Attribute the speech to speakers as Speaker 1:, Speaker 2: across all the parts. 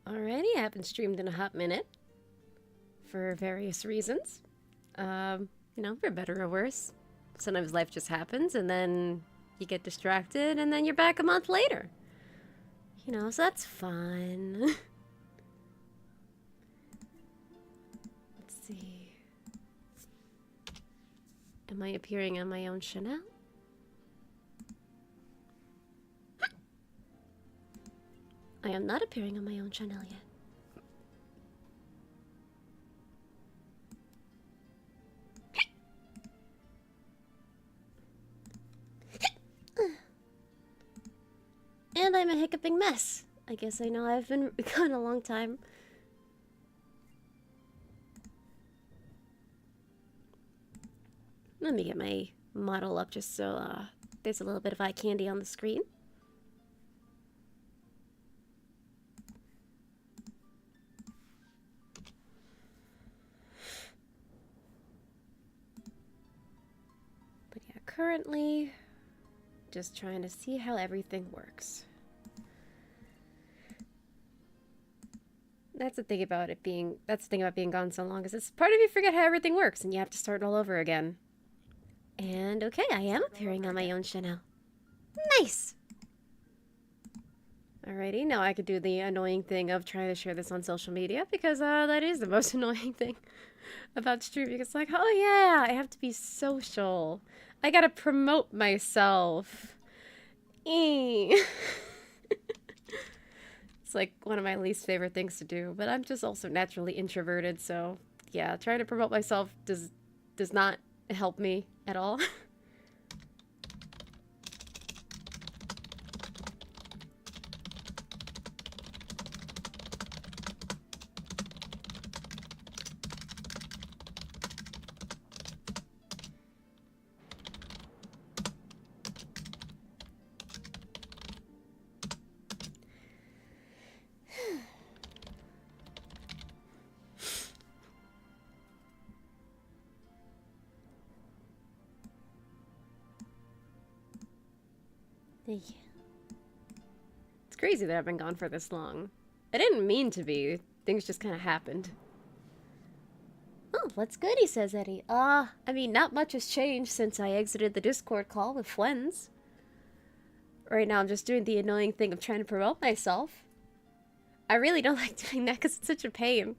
Speaker 1: Alrighty, I haven't streamed in a hot minute. For various reasons. For better or worse. Sometimes life just happens and then you get distracted and then you're back a month later. So that's fun. Let's see. Am I appearing on my own channel? I am not appearing on my own channel yet. And I'm a hiccuping mess. I guess I know I've been gone a long time. Let me get my model up just so there's a little bit of eye candy on the screen. But yeah, currently just trying to see how everything works. That's the thing about being gone so long, is it's part of you forget how everything works and you have to start all over again. And okay, I am appearing on my own channel. Nice! Alrighty, now I could do the annoying thing of trying to share this on social media, because that is the most annoying thing about streaming. It's like, oh yeah, I have to be social. I gotta promote myself. It's like one of my least favorite things to do, but I'm just also naturally introverted, so yeah, trying to promote myself does not help me at all. It's crazy that I've been gone for this long. I didn't mean to be. Things just kind of happened. Oh, what's good, he says, Eddie. I mean, not much has changed since I exited the Discord call with friends. Right now, I'm just doing the annoying thing of trying to promote myself. I really don't like doing that because it's such a pain.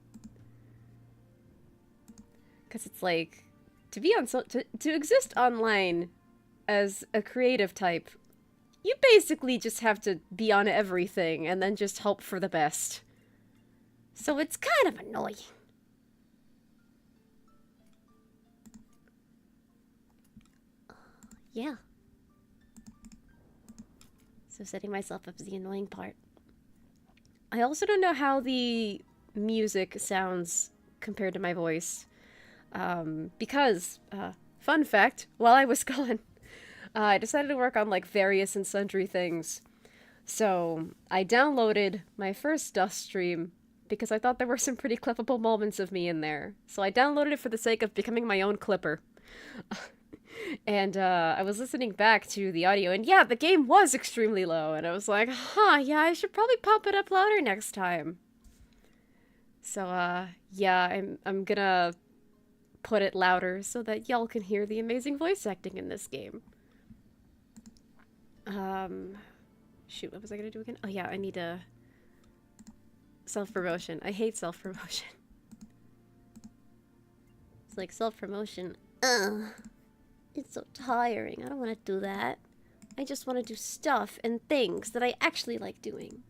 Speaker 1: Because it's like, to exist online as a creative type, you basically just have to be on everything and then just hope for the best. So it's kind of annoying. Yeah. So setting myself up is the annoying part. I also don't know how the music sounds compared to my voice. Because, fun fact, while I was gone, I decided to work on like various and sundry things. So I downloaded my first Dust stream because I thought there were some pretty clippable moments of me in there. So I downloaded it for the sake of becoming my own clipper. And I was listening back to the audio, and yeah, the game was extremely low, and I was like, yeah, I should probably pump it up louder next time. So yeah, I'm gonna put it louder so that y'all can hear the amazing voice acting in this game. Shoot, what was I gonna do again? Oh yeah, I need a self-promotion. I hate self-promotion. It's like self-promotion. It's so tiring. I don't want to do that. I just want to do stuff and things that I actually like doing.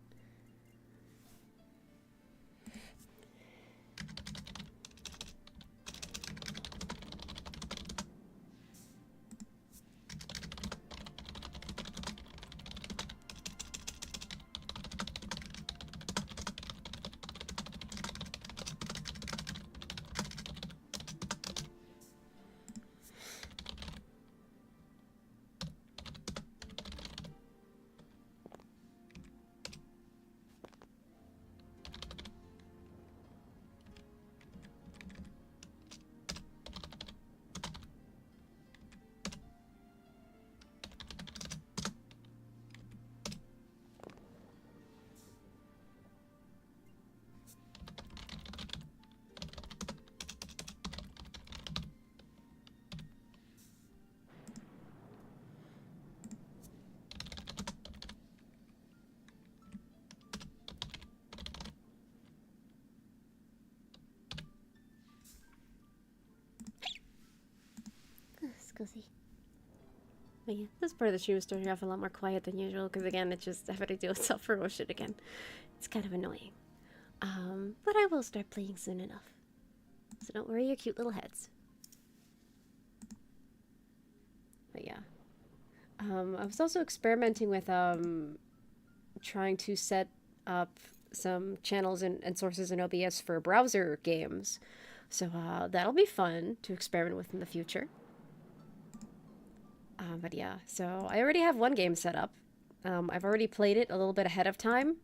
Speaker 1: cozy. But yeah, this part of the stream is starting off a lot more quiet than usual because again, it's just having to deal with self-promotion again. It's kind of annoying. But I will start playing soon enough. So don't worry your cute little heads. But yeah. I was also experimenting with trying to set up some channels and sources in OBS for browser games. So that'll be fun to experiment with in the future. But yeah, so I already have one game set up. I've already played it a little bit ahead of time.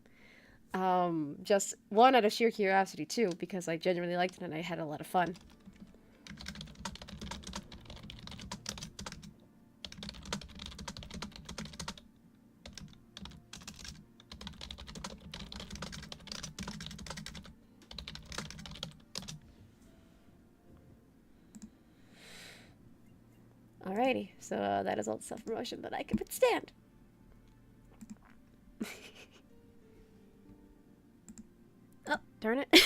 Speaker 1: Just one out of sheer curiosity too, because I genuinely liked it and I had a lot of fun. Alrighty, so that is all the self-promotion that I can withstand. Oh, darn it. I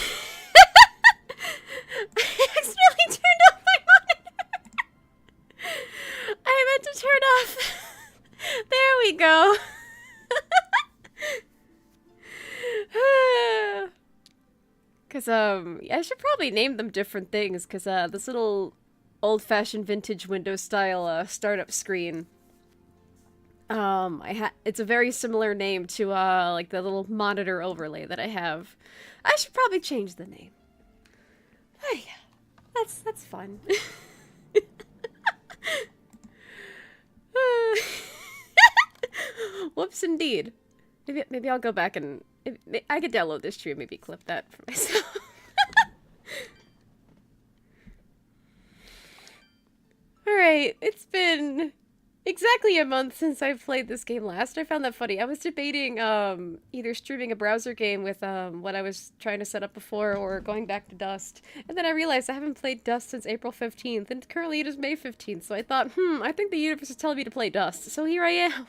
Speaker 1: accidentally turned off my monitor. I meant to turn off. There we go. Because, I should probably name them different things, because, this little old-fashioned vintage Windows style startup screen. It's a very similar name to like the little monitor overlay that I have. I should probably change the name. Oh yeah, that's fun. Whoops, indeed. Maybe I'll go back and I could download this tree and maybe clip that for myself. Alright, it's been exactly a month since I've played this game last. I found that funny. I was debating either streaming a browser game with what I was trying to set up before or going back to Dust. And then I realized I haven't played Dust since April 15th, and currently it is May 15th, so I thought, I think the universe is telling me to play Dust, so here I am.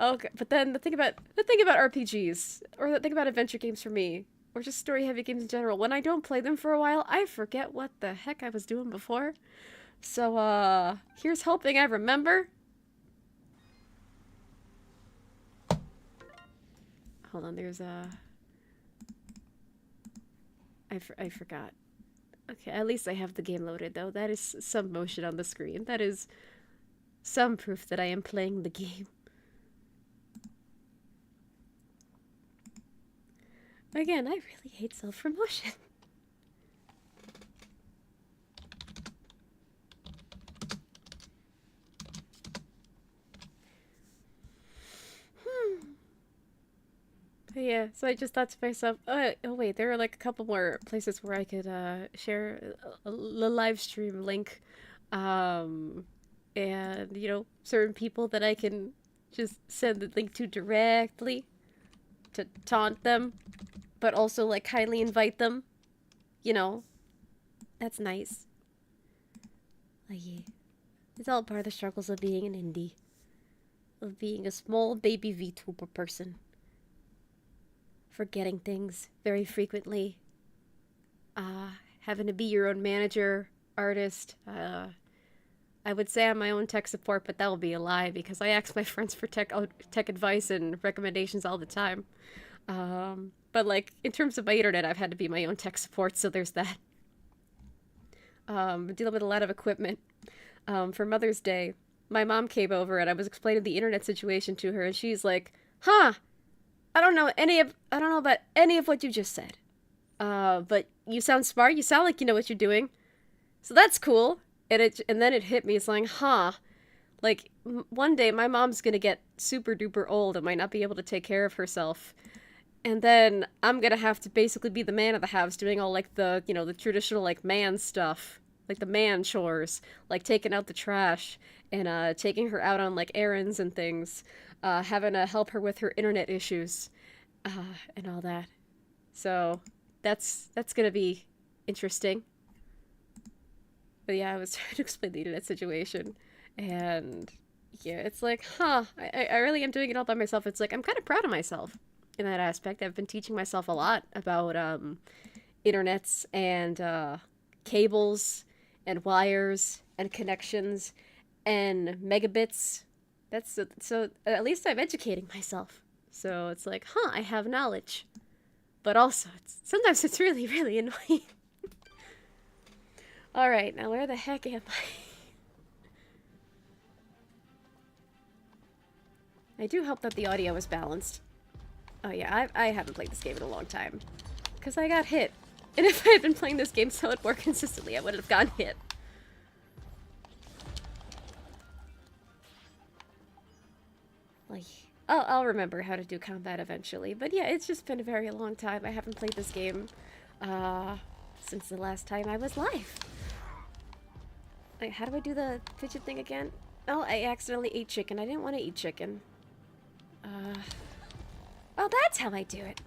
Speaker 1: Okay, but then the thing about RPGs, or the thing about adventure games for me, or just story-heavy games in general, when I don't play them for a while, I forget what the heck I was doing before. So, here's hoping I remember. Hold on, there's I forgot. Okay, at least I have the game loaded, though. That is some motion on the screen. That is some proof that I am playing the game. Again, I really hate self-promotion. But yeah, so I just thought to myself, oh wait, there are like a couple more places where I could share a live stream link. And, you know, certain people that I can just send the link to directly to taunt them. But also, like, kindly invite them. You know. That's nice. Like, yeah. It's all part of the struggles of being an indie. Of being a small baby VTuber person. Forgetting things very frequently. Having to be your own manager, artist. I would say I'm my own tech support, but that will be a lie because I ask my friends for tech advice and recommendations all the time. But, like, in terms of my internet, I've had to be my own tech support, so there's that. Dealing with a lot of equipment. For Mother's Day, my mom came over and I was explaining the internet situation to her, and she's like, huh, I don't know about any of what you just said. But you sound smart, you sound like you know what you're doing. So that's cool. And then it hit me, it's like, huh. Like, one day my mom's gonna get super duper old and might not be able to take care of herself. And then I'm gonna have to basically be the man of the house doing all, like, the, you know, the traditional, like, man stuff. Like, the man chores. Like, taking out the trash and, taking her out on, like, errands and things. Having to help her with her internet issues. And all that. So, that's gonna be interesting. But yeah, I was trying to explain the internet situation. And, yeah, it's like, huh, I really am doing it all by myself. It's like, I'm kind of proud of myself. In that aspect, I've been teaching myself a lot about internets and cables and wires and connections and megabits. So at least I'm educating myself. So it's like, huh, I have knowledge. But also, sometimes it's really, really annoying. Alright, now where the heck am I? I do hope that the audio is balanced. Oh yeah, I haven't played this game in a long time. Because I got hit. And if I had been playing this game somewhat more consistently, I wouldn't have gotten hit. Like, I'll remember how to do combat eventually. But yeah, it's just been a very long time. I haven't played this game since the last time I was live. Like, how do I do the fidget thing again? Oh, I accidentally ate chicken. I didn't want to eat chicken. Oh, that's how I do it.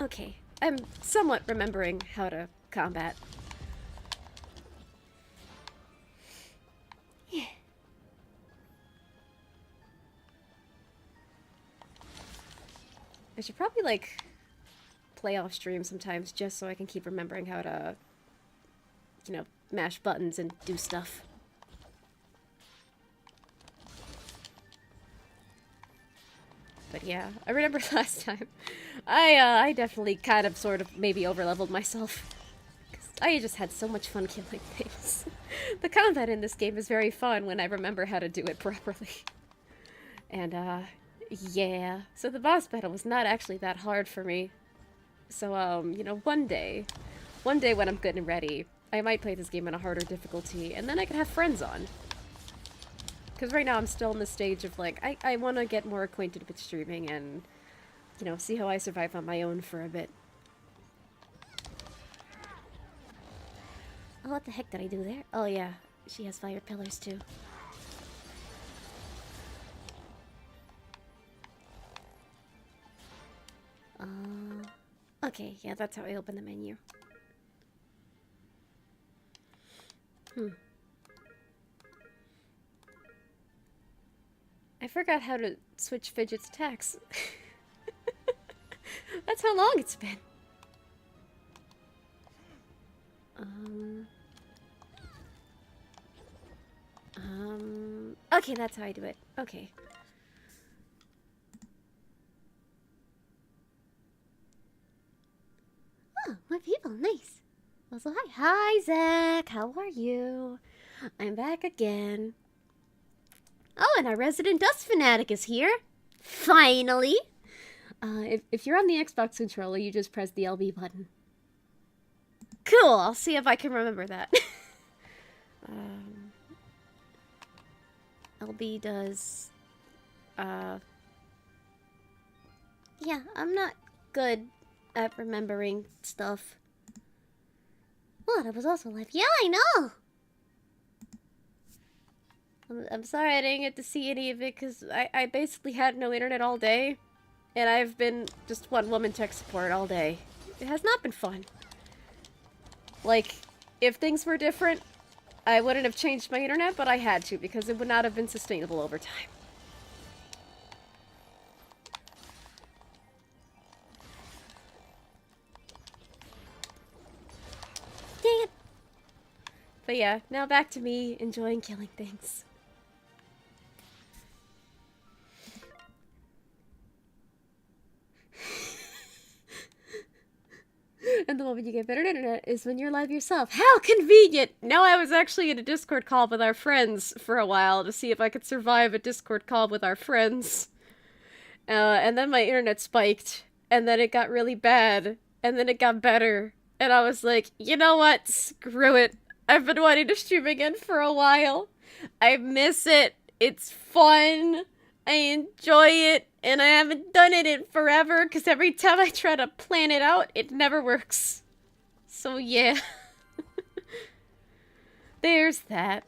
Speaker 1: Okay, I'm somewhat remembering how to combat. Yeah. I should probably, like, play off stream sometimes just so I can keep remembering how to, you know, mash buttons and do stuff. But yeah, I remember last time, I definitely kind of sort of maybe overleveled myself. 'Cause I just had so much fun killing things. The combat in this game is very fun when I remember how to do it properly. And, yeah. So the boss battle was not actually that hard for me. So, you know, one day when I'm good and ready, I might play this game on a harder difficulty, and then I can have friends on. Because right now I'm still in the stage of, like, I want to get more acquainted with streaming and, you know, see how I survive on my own for a bit. Oh, what the heck did I do there? Oh, yeah. She has fire pillars, too. Okay, yeah, that's how I open the menu. I forgot how to switch Fidget's attacks. That's how long it's been. Okay, that's how I do it. Okay. Oh, more people, nice. Also, hi. Hi, Zach. How are you? I'm back again. Oh, and our resident Dust Fanatic is here. Finally. If you're on the Xbox controller, you just press the LB button. Cool. I'll see if I can remember that. LB does... Yeah, I'm not good at remembering stuff. What? I was also live. Yeah, I know! I'm sorry I didn't get to see any of it, because I basically had no internet all day. And I've been just one-woman tech support all day. It has not been fun. Like, if things were different, I wouldn't have changed my internet, but I had to, because it would not have been sustainable over time. Dang it! But yeah, now back to me enjoying killing things. And the moment you get better internet is when you're live yourself. How convenient! Now I was actually in a Discord call with our friends for a while to see if I could survive a Discord call with our friends. And then my internet spiked, and then it got really bad, and then it got better. And I was like, you know what? Screw it. I've been wanting to stream again for a while. I miss it. It's fun. I enjoy it. And I haven't done it in forever, because every time I try to plan it out, it never works. So yeah. There's that.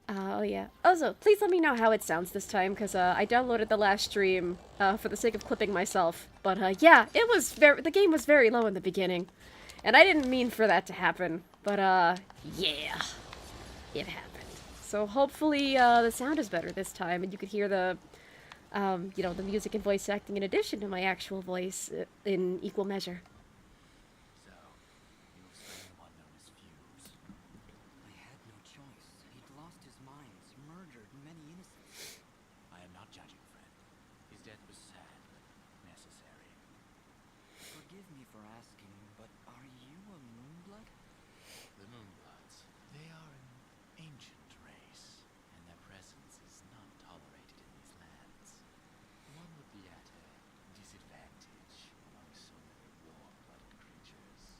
Speaker 1: Oh yeah. Also, please let me know how it sounds this time, because I downloaded the last stream for the sake of clipping myself. But yeah, it was the game was very low in the beginning. And I didn't mean for that to happen. But yeah. It happened. So hopefully the sound is better this time, and you could hear the, you know, the music and voice acting in addition to my actual voice in equal measure.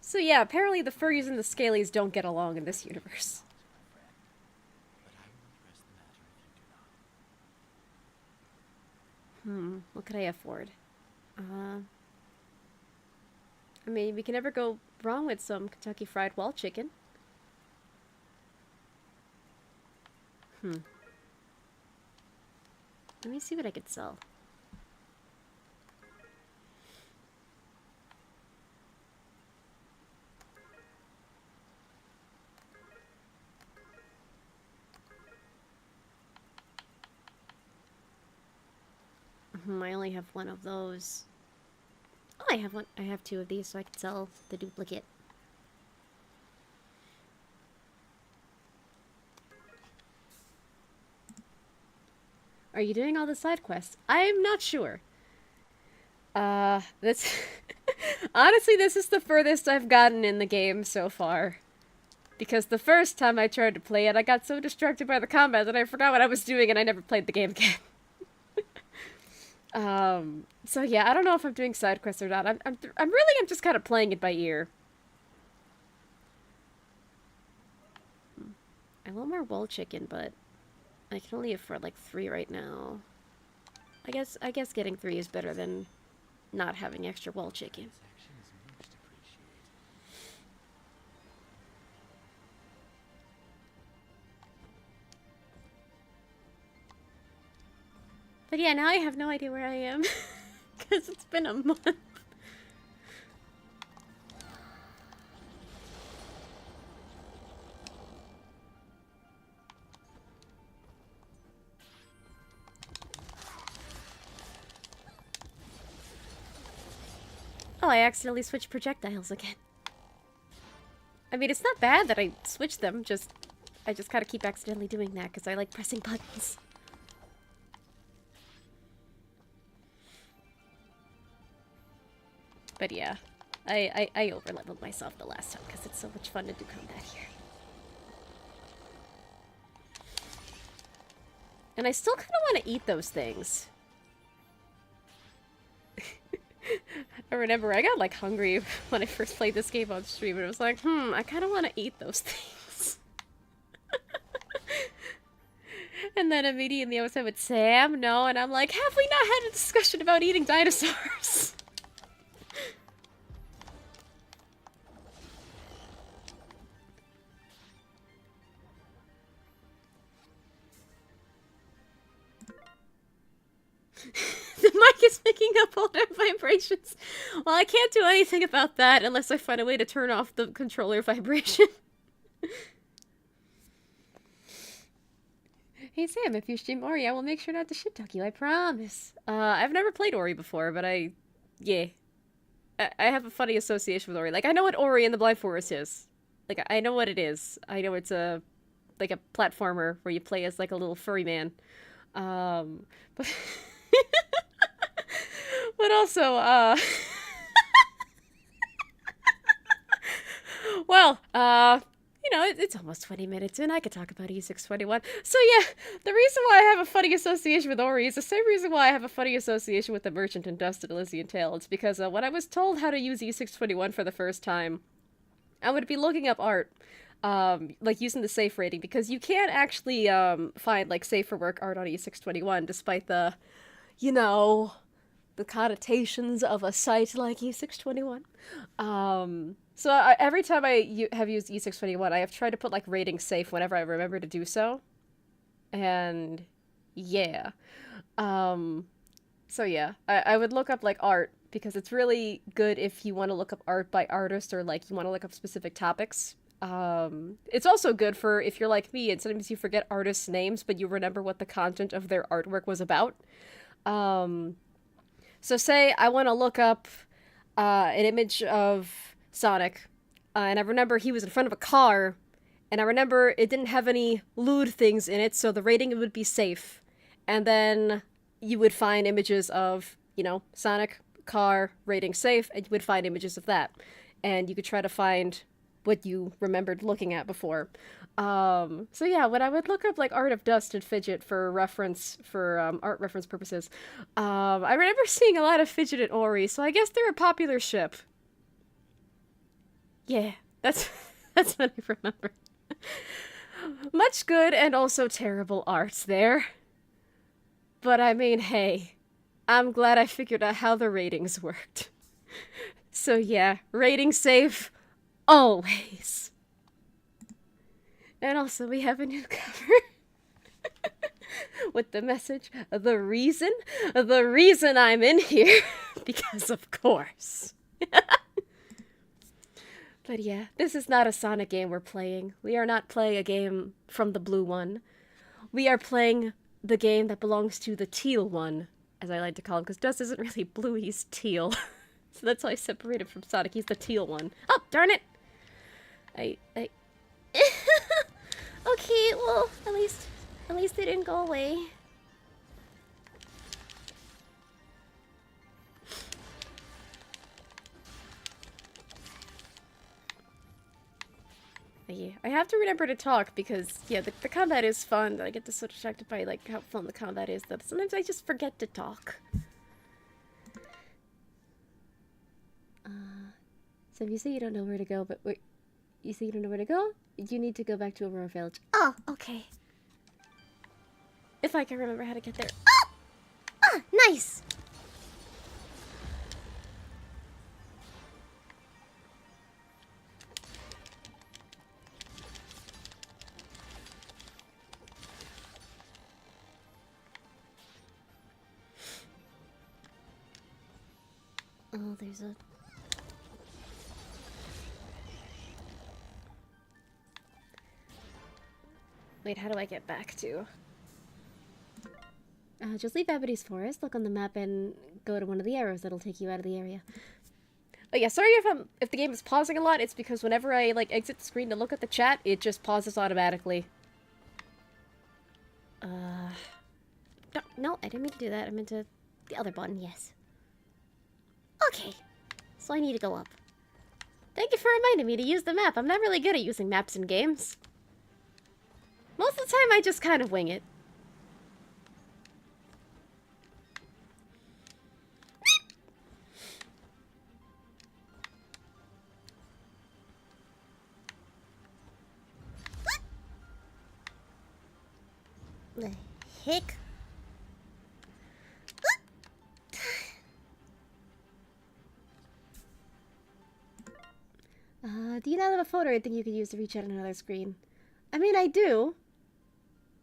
Speaker 1: So yeah, apparently the furries and the scalies don't get along in this universe. What could I afford? I mean, we can never go wrong with some Kentucky Fried Wall chicken. Let me see what I could sell. I only have one of those. Oh, I have one. I have two of these, so I can sell the duplicate. Are you doing all the side quests? I'm not sure. This... Honestly, this is the furthest I've gotten in the game so far. Because the first time I tried to play it, I got so distracted by the combat that I forgot what I was doing and I never played the game again. So yeah, I don't know if I'm doing side quests or not. I'm just kind of playing it by ear. I want more wall chicken, but I can only afford like 3 right now. I guess getting 3 is better than not having extra wall chicken. But yeah, now I have no idea where I am. Because it's been a month. Oh, I accidentally switched projectiles again. I mean, it's not bad that I switched them, I just gotta keep accidentally doing that because I like pressing buttons. But yeah, I over-leveled myself the last time because it's so much fun to do combat here. And I still kind of want to eat those things. I remember I got like hungry when I first played this game on stream, and it was like, I kind of want to eat those things. And then immediately I was with Sam, no, and I'm like, have we not had a discussion about eating dinosaurs? The mic is picking up all their vibrations. Well, I can't do anything about that unless I find a way to turn off the controller vibration. Hey Sam, if you stream Ori, I will make sure not to shit talk you, I promise. I've never played Ori before, but yeah. I have a funny association with Ori. Like, I know what Ori and the Blind Forest is. Like, I know what it is. I know it's like a platformer where you play as like a little furry man. But... But also, well, you know, it's almost 20 minutes in. I could talk about E621. So yeah, the reason why I have a funny association with Ori is the same reason why I have a funny association with the Merchant and Dust and Elysian Tail. It's because when I was told how to use E621 for the first time, I would be looking up art, like using the safe rating, because you can't actually find like safe for work art on E621, despite the, you know, the connotations of a site like E621. So every time I have used E621, I have tried to put like rating safe whenever I remember to do so. And yeah. So yeah, I would look up like art because it's really good if you want to look up art by artist or like you want to look up specific topics. It's also good for if you're like me and sometimes you forget artists' names, but you remember what the content of their artwork was about. So say I want to look up an image of Sonic, and I remember he was in front of a car, and I remember it didn't have any lewd things in it, so the rating would be safe. And then you would find images of, you know, Sonic, car, rating safe, and you would find images of that. And you could try to find what you remembered looking at before. So yeah, when I would look up like Art of Dust and Fidget for reference, for art reference purposes, I remember seeing a lot of Fidget and Ori, so I guess they're a popular ship. Yeah, that's that's what I remember. Much good and also terrible arts there. But I mean, hey, I'm glad I figured out how the ratings worked. So yeah, rating safe, always. And also, we have a new cover. With the message, the reason I'm in here, because of course. But yeah, this is not a Sonic game we're playing. We are not playing a game from the blue one. We are playing the game that belongs to the teal one, as I like to call him, because Dust isn't really blue, he's teal. So that's why I separated from Sonic, he's the teal one. Oh, darn it! I... Okay, well, at least they didn't go away. Yeah, I have to remember to talk because, yeah, the combat is fun. I get so distracted by, like, how fun the combat is that sometimes I just forget to talk. So if you say you don't know where to go, but wait, you say you don't know where to go? You need to go back to Aurora Village. Oh, okay. If I can remember how to get there. Oh! Ah, nice! Oh, there's a... Wait, how do I get back to? Just leave Ebony's Forest, look on the map, and go to one of the arrows that'll take you out of the area. Oh yeah, sorry if the game is pausing a lot, it's because whenever I, like, exit the screen to look at the chat, it just pauses automatically. No, I didn't mean to do that. I meant to... The other button, yes. Okay, so I need to go up. Thank you for reminding me to use the map. I'm not really good at using maps in games. Most of the time, I just kind of wing it. The heck? Do you not have a phone or anything you could use to reach out on another screen? I mean, I do.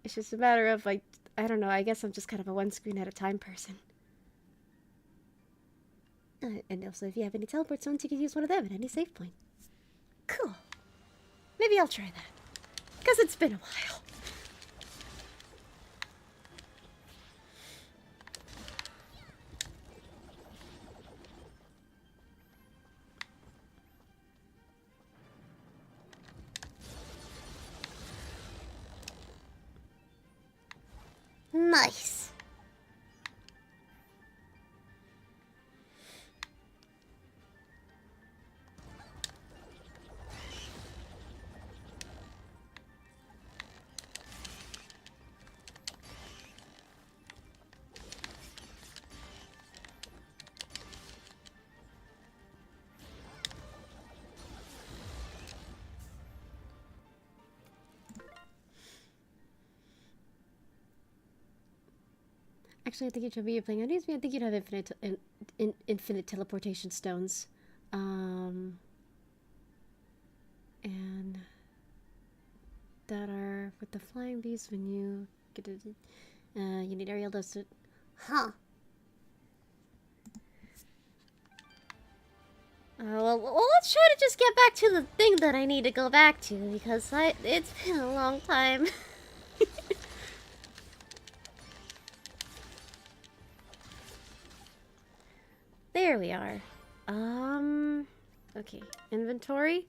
Speaker 1: It's just a matter of, like, I don't know, I guess I'm just kind of a one screen at a time person. And also, if you have any teleport stones, you can use one of them at any save point. Cool. Maybe I'll try that. Because it's been a while. Nice. Actually, I think you're playing on these. I think you'd have infinite teleportation stones. And that are with the flying beast when you get it. You need aerial dust. Huh. Well, let's try to just get back to the thing that I need to go back to because it's been a long time. There we are. Okay. Inventory.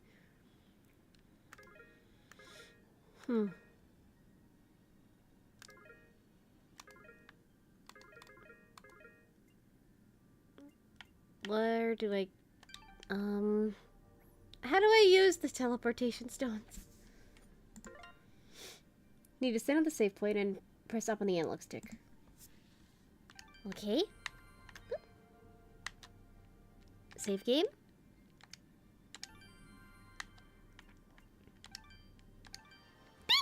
Speaker 1: Where do I... How do I use the teleportation stones? Need to stand on the save point and press up on the analog stick. Okay. Save game.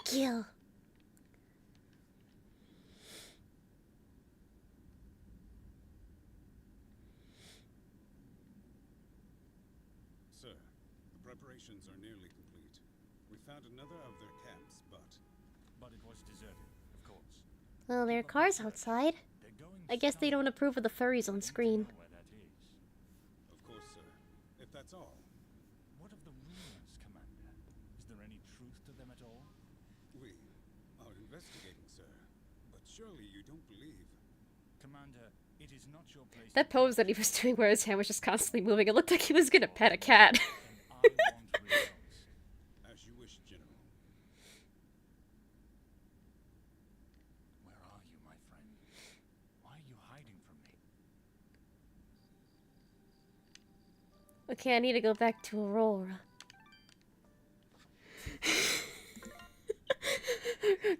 Speaker 1: Kill.
Speaker 2: Sir, the preparations are nearly complete. We found another of their camps, but
Speaker 3: it was deserted, of course.
Speaker 1: Well, there are cars outside. I guess they don't approve of the furries on screen.
Speaker 3: Where that is.
Speaker 2: of course, sir, if that's all.
Speaker 3: What of the rumors, Commander? Is there any truth to them at all?
Speaker 2: We are investigating, sir. But surely you don't believe.
Speaker 3: Commander, it is not your place.
Speaker 1: That pose that he was doing where his hand was just constantly moving, it looked like he was gonna pet a cat.
Speaker 3: And I want results.
Speaker 2: As you wish, General.
Speaker 3: Where are you, my friend? Why are you hiding from me?
Speaker 1: Okay, I need to go back to Aurora.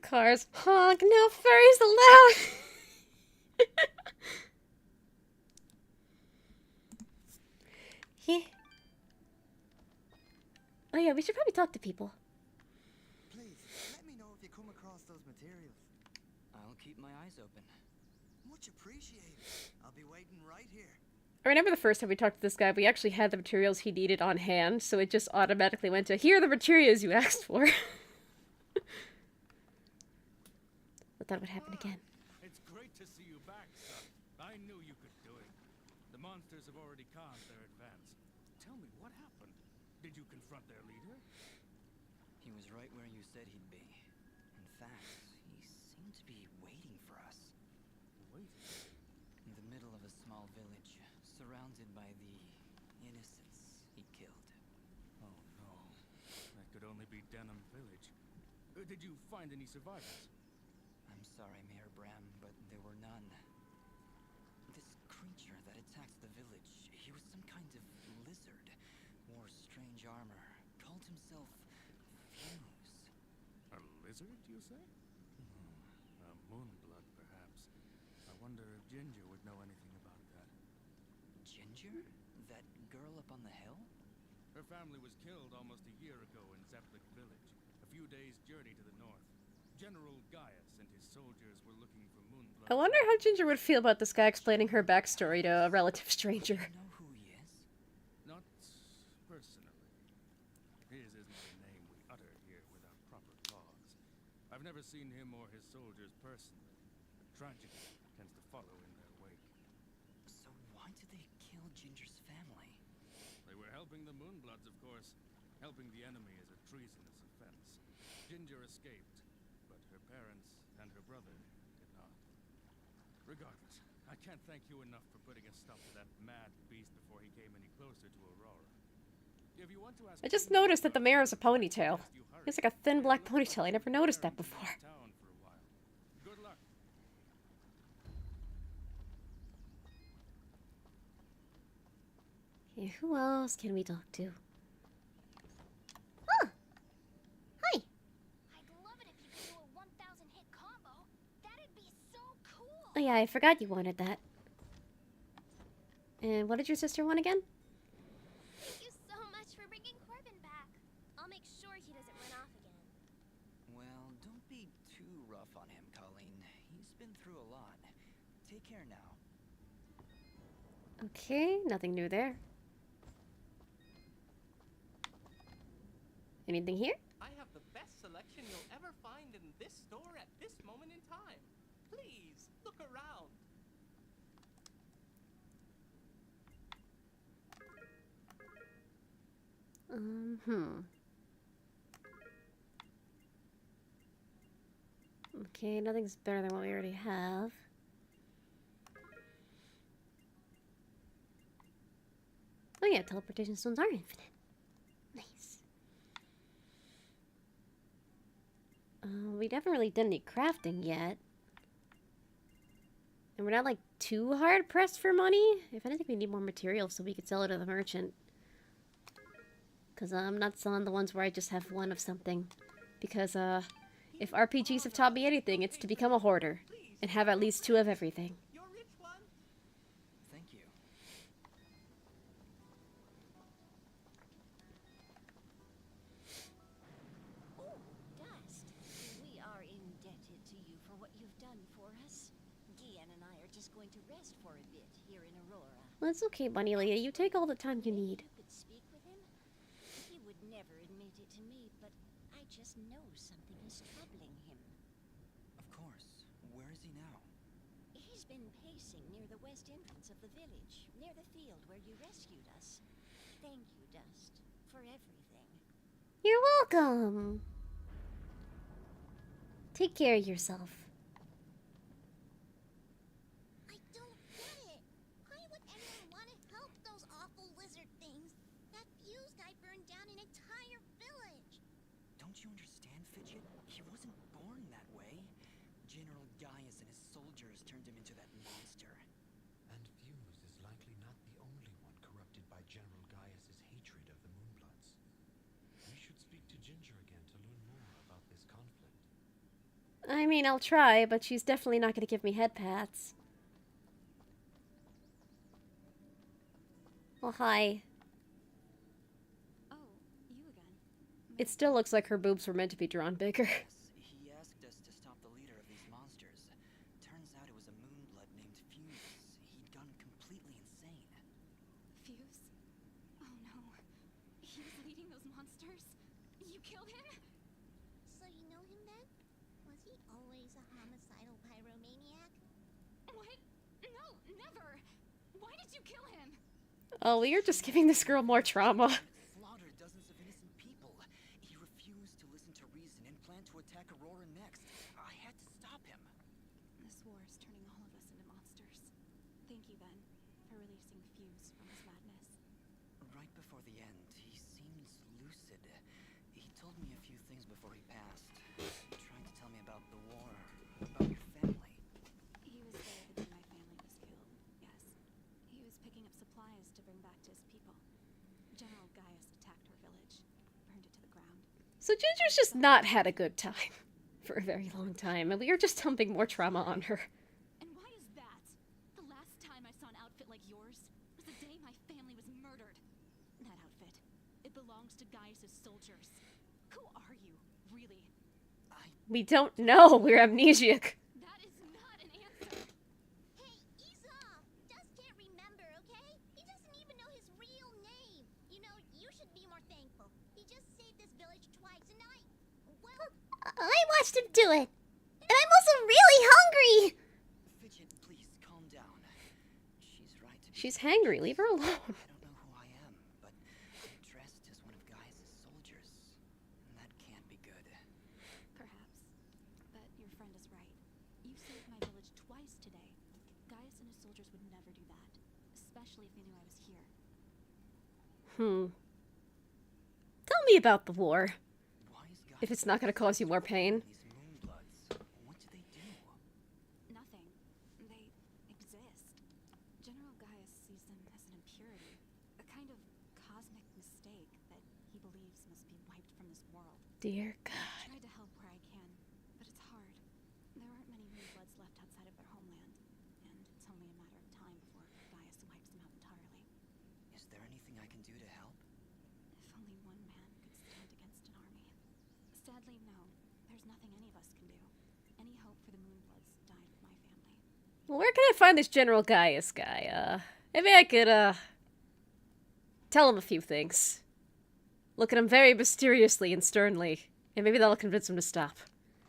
Speaker 1: Cars honk, no furries allowed! Yeah. Oh yeah, we should probably talk to people.
Speaker 4: Please, let me know if you come across those materials.
Speaker 5: I'll keep my eyes open.
Speaker 4: Much appreciated. I'll be waiting right here.
Speaker 1: I remember the first time we talked to this guy, we actually had the materials he needed on hand, so it just automatically went to, here are the materials you asked for. But that would happen again.
Speaker 6: It's great to see you back, son. I knew you could do it. The monsters have already calmed their advance. Tell me, what happened? Did you confront their leader?
Speaker 5: He was right where you said he'd be. In fact, he seemed to be waiting for us.
Speaker 6: Wait.
Speaker 5: In the middle of a small village, surrounded by the innocents he killed.
Speaker 6: Oh no. That could only be Denham Village. Did you find any survivors?
Speaker 5: I'm sorry, Mayor Bram, but there were none. This creature that attacked the village, he was some kind of lizard, wore strange armor, called himself Fuse.
Speaker 6: A lizard, you say? A moonblood, perhaps. I wonder if Ginger would know anything about that.
Speaker 5: Ginger? That girl up on the hill?
Speaker 6: Her family was killed almost a year ago in Zeplik village, a few days' journey to the north. General Gaius and his soldiers were looking for moonblood.
Speaker 1: I wonder how Ginger would feel about this guy explaining her backstory to a relative stranger.
Speaker 5: Do you know who he is?
Speaker 6: Not personally. His isn't a name we utter here without proper cause. I've never seen him or his soldiers personally, but tragedy tends to follow in their wake.
Speaker 5: So why did they kill Ginger's family?
Speaker 6: They were helping the Moonbloods, of course. Helping the enemy is a treasonous offense. Ginger escaped, but her parents and her brother did not. Regardless, I can't thank you enough for putting a stop to that mad beast before he came any closer to Aurora. If you want to ask
Speaker 1: I just noticed that the mayor has a ponytail. He has like a thin black ponytail. I never noticed that before.
Speaker 6: Town for a while. Good luck.
Speaker 1: Okay, who else can we talk to? Oh! Hi!
Speaker 7: I'd love it if you could do a 1,000 hit combo. That'd be so cool.
Speaker 1: Oh yeah, I forgot you wanted that. And what did your sister want again?
Speaker 7: Thank you so much for bringing Corbin back. I'll make sure he doesn't run off again.
Speaker 5: Well, don't be too rough on him, Colleen. He's been through a lot. Take care now.
Speaker 1: Okay, nothing new there. Anything here?
Speaker 8: I have the best selection you'll ever find in this store at this moment in time. Please, look around.
Speaker 1: Okay, nothing's better than what we already have. Oh yeah, teleportation stones are infinite. Nice. We haven't really done any crafting yet. And we're not like too hard pressed for money. If anything, we need more materials so we could sell it to the merchant. Because I'm not selling the ones where I just have one of something. Because if RPGs have taught me anything, it's to become a hoarder. And have at least 2 of everything.
Speaker 8: You're rich one.
Speaker 5: Thank you.
Speaker 7: Ooh, dust.
Speaker 9: just going to rest for a bit here in Aurora.
Speaker 1: Well, it's okay, Bunny Lady. You take all the time you need.
Speaker 9: You could speak with him? He would never admit it to me, but I just know something is troubling him.
Speaker 5: Of course. Where is he now?
Speaker 9: He's been pacing near the west entrance of the village, near the field where you rescued us. Thank you, Dust, for everything.
Speaker 1: You're welcome. Take care of yourself.
Speaker 7: I don't get it. Why would anyone want to help those awful lizard things? That fuse guy burned down an entire village.
Speaker 5: Don't you understand, Fidget? He wasn't born that way. General Gaius and his soldiers turned him into that monster.
Speaker 3: And Fuse is likely not the only one corrupted by General Gaius's hatred of the Moonbloods. We should speak to Ginger again to learn more about this conflict.
Speaker 1: I mean, I'll try, but she's definitely not going to give me head pats. Well, hi.
Speaker 10: Oh, you again.
Speaker 1: It still looks like her boobs were meant to be drawn bigger.
Speaker 5: Yes, he asked us to stop the leader of these monsters. Turns out it was a Moonblood named Fuse. He'd gone completely insane.
Speaker 10: Fuse? Oh no. He was leading those monsters? You killed him?
Speaker 7: So you know him then? Was he always a homicidal pyromaniac?
Speaker 10: What? No, never! Why did you kill him?
Speaker 1: Oh, well, you're just giving this girl more trauma.
Speaker 5: Slaughtered dozens of innocent people. He refused to listen to reason and planned to attack Aurora next. I had to stop him.
Speaker 10: This war is turning all of us into monsters. Thank you, then, for releasing Fuse from his madness.
Speaker 5: Right before the end, he seems lucid. He told me a few things before he passed. Trying to tell me about the war, about your family.
Speaker 10: He was there the day my family was killed, yes. He was picking up supplies to bring back to his people. General Gaius attacked our village, burned it to the ground.
Speaker 1: So Ginger's just not had a good time for a very long time, and we are just dumping more trauma on her.
Speaker 10: And why is that? The last time I saw an outfit like yours was the day my family was murdered. That outfit, it belongs to Gaius's soldiers. Who are you, really?
Speaker 1: We don't know. We're amnesiac.
Speaker 10: That is not an answer.
Speaker 7: Hey, ease off. Dust can't remember, okay? He doesn't even know his real name. You know, you should be more thankful. He just saved this village twice, and well...
Speaker 1: I watched him do it. And I'm also really hungry.
Speaker 5: Fidget, please calm down. She's right to be
Speaker 1: She's hangry. Leave her alone.
Speaker 5: I don't know who I am, but I'm dressed as one of Gaius's soldiers. And that can't be good.
Speaker 10: Perhaps. But your friend is right. You saved my village twice today. Gaius and his soldiers would never do that. Especially if they knew I was here.
Speaker 1: Tell me about the war.
Speaker 5: Why is Gaius
Speaker 1: If it's not going to cause you more pain.
Speaker 5: these Moonbloods? What do they do?
Speaker 10: Nothing. They exist. General Gaius sees them as an impurity. A kind of cosmic mistake that he believes must be wiped from this world.
Speaker 1: Dear
Speaker 10: I
Speaker 1: God.
Speaker 10: try to help where I can, but it's hard. There aren't many Moonbloods left outside of their homeland, and it's only a matter of time before Gaius wipes them out entirely.
Speaker 5: Is there anything I can do to help?
Speaker 10: If only one man could stand against an army. Sadly, no. There's nothing any of us can do. Any hope for the Moonbloods died with my family.
Speaker 1: Well, where can I find this General Gaius guy? Maybe I could, tell him a few things. Look at him very mysteriously and sternly, and maybe that'll convince him to stop.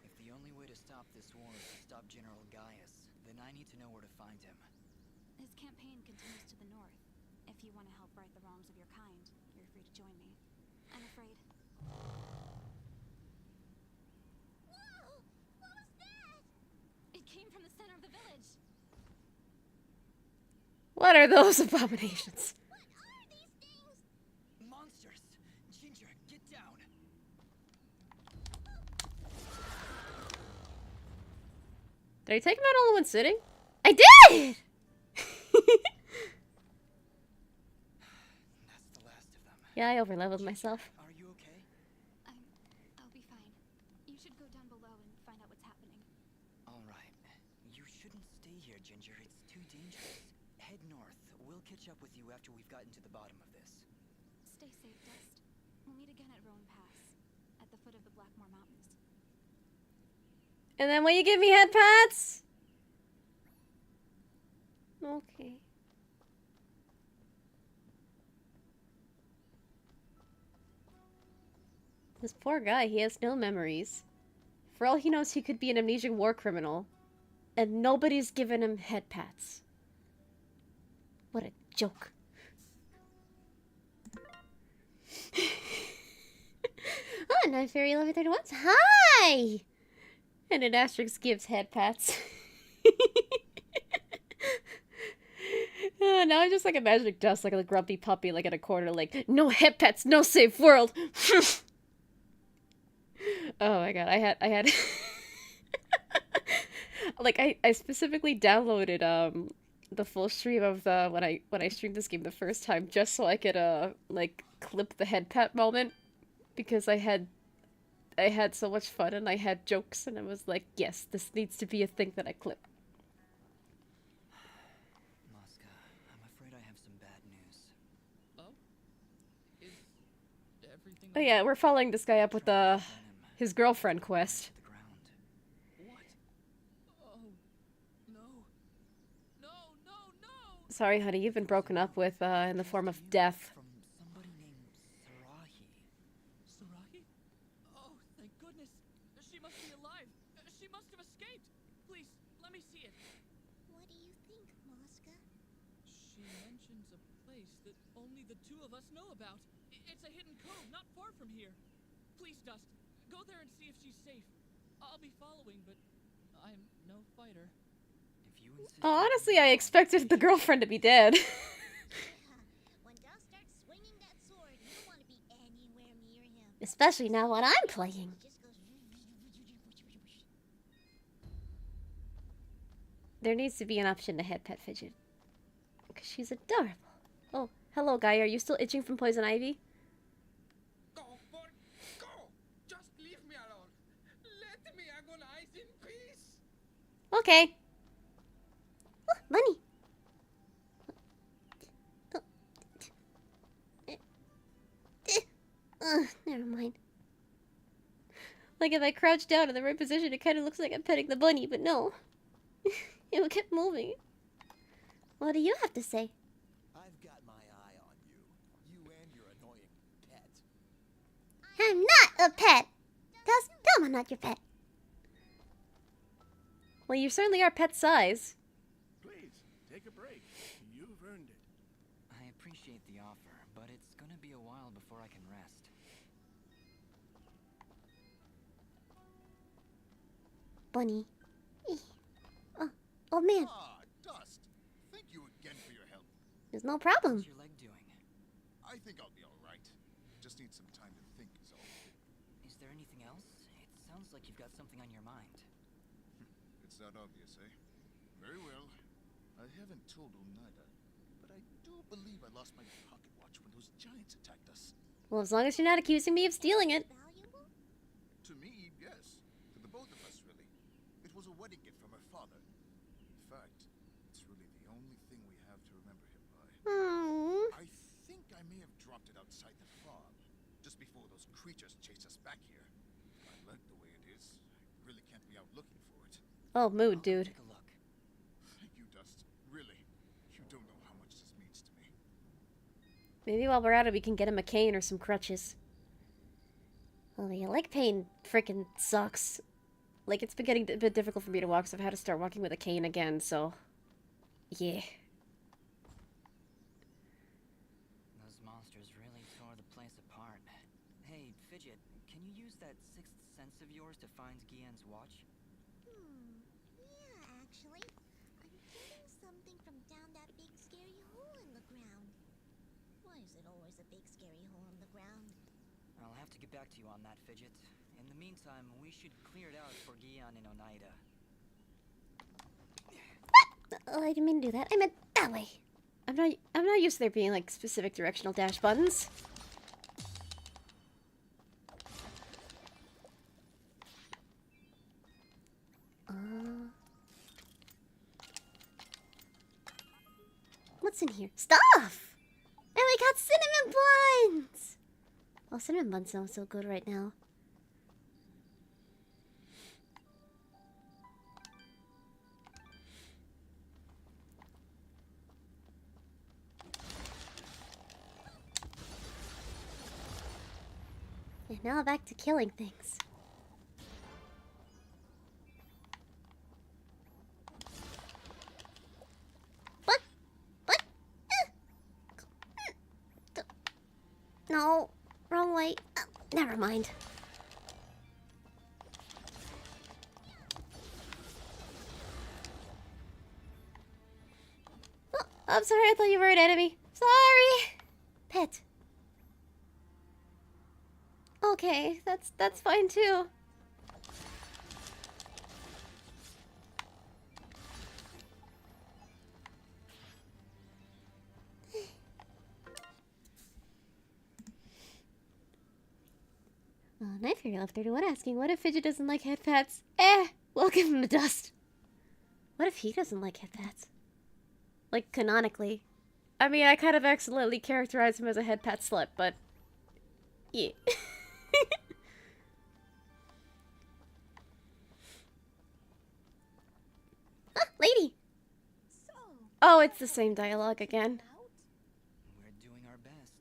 Speaker 5: If the only way to stop this war is to stop General Gaius, then I need to know where to find him.
Speaker 10: His campaign continues to the north. If you want to help right the wrongs of your kind, you're free to join me. I'm afraid.
Speaker 7: Whoa! What was that?
Speaker 10: It came from the center of the village.
Speaker 1: What are those abominations?
Speaker 7: What are these things?
Speaker 5: Monsters! Ginger, get down!
Speaker 1: Did I take him out all in one sitting? I did!
Speaker 5: That's the last of them.
Speaker 1: Yeah, I overleveled myself.
Speaker 5: Are you okay?
Speaker 10: I'll be fine. You should go down below and find out what's happening.
Speaker 5: Alright. You shouldn't stay here, Ginger. It's too dangerous. Head north. We'll catch up with you after we've gotten to the bottom of this.
Speaker 10: Stay safe, Dust. We'll meet again at Roan Pass, at the foot of the Blackmore Mountains.
Speaker 1: And then will you give me head pats? Okay. This poor guy, he has no memories. For all he knows, he could be an amnesic war criminal. And nobody's given him head pats. What a joke. Oh, 9 Fairy 1131. Hi! And an asterisk gives head pats. Now I'm just like imagining Dust like a grumpy puppy like in a corner like, no head pats, no safe world! Oh my god, I had like I specifically downloaded the full stream of the when I streamed this game the first time just so I could like clip the head pat moment because I had so much fun and I had jokes and I was like, yes, this needs to be a thing that I clip.
Speaker 5: Mosca, I'm afraid I have some bad news.
Speaker 8: Oh? Is everything
Speaker 1: Oh yeah, we're following this guy up with his girlfriend quest.
Speaker 8: What? Oh, no. No, no, no!
Speaker 1: Sorry, honey, you've been broken up with in the form of death.
Speaker 5: From somebody named Sarahi.
Speaker 8: Sarahi? Oh, thank goodness. She must be alive. She must have escaped. Please, let me see it.
Speaker 7: What do you think, Mosca?
Speaker 8: She mentions a place that only the two of us know about. It's a hidden cove not far from here. Please, Dust, go there and see if she's safe. I'll be following, but I'm no fighter.
Speaker 5: If you insist
Speaker 1: Honestly, I expected the girlfriend to be dead.
Speaker 7: When Dust starts swinging that sword, you don't want to be anywhere near him.
Speaker 1: Especially now when I'm playing.
Speaker 7: It just goes.
Speaker 1: There needs to be an option to head pet Fidget. Because she's adorable. Oh, hello, guy. Are you still itching from poison ivy?
Speaker 6: Go, boy, go! Just leave me alone. Let me agonize in peace.
Speaker 1: Okay. Oh, bunny. Never mind. Like if I crouch down in the right position, it kind of looks like I'm petting the bunny, but no. It kept moving. What do you have to say?
Speaker 4: I've got my eye on you. You and your annoying pet.
Speaker 1: I'm not a pet. Tell me I'm not your pet. Well, you certainly are pet size.
Speaker 6: Please, take a break. You've earned it.
Speaker 5: I appreciate the offer, but it's gonna be a while before I can rest.
Speaker 1: Bunny. Oh man,
Speaker 2: Ah, Dust. Thank you again for your help.
Speaker 1: there's no problem.
Speaker 5: How's your leg doing?
Speaker 2: I think I'll be all right. Just need some time to think is all.
Speaker 5: Is there anything else? It sounds like you've got something on your mind.
Speaker 2: It's that obvious, eh? Very well. I haven't told Oneida, but I do believe I lost my pocket watch when those giants attacked us.
Speaker 1: Well, as long as you're not accusing me of stealing it.
Speaker 7: Valuable?
Speaker 2: To me, yes. To the both of us, really. It was a wedding gift from her father. In fact, it's really the only thing we have to remember him by.
Speaker 1: Aww.
Speaker 2: I think I may have dropped it outside the farm, just before those creatures chased us back here. I like the way it is. I really can't be out looking for it.
Speaker 1: Oh, mood,
Speaker 5: I'll go
Speaker 1: dude.
Speaker 5: Take a look.
Speaker 2: Thank you, Dust. Really. You don't know how much this means to me.
Speaker 1: Maybe while we're at it, we can get him a cane or some crutches. Well, the leg pain freaking sucks. Like, it's been getting a bit difficult for me to walk, so I've had to start walking with a cane again, so... Yeah.
Speaker 5: Those monsters really tore the place apart. Hey, Fidget, can you use that sixth sense of yours to find Guillen's watch?
Speaker 7: Yeah, actually. I'm getting something from down that big scary hole in the ground. Why is it always a big scary hole in the ground?
Speaker 5: I'll have to get back to you on that, Fidget. In the meantime, we should clear it out for Guillen and Oneida.
Speaker 1: Oh, I didn't mean to do that. I meant that way. I'm not used to there being, like, specific directional dash buttons. What's in here? Stuff! And we got cinnamon buns! Oh, cinnamon buns sound so good right now. And now back to killing things. What? What? No. Wrong way. Never mind. Oh, I'm sorry, I thought you were an enemy. Sorry! Pet. Okay, that's fine too. Night Fairy left 31 asking, what if Fidget doesn't like head pats? We'll give him the dust. What if he doesn't like head pats? Like, canonically. I mean, I kind of accidentally characterized him as a head pat slut, but... yeah. Lady!
Speaker 9: So,
Speaker 1: Oh, it's the same dialogue again.
Speaker 9: out?
Speaker 5: We're doing our best.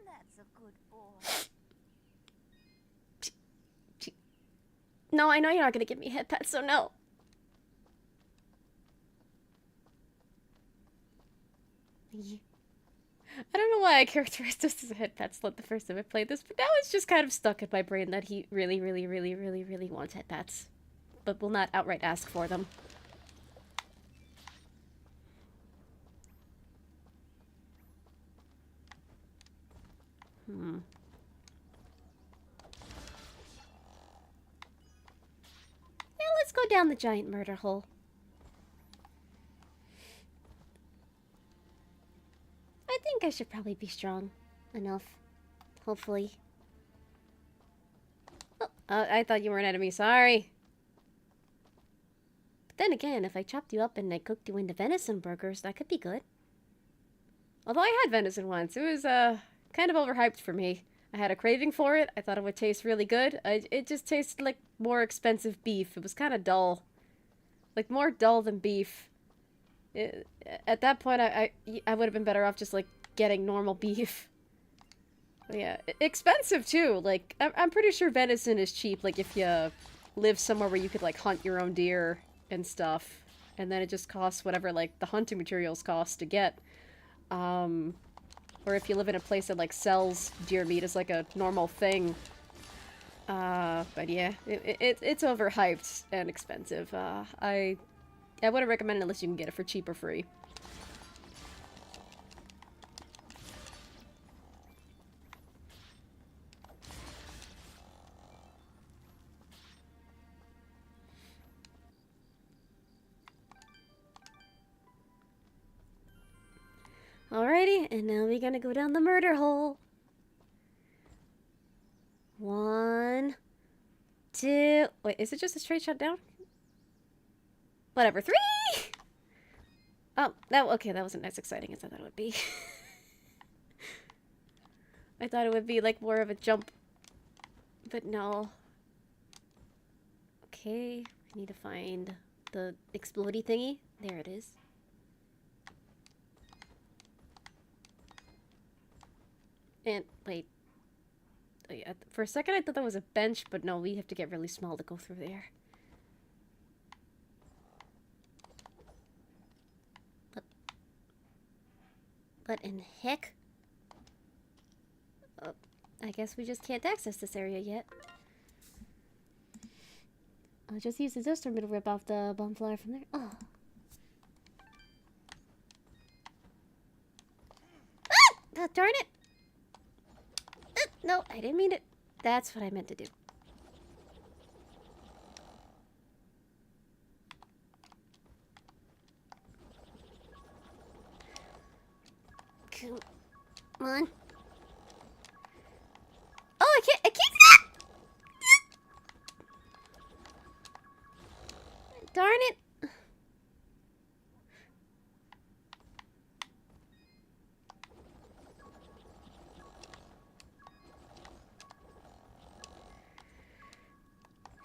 Speaker 9: That's a good boy.
Speaker 1: No, I know you're not gonna give me head pats, so no. I don't know why I characterized this as a head pat slut the first time I played this, but now it's just kind of stuck in my brain that he really, really, really, really, really wants head pats, but will not outright ask for them. Yeah, let's go down the giant murder hole. I think I should probably be strong enough. Hopefully. Oh, I thought you were an enemy. Sorry. But then again, if I chopped you up and I cooked you into venison burgers, that could be good. Although I had venison once. It was, kind of overhyped for me. I had a craving for it. I thought it would taste really good. It just tasted like more expensive beef. It was kind of dull. Like, more dull than beef. At that point, I would have been better off just, like, getting normal beef. But yeah, expensive, too. Like, I'm pretty sure venison is cheap, like, if you live somewhere where you could, like, hunt your own deer and stuff. And then it just costs whatever, like, the hunting materials cost to get. Or if you live in a place that, like, sells deer meat as, like, a normal thing. But yeah, it's overhyped and expensive. I wouldn't recommend it unless you can get it for cheap or free. Alrighty, and now we're gonna go down the murder hole. 1, 2... Wait, is it just a straight shot down? Whatever, 3! Oh, okay, that wasn't as exciting as I thought it would be. I thought it would be, like, more of a jump. But no. Okay, I need to find the explodey thingy. There it is. And, wait. Oh, yeah, for a second I thought that was a bench, but no, we have to get really small to go through there. What in heck? Oh, I guess we just can't access this area yet. I'll just use the instrument to rip off the bonfire from there. Oh. Ah! Darn it! No, I didn't mean it. That's what I meant to do. Come on. Oh, I can't. Darn it.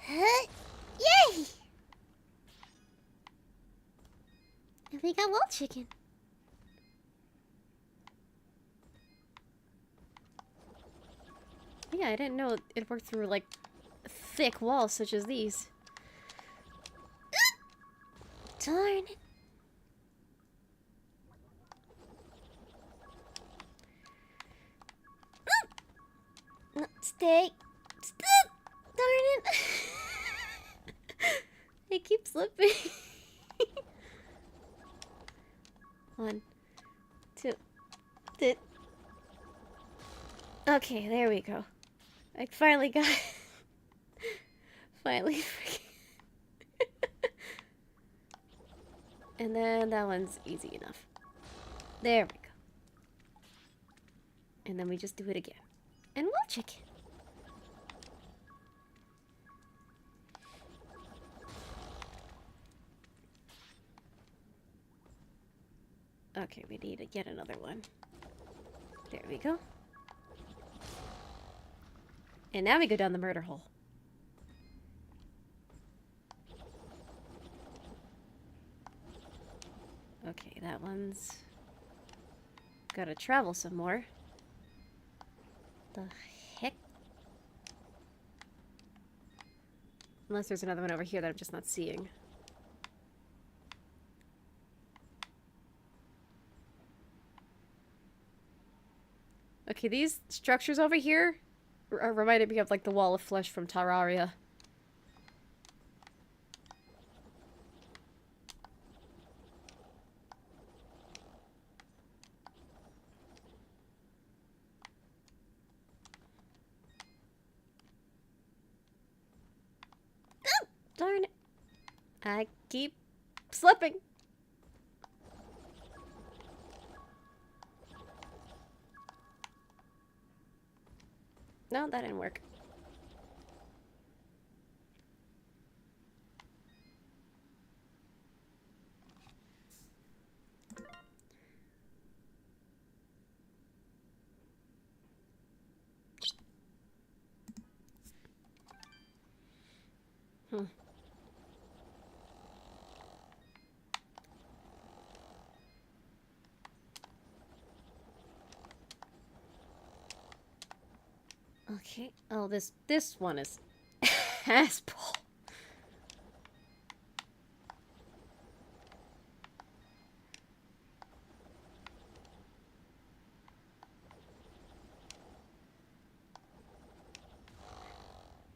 Speaker 1: Yay! And we got wild chicken. Yeah, I didn't know it worked through, like, thick walls such as these. Darn it. No, stay. Stop! Darn it. I keep slipping. 1, 2, 3. Okay, there we go. I finally got it. Finally. And then that one's easy enough. There we go. And then we just do it again. And we'll check it. Okay, we need to get another one. There we go. And now we go down the murder hole. Okay, that one's gotta travel some more. The heck? Unless there's another one over here that I'm just not seeing. Okay, these structures over here reminded me of, like, the wall of flesh from Terraria. Oh, darn it. I keep slipping. No, that didn't work. Okay. Oh, this one is asshole.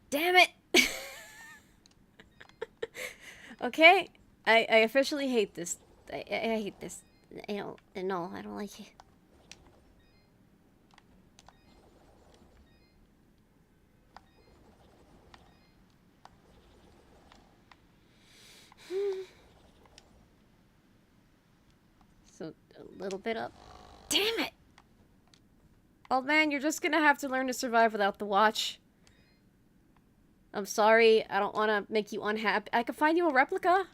Speaker 1: Damn it! Okay, I officially hate this. I hate this. No, I don't like it. So, a little bit up. Damn it! Old man, you're just gonna have to learn to survive without the watch. I'm sorry, I don't want to make you unhappy. I could find you a replica.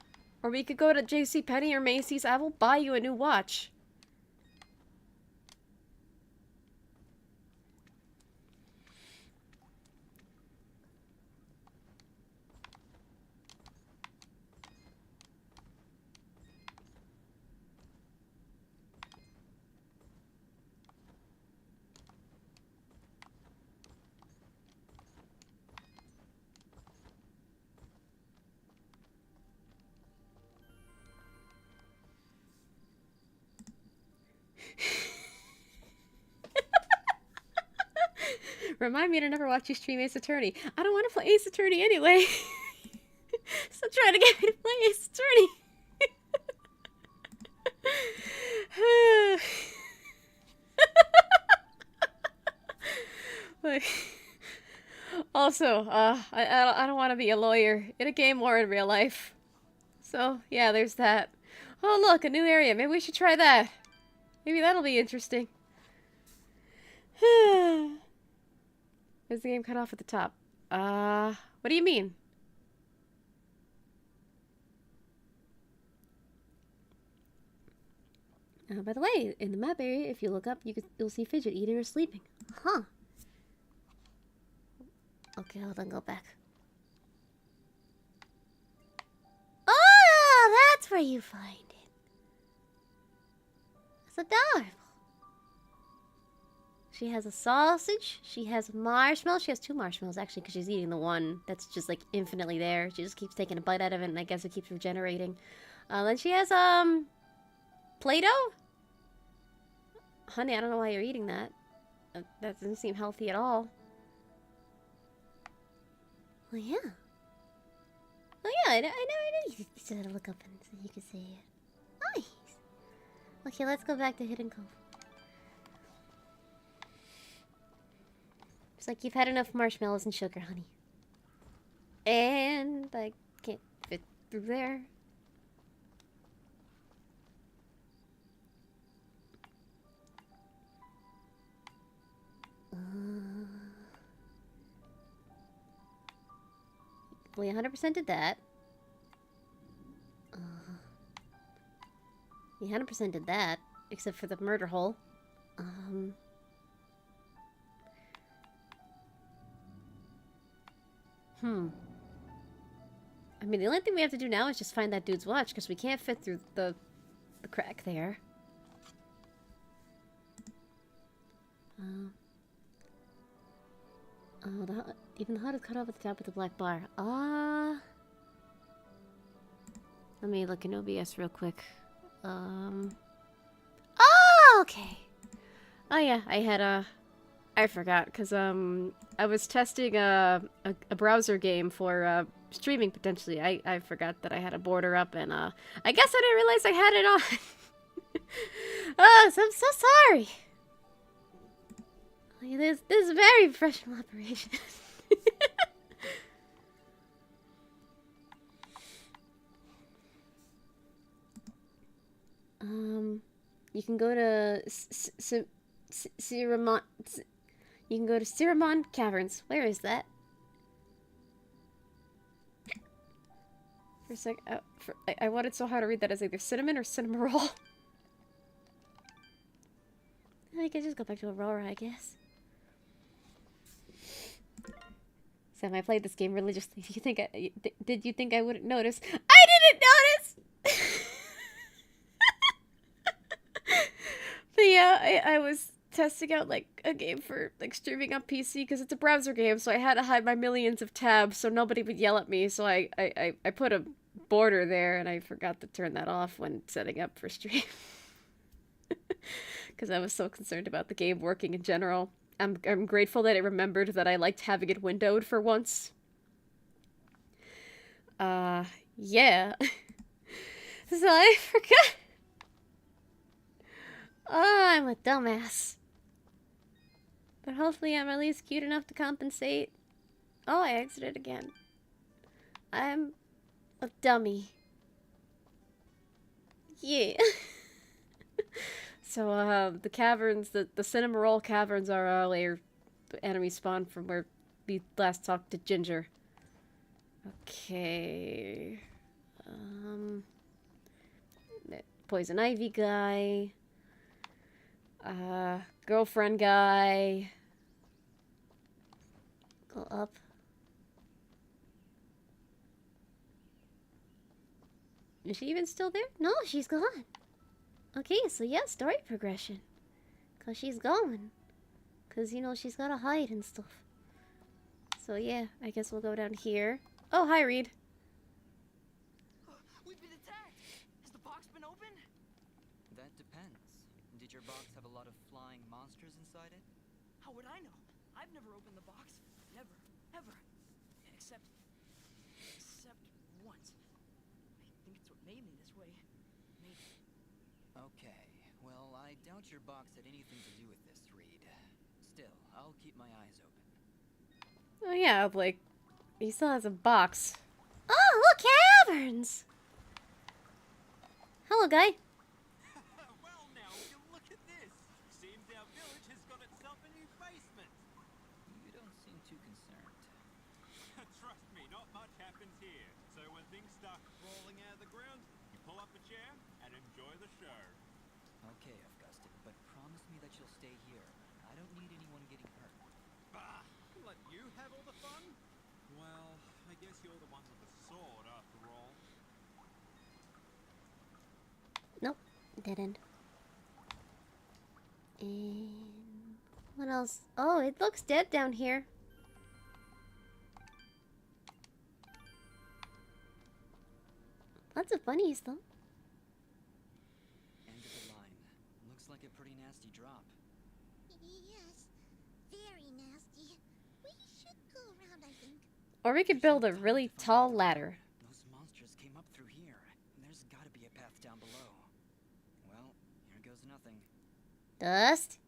Speaker 1: Or we could go to JCPenney or Macy's. I will buy you a new watch. Remind me to never watch you stream Ace Attorney. I don't want to play Ace Attorney anyway. Stop trying to get me to play Ace Attorney. Like, also, I don't want to be a lawyer in a game or in real life. So, yeah, there's that. Oh, look, a new area. Maybe we should try that. Maybe that'll be interesting. Is the game cut off at the top? What do you mean? By the way, in the map area, if you look up, you'll see Fidget eating or sleeping. Huh. Okay, hold on, go back. Oh, that's where you find it. It's adorable. She has a sausage. She has marshmallows. She has 2 marshmallows, actually, because she's eating the one that's just, like, infinitely there. She just keeps taking a bite out of it, and I guess it keeps regenerating. Then she has, Play-Doh? Honey, I don't know why you're eating that. That doesn't seem healthy at all. Well, yeah. Oh, yeah, I know you still had to look up and so you could see it. Nice. Okay, let's go back to Hidden Cove. It's like you've had enough marshmallows and sugar, honey. And I can't fit through there. We 100% did that. We 100% did that, except for the murder hole. I mean, the only thing we have to do now is just find that dude's watch, because we can't fit through the crack there. Even the HUD is cut off at the top with the black bar. Let me look in OBS real quick. Oh, okay. Oh yeah, I had I forgot, because I was testing a browser game for streaming potentially. I forgot that I had a border up, and I guess I didn't realize I had it on. Oh, so I'm so sorry. This is a very professional operation. You can go to Ciramon. You can go to Ciramon Caverns. Where is that? For a sec, I wanted so hard to read that as either cinnamon or cinnamoroll. I could just go back to Aurora, I guess. Sam, I played this game religiously. Do you think did you think I wouldn't notice? I didn't notice! But yeah, I was testing out, like, a game for, like, streaming on PC, because it's a browser game, so I had to hide my millions of tabs so nobody would yell at me, so I put a border there, and I forgot to turn that off when setting up for stream. Because I was so concerned about the game working in general. I'm grateful that it remembered that I liked having it windowed for once. Yeah. So I forgot. Oh, I'm a dumbass. But hopefully I'm at least cute enough to compensate. Oh, I exited again. I'm a dummy. Yeah. So, the caverns, the Cinnamoroll Caverns are where the enemy spawn from where we last talked to Ginger. Okay. Poison Ivy guy. Girlfriend guy. Go up. Is she even still there? No, she's gone. Okay, so yeah, story progression. Because she's gone. Because, you know, she's got to hide and stuff. So yeah, I guess we'll go down here. Oh, hi, Reed.
Speaker 5: We've been attacked! Has the box been opened? That depends. Did your box have a lot of flying monsters inside it?
Speaker 8: How would I know? I've never opened the box. Never. Ever. Except once. I think it's what made me this way. Maybe.
Speaker 5: Okay, well, I doubt your box had anything to do with this, Reed. Still, I'll keep my eyes open.
Speaker 1: Oh yeah, like, he still has a box. Oh, look, caverns! Hello, guy.
Speaker 11: Well now, you look at this. Seems our village has got itself a new basement.
Speaker 5: You don't seem too concerned.
Speaker 11: Trust me, not much happens here. So when things start crawling out of the ground, you pull up a chair and enjoy the show.
Speaker 5: Okay, Augustin, but promise me that you'll stay here. I don't need anyone getting hurt.
Speaker 11: Bah! Let you have all the fun? Well, I guess you're the one with the sword after all.
Speaker 1: Nope, dead end. And What else? Oh, it looks dead down here. Lots of bunnies, though.
Speaker 5: End of the line. Looks like a pretty nasty drop.
Speaker 7: Yes, very nasty. We should go around, I think.
Speaker 1: Or we could build a really tall ladder.
Speaker 5: Those monsters came up through here. There's gotta be a path down below. Well, here goes nothing.
Speaker 1: Dust?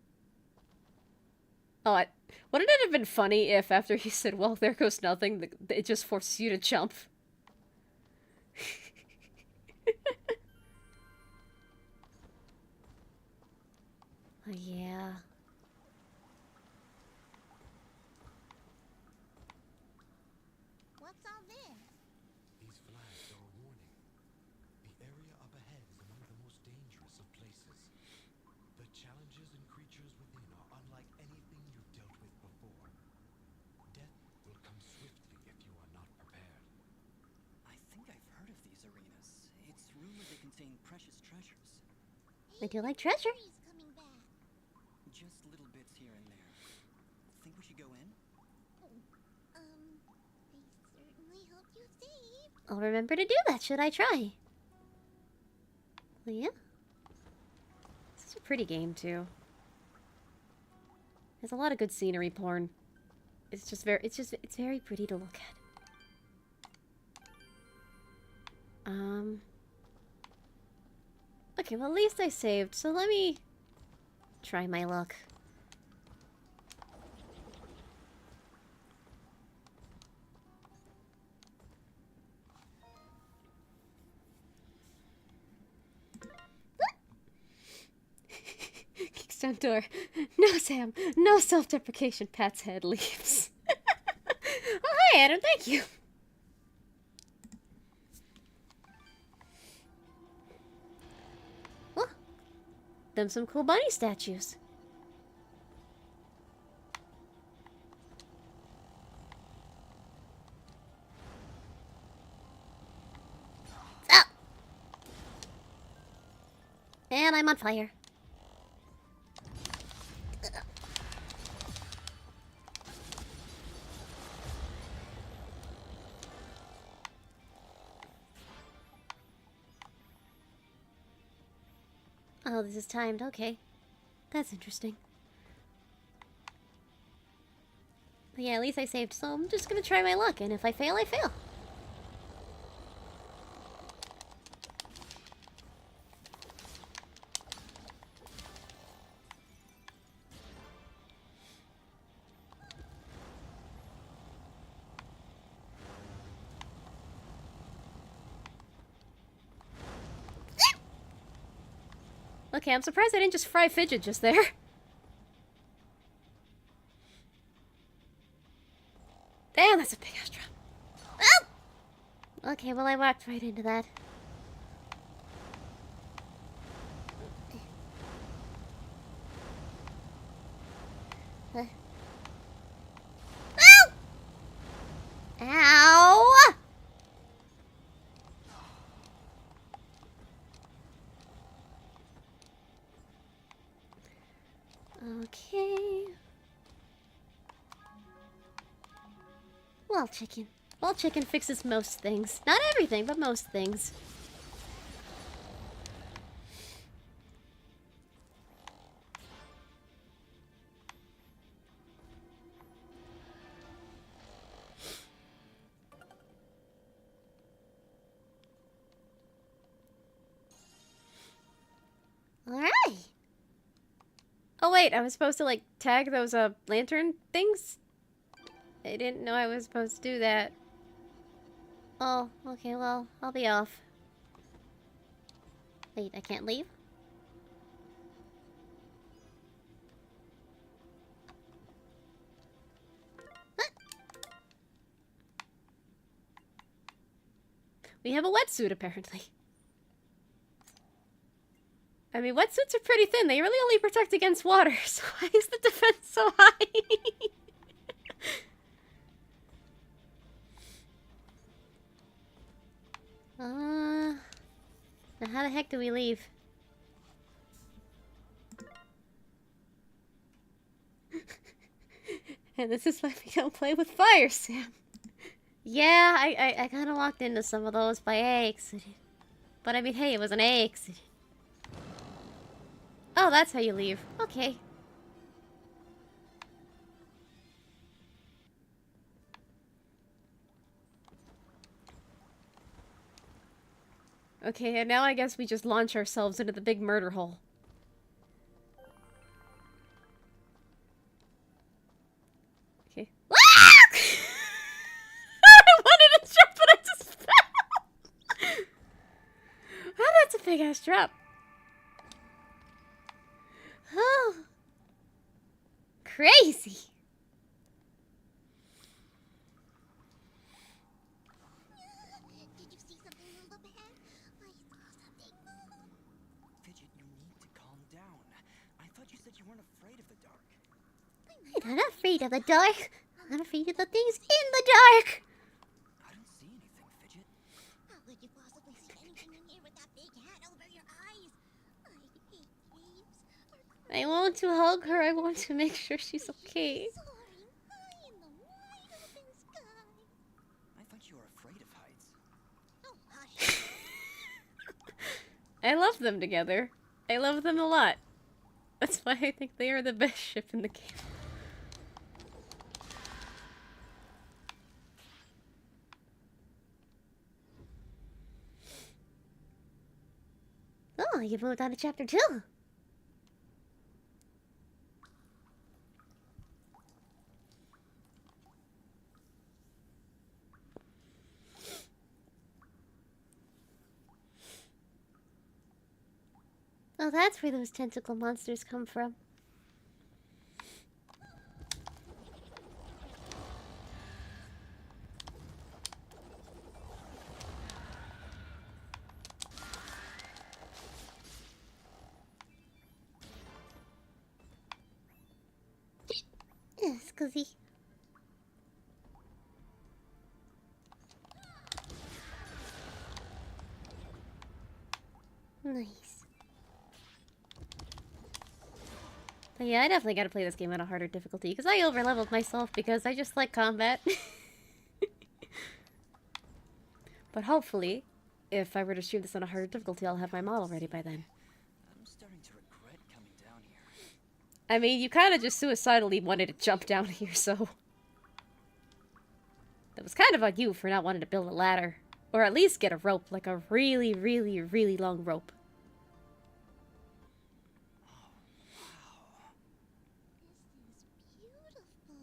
Speaker 1: Oh, wouldn't it have been funny if after he said, well, there goes nothing, it just forces you to jump? Oh, yeah.
Speaker 7: What's all this?
Speaker 3: These flags are a warning. The area up ahead is among the most dangerous of places. The challenges and creatures within are unlike anything you've dealt with before. Death will come swiftly if you are not prepared.
Speaker 5: I think I've heard of these arenas. It's rumored they contain precious treasures.
Speaker 1: I do like treasure.
Speaker 7: He's coming back.
Speaker 5: Just little bits here and there. Think we should go in?
Speaker 7: I certainly hope you're safe.
Speaker 1: I'll remember to do that, should I try? Well, yeah. This is a pretty game, too. There's a lot of good scenery porn. It's very pretty to look at. Okay, well, at least I saved, so let me try my luck. Kicks down door. No, Sam. No self-deprecation. Pat's head leaves. Oh, hi, Adam. Thank you. Oh, them some cool bunny statues. Ah! And I'm on fire. Oh, this is timed. Okay. That's interesting. But yeah, at least I saved, so I'm just gonna try my luck, and if I fail, I fail. Okay, I'm surprised I didn't just fry Fidget just there. Damn, that's a big ass drop. Oh! Okay, well I walked right into that. Ow! Ow! Okay. Well, chicken. Well, chicken fixes most things. Not everything, but most things. Alright. Oh wait, I was supposed to like tag those lantern things? I didn't know I was supposed to do that. Oh, okay, well, I'll be off. Wait, I can't leave? What? We have a wetsuit, apparently. I mean, wetsuits are pretty thin. They really only protect against water, so why is the defense so high? Now how the heck do we leave? And this is why we don't play with fire, Sam. Yeah, I kind of walked into some of those by accident. But I mean, hey, it was an accident. Oh, that's how you leave. Okay. Okay, and now I guess we just launch ourselves into the big murder hole. Okay. I wanted to jump, but I just fell! Oh, that's a big-ass drop. Oh. Crazy.
Speaker 7: Did you see something move up ahead? I saw something move.
Speaker 5: Fidget, you need to calm down. I thought you said you weren't afraid of the dark.
Speaker 1: I'm not afraid of the dark. I'm afraid of the things in the dark.
Speaker 5: I don't see anything, Fidget.
Speaker 7: How could you possibly see anything in here with that big hat over your eyes? I hate caves.
Speaker 1: I want to hug her. I want to make sure she's okay.
Speaker 7: Soaring high in the wide open sky.
Speaker 5: I thought you were afraid of heights.
Speaker 7: Oh, hush.
Speaker 1: I love them together. I love them a lot. That's why I think they are the best ship in the game. Oh, you moved on to chapter 2. Oh, that's where those tentacle monsters come from. Yes, Cuzzy. Nice. But yeah, I definitely gotta play this game on a harder difficulty, because I overleveled myself because I just like combat. But hopefully, if I were to stream this on a harder difficulty, I'll have my model ready by then.
Speaker 5: I'm starting to regret coming down here.
Speaker 1: I mean, you kind of just suicidally wanted to jump down here, so... That was kind of on you for not wanting to build a ladder. Or at least get a rope, like a really, really, really long rope.
Speaker 7: This is beautiful.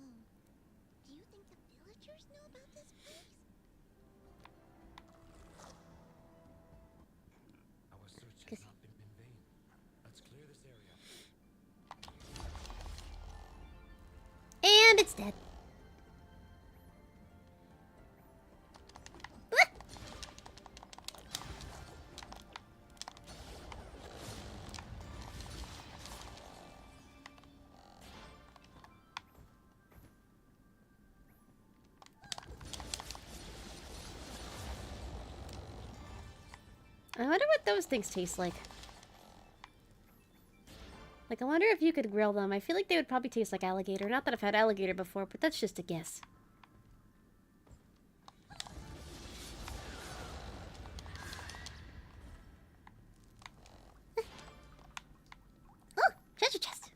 Speaker 7: Do you think the villagers know about this place?
Speaker 3: Our search has not been in vain. Let's clear this area.
Speaker 1: And it's dead. I wonder what those things taste like. Like, I wonder if you could grill them. I feel like they would probably taste like alligator. Not that I've had alligator before, but that's just a guess. Oh, treasure chest.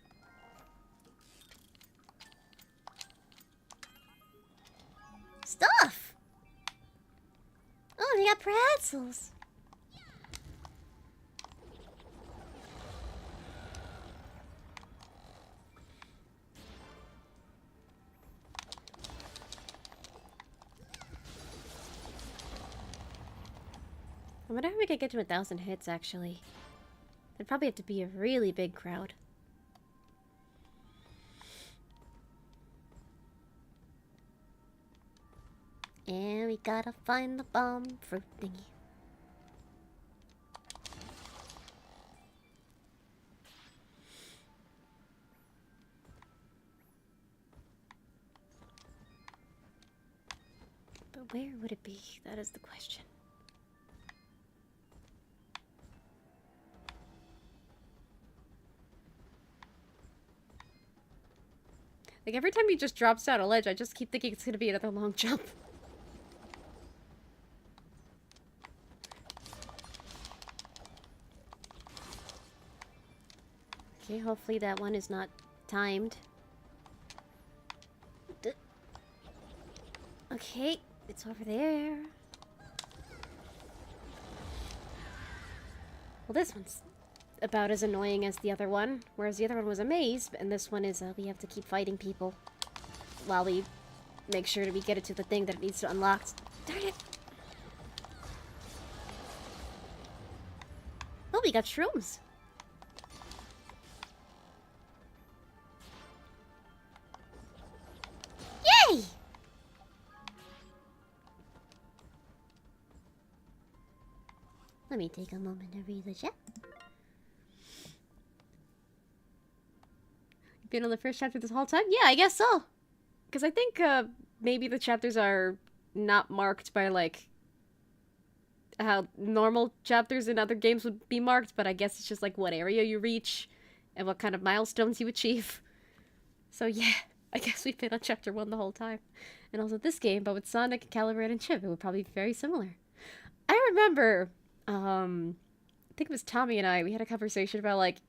Speaker 1: Stuff. Oh, they got pretzels. I wonder how we could get to 1,000 hits, actually. There'd probably have to be a really big crowd. And we gotta find the bomb fruit thingy. But where would it be? That is the question. Like, every time he just drops down a ledge, I just keep thinking it's gonna be another long jump. Okay, hopefully that one is not timed. Okay, it's over there. Well, this one's about as annoying as the other one, whereas the other one was a maze, and this one is, we have to keep fighting people while we make sure that we get it to the thing that it needs to unlock. Darn it! Oh, we got shrooms! Yay! Let me take a moment to read the chat. Been on the first chapter this whole time? Yeah, I guess so. Because I think maybe the chapters are not marked by, like, how normal chapters in other games would be marked, but I guess it's just, like, what area you reach and what kind of milestones you achieve. So, yeah, I guess we've been on chapter 1 the whole time. And also this game, but with Sonic, Caliburn, and Chip, it would probably be very similar. I remember, I think it was Tommy and I, we had a conversation about, like,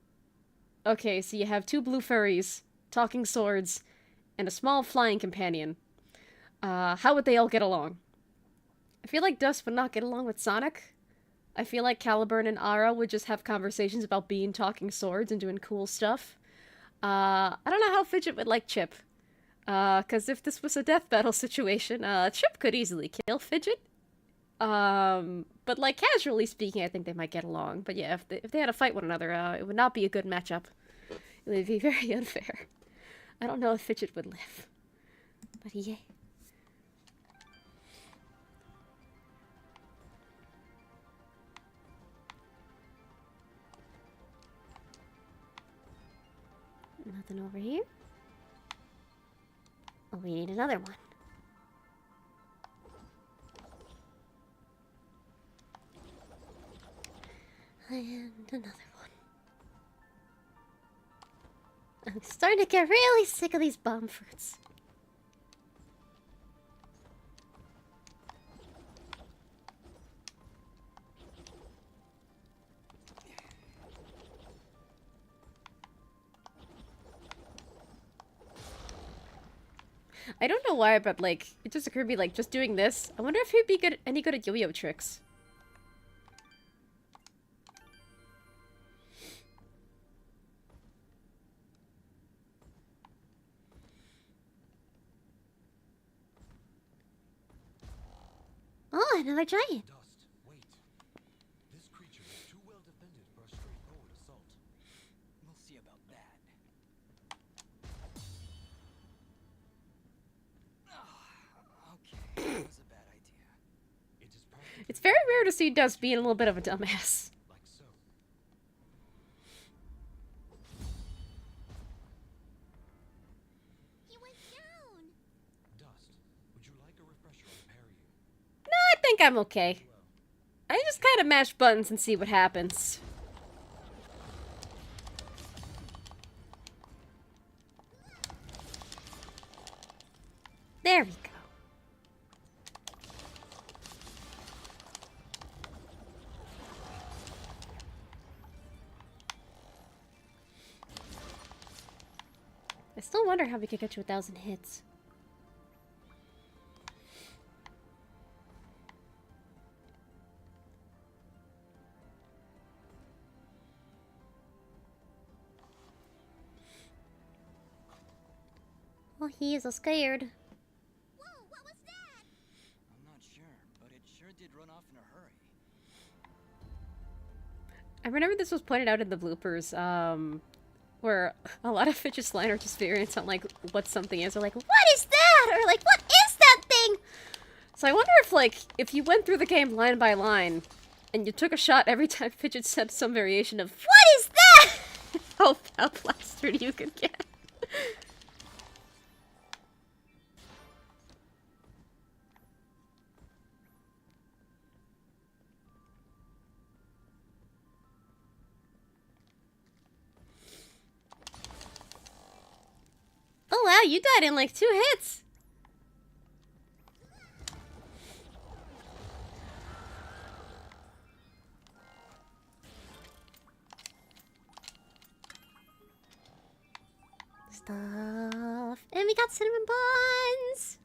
Speaker 1: okay, so you have 2 blue furries, talking swords, and a small flying companion. How would they all get along? I feel like Dust would not get along with Sonic. I feel like Caliburn and Ara would just have conversations about being talking swords and doing cool stuff. I don't know how Fidget would like Chip. Because if this was a death battle situation, Chip could easily kill Fidget. But like casually speaking, I think they might get along. But yeah, if they had to fight one another, it would not be a good matchup. It would be very unfair. I don't know if Fidget would live. But yeah. Nothing over here. Oh, we need another one. And another one. I'm starting to get really sick of these bomb fruits. I don't know why, but like, it just occurred to me, like, just doing this. I wonder if he'd be any good at yo-yo tricks. Oh, another giant.
Speaker 3: Dust, wait. This creature is too well defended for a straightforward assault.
Speaker 5: We'll see about that. Okay, that was a bad idea.
Speaker 3: It is practically
Speaker 1: It's very rare to see Dust being a little bit of a dumbass.
Speaker 3: like so.
Speaker 7: He went down.
Speaker 3: Dust, would you like a refresher to repair you?
Speaker 1: No, I think I'm okay. I just kind of mash buttons and see what happens. There we go. I still wonder how we could get to 1,000 hits. Well, he is scared.
Speaker 7: Whoa, what was that?
Speaker 5: I'm not sure, but it sure did run off in a hurry.
Speaker 1: I remember this was pointed out in the bloopers, where a lot of Fidget's line are just variants on, like, what something is, or like, what is that? Or like, what is that thing? So I wonder if, like, if you went through the game line by line, and you took a shot every time Fidget said some variation of, what is that? How plastered you could get. Oh, wow, you died in like 2 hits. Stuff. And we got cinnamon buns.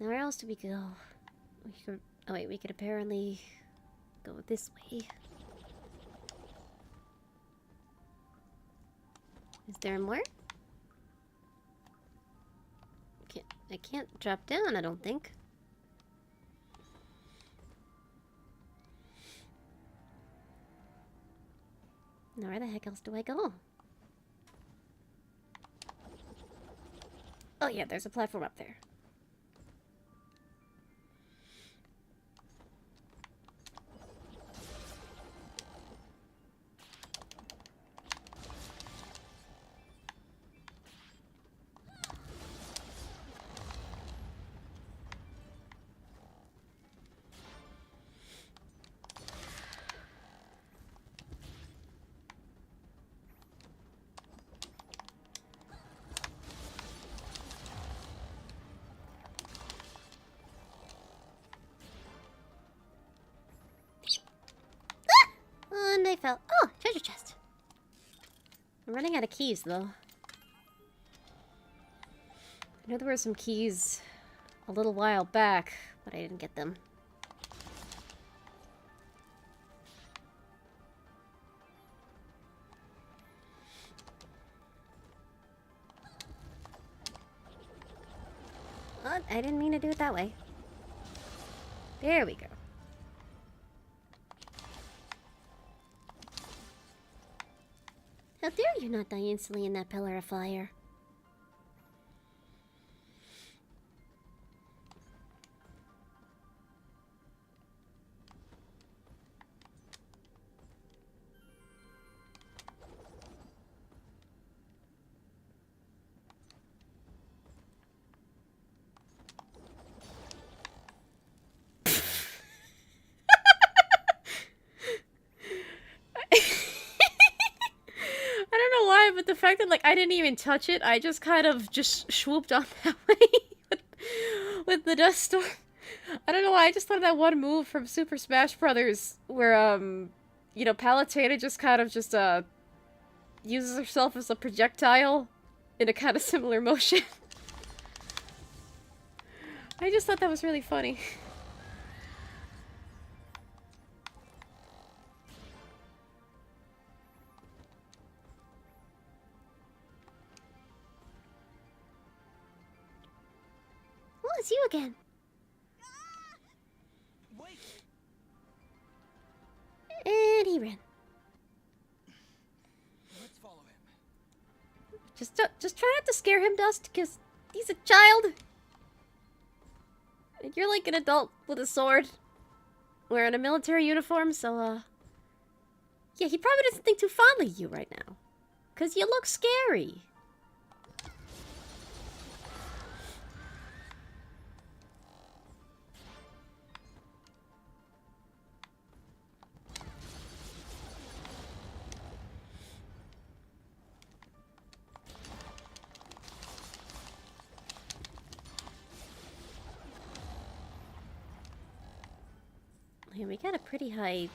Speaker 1: Now where else do we go? We could, oh wait, we could apparently go this way. Is there more? I can't drop down, I don't think. Now where the heck else do I go? Oh yeah, there's a platform up there. And I fell. Oh, treasure chest. I'm running out of keys, though. I know there were some keys a little while back, but I didn't get them. Oh, I didn't mean to do it that way. There we go. How dare you not die instantly in that pillar of fire? But the fact that, like, I didn't even touch it, I just kind of just swooped on that way with the dust storm. I don't know why, I just thought of that one move from Super Smash Brothers where, you know, Palutena just kind of just, uses herself as a projectile in a kind of similar motion. I just thought that was really funny. It's you again.
Speaker 4: Wait.
Speaker 1: And he ran.
Speaker 4: Let's follow him.
Speaker 1: Just try not to scare him, Dust, because he's a child. And you're like an adult with a sword, wearing a military uniform, so yeah, he probably doesn't think too fondly of you right now, because you look scary. Yeah, we got a pretty high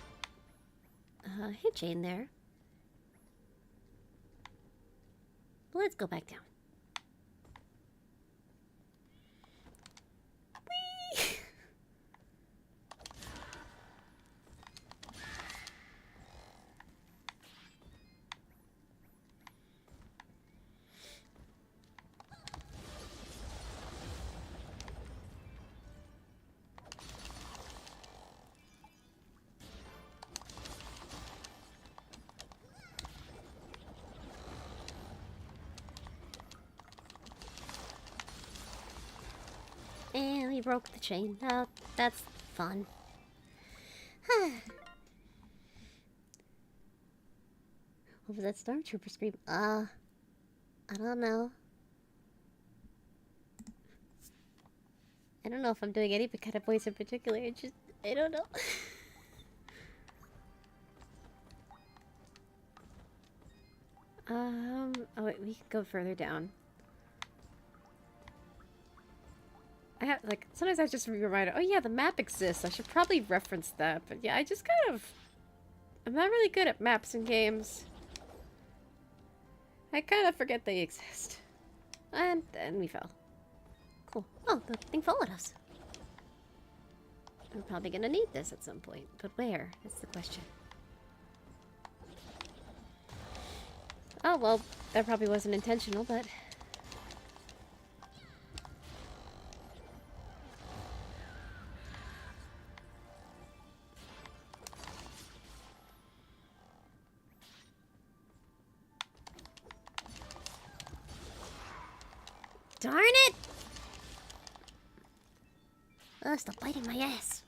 Speaker 1: hit chain there. Let's go back down. Whee! And we broke the chain. That's fun. What was that stormtrooper scream? I don't know. I don't know if I'm doing any kind of voice in particular. I don't know. Oh wait, we can go further down. I have, like, sometimes I just remind, oh yeah, the map exists. I should probably reference that. But yeah, I just kind of... I'm not really good at maps in games. I kind of forget they exist. And then we fell. Cool. Oh, the thing followed us. I'm probably gonna need this at some point. But where? That's the question. Oh, well, that probably wasn't intentional, but... Darn it! Oh, stop biting my ass.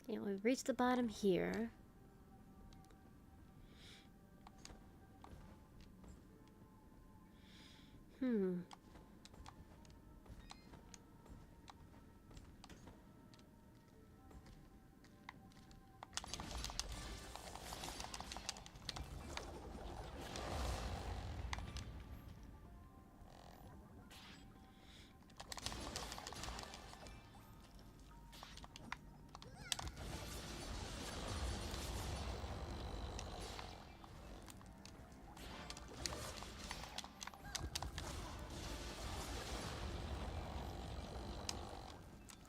Speaker 1: Yeah, we've reached the bottom here.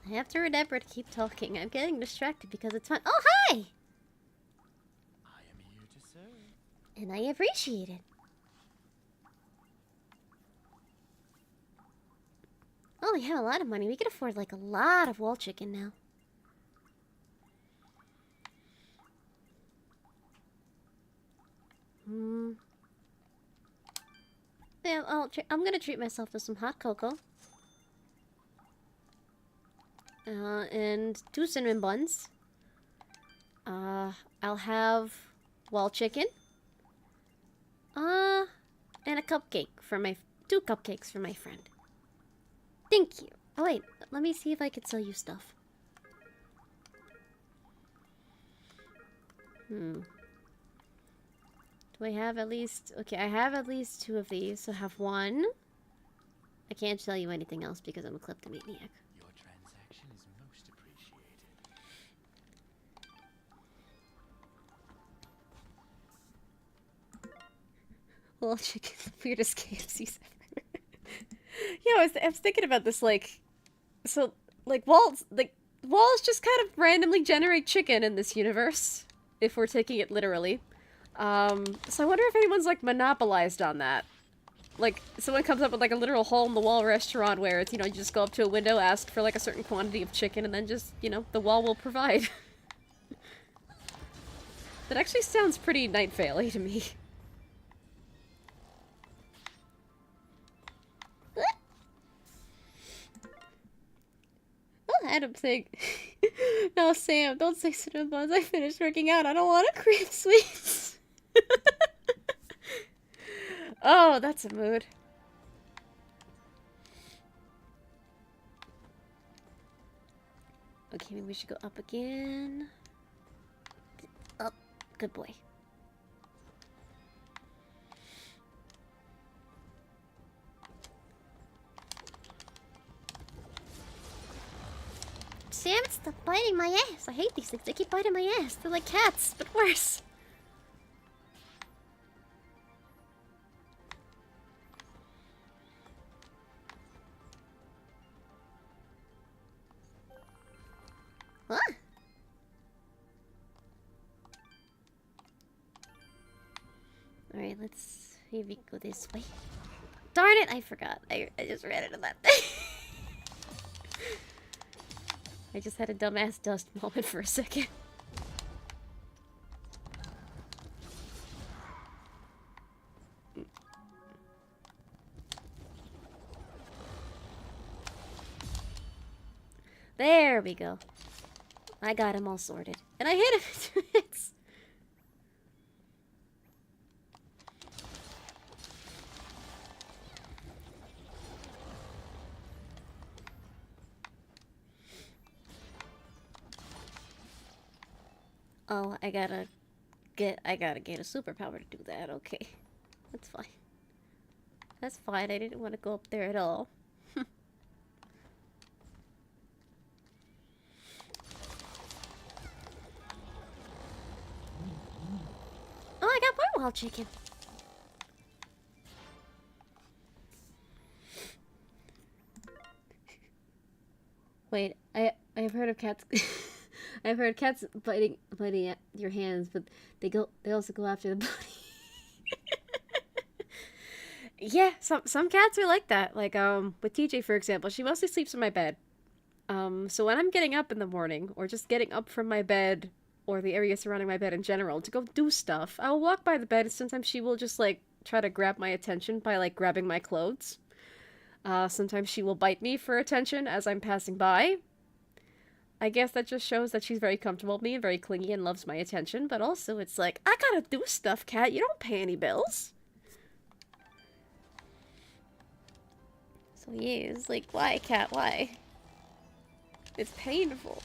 Speaker 1: I have to remember to keep talking. I'm getting distracted because it's fun. Oh, hi!
Speaker 3: I am here to serve.
Speaker 1: And I appreciate it. Oh, we have a lot of money. We can afford, like, a lot of wall chicken now. Yeah, I'm gonna treat myself to some hot cocoa. And 2 cinnamon buns. I'll have wall chicken. And a cupcake for my... 2 cupcakes for my friend. Thank you. Oh wait, let me see if I can sell you stuff. Do I have at least... Okay, I have at least 2 of these, so I have 1. I can't tell you anything else because I'm a kleptomaniac.
Speaker 3: Your transaction is most appreciated.
Speaker 1: Wall chicken, the weirdest KFC's ever. Yeah, I was thinking about this, like... So, walls just kind of randomly generate chicken in this universe. If we're taking it literally. So I wonder if anyone's, like, monopolized on that. Like, someone comes up with, like, a literal hole-in-the-wall restaurant where it's, you know, you just go up to a window, ask for, like, a certain quantity of chicken, and then just, you know, the wall will provide. That actually sounds pretty Night Vale-y to me. Oh, Adam saying, no, Sam, don't say cinnamon buns. I finished working out. I don't want to crave sweets. Oh, that's a mood. Okay, maybe we should go up again. Up. Good boy. Sam, stop biting my ass. I hate these things. They keep biting my ass. They're like cats, but worse. Huh? Alright, let's maybe go this way. Darn it, I forgot. I just ran into that thing. I just had a dumbass dust moment for a second. There we go. I got him all sorted. And I hit him in 2 hits. Oh, I gotta get a superpower to do that. Okay. That's fine. That's fine. I didn't want to go up there at all. Oh, I got more wild chicken. Wait, I've heard of cats. I've heard cats biting at your hands, but they also go after the body. Yeah, some cats are like that. Like with TJ for example, she mostly sleeps in my bed. So when I'm getting up in the morning, or just getting up from my bed, or the area surrounding my bed in general, to go do stuff, I'll walk by the bed, and sometimes she will just like try to grab my attention by like grabbing my clothes. Sometimes she will bite me for attention as I'm passing by. I guess that just shows that she's very comfortable with me and very clingy and loves my attention, but also it's like, I gotta do stuff, cat. You don't pay any bills. So yeah, it's like, why, cat, why? It's painful.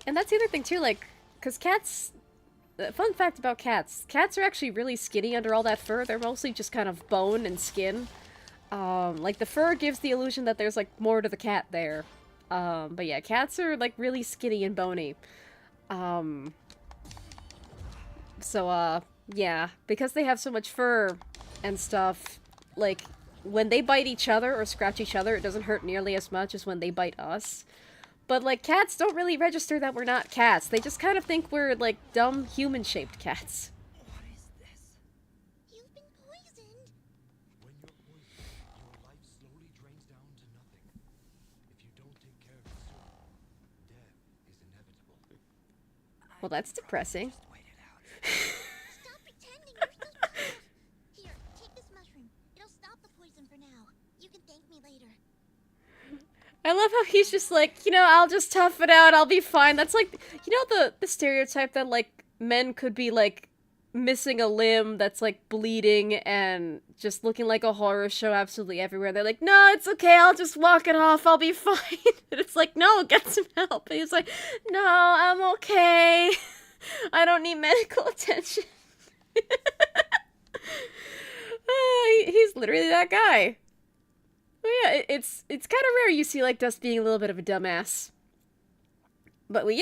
Speaker 1: And that's the other thing too, like, because cats... Fun fact about cats. Cats are actually really skinny under all that fur. They're mostly just kind of bone and skin. Like, the fur gives the illusion that there's, like, more to the cat there. But yeah, cats are, like, really skinny and bony. Yeah. Because they have so much fur and stuff, like, when they bite each other or scratch each other, it doesn't hurt nearly as much as when they bite us. But, like, cats don't really register that we're not cats. They just kind of think we're, like, dumb, human-shaped cats.
Speaker 7: What is this? You've been poisoned.
Speaker 3: When you're poisoned, your life slowly drains down to nothing. If you don't take care of it soon, death is inevitable.
Speaker 1: Well, that's depressing.
Speaker 7: Stop pretending you're so tough. Here, take this mushroom. It'll stop the poison for now. You can thank me later.
Speaker 1: I love how he's just like, you know, I'll just tough it out, I'll be fine. That's like, you know, the stereotype that, like, men could be, like, missing a limb that's, like, bleeding and just looking like a horror show absolutely everywhere. They're like, no, it's okay, I'll just walk it off, I'll be fine. And it's like, no, get some help. And he's like, no, I'm okay. I don't need medical attention. He's literally that guy. But yeah, it's kind of rare you see, like, Dust being a little bit of a dumbass. But we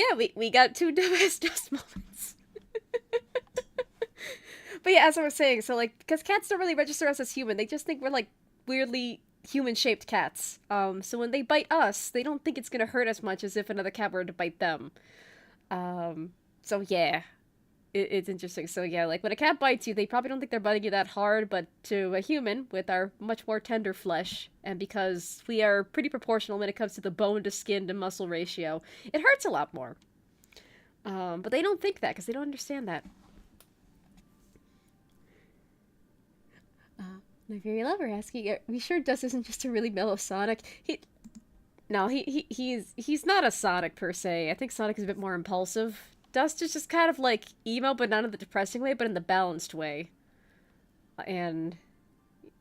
Speaker 1: got two dumbass Dust moments. But yeah, as I was saying, so, like, because cats don't really register us as human, they just think we're, like, weirdly human-shaped cats. So when they bite us, they don't think it's gonna hurt as much as if another cat were to bite them. So yeah. It's interesting. So yeah, like, when a cat bites you, they probably don't think they're biting you that hard, but to a human, with our much more tender flesh, and because we are pretty proportional when it comes to the bone to skin to muscle ratio, it hurts a lot more. But they don't think that, because they don't understand that. My very lover asking, are we sure Dust isn't just a really mellow Sonic? He's not a Sonic per se. I think Sonic is a bit more impulsive. Dust is just kind of like emo, but not in the depressing way, but in the balanced way. And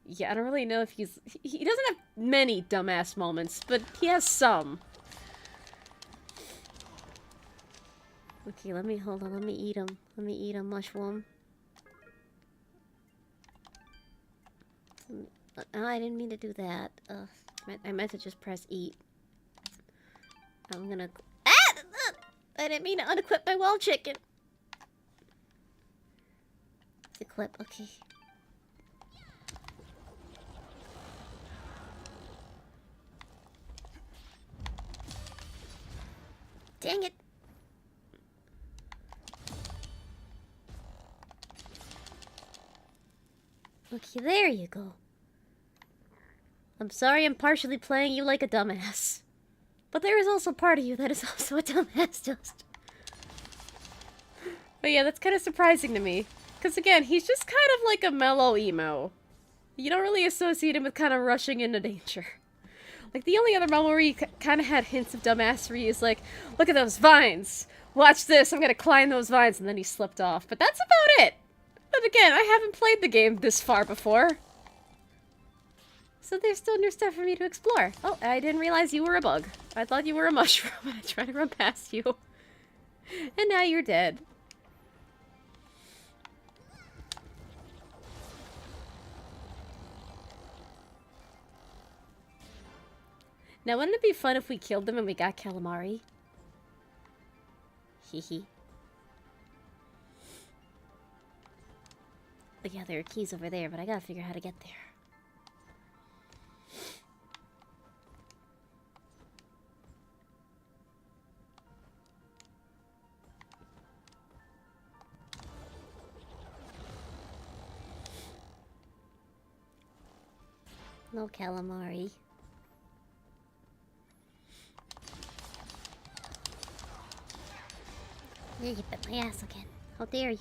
Speaker 1: yeah, I don't really know if he doesn't have many dumbass moments, but he has some. Okay, hold on, let me eat him. Let me eat a mushroom. Oh, I didn't mean to do that. I meant to just press eat. I'm gonna... I didn't mean to unequip my wild chicken. It's equip, okay. Dang it. Okay, there you go. I'm sorry I'm partially playing you like a dumbass. But there is also part of you that is also a dumbass, Dust. But yeah, that's kind of surprising to me. Because again, he's just kind of like a mellow emo. You don't really associate him with kind of rushing into danger. Like, the only other moment where he kind of had hints of dumbassery is like, look at those vines! Watch this, I'm gonna climb those vines, and then he slipped off. But that's about it! But again, I haven't played the game this far before. So there's still new stuff for me to explore. Oh, I didn't realize you were a bug. I thought you were a mushroom and I tried to run past you. And now you're dead. Now, wouldn't it be fun if we killed them and we got calamari? Hehe. But yeah, there are keys over there, but I gotta figure out how to get there. No calamari. Yeah, you bit my ass again. How dare you?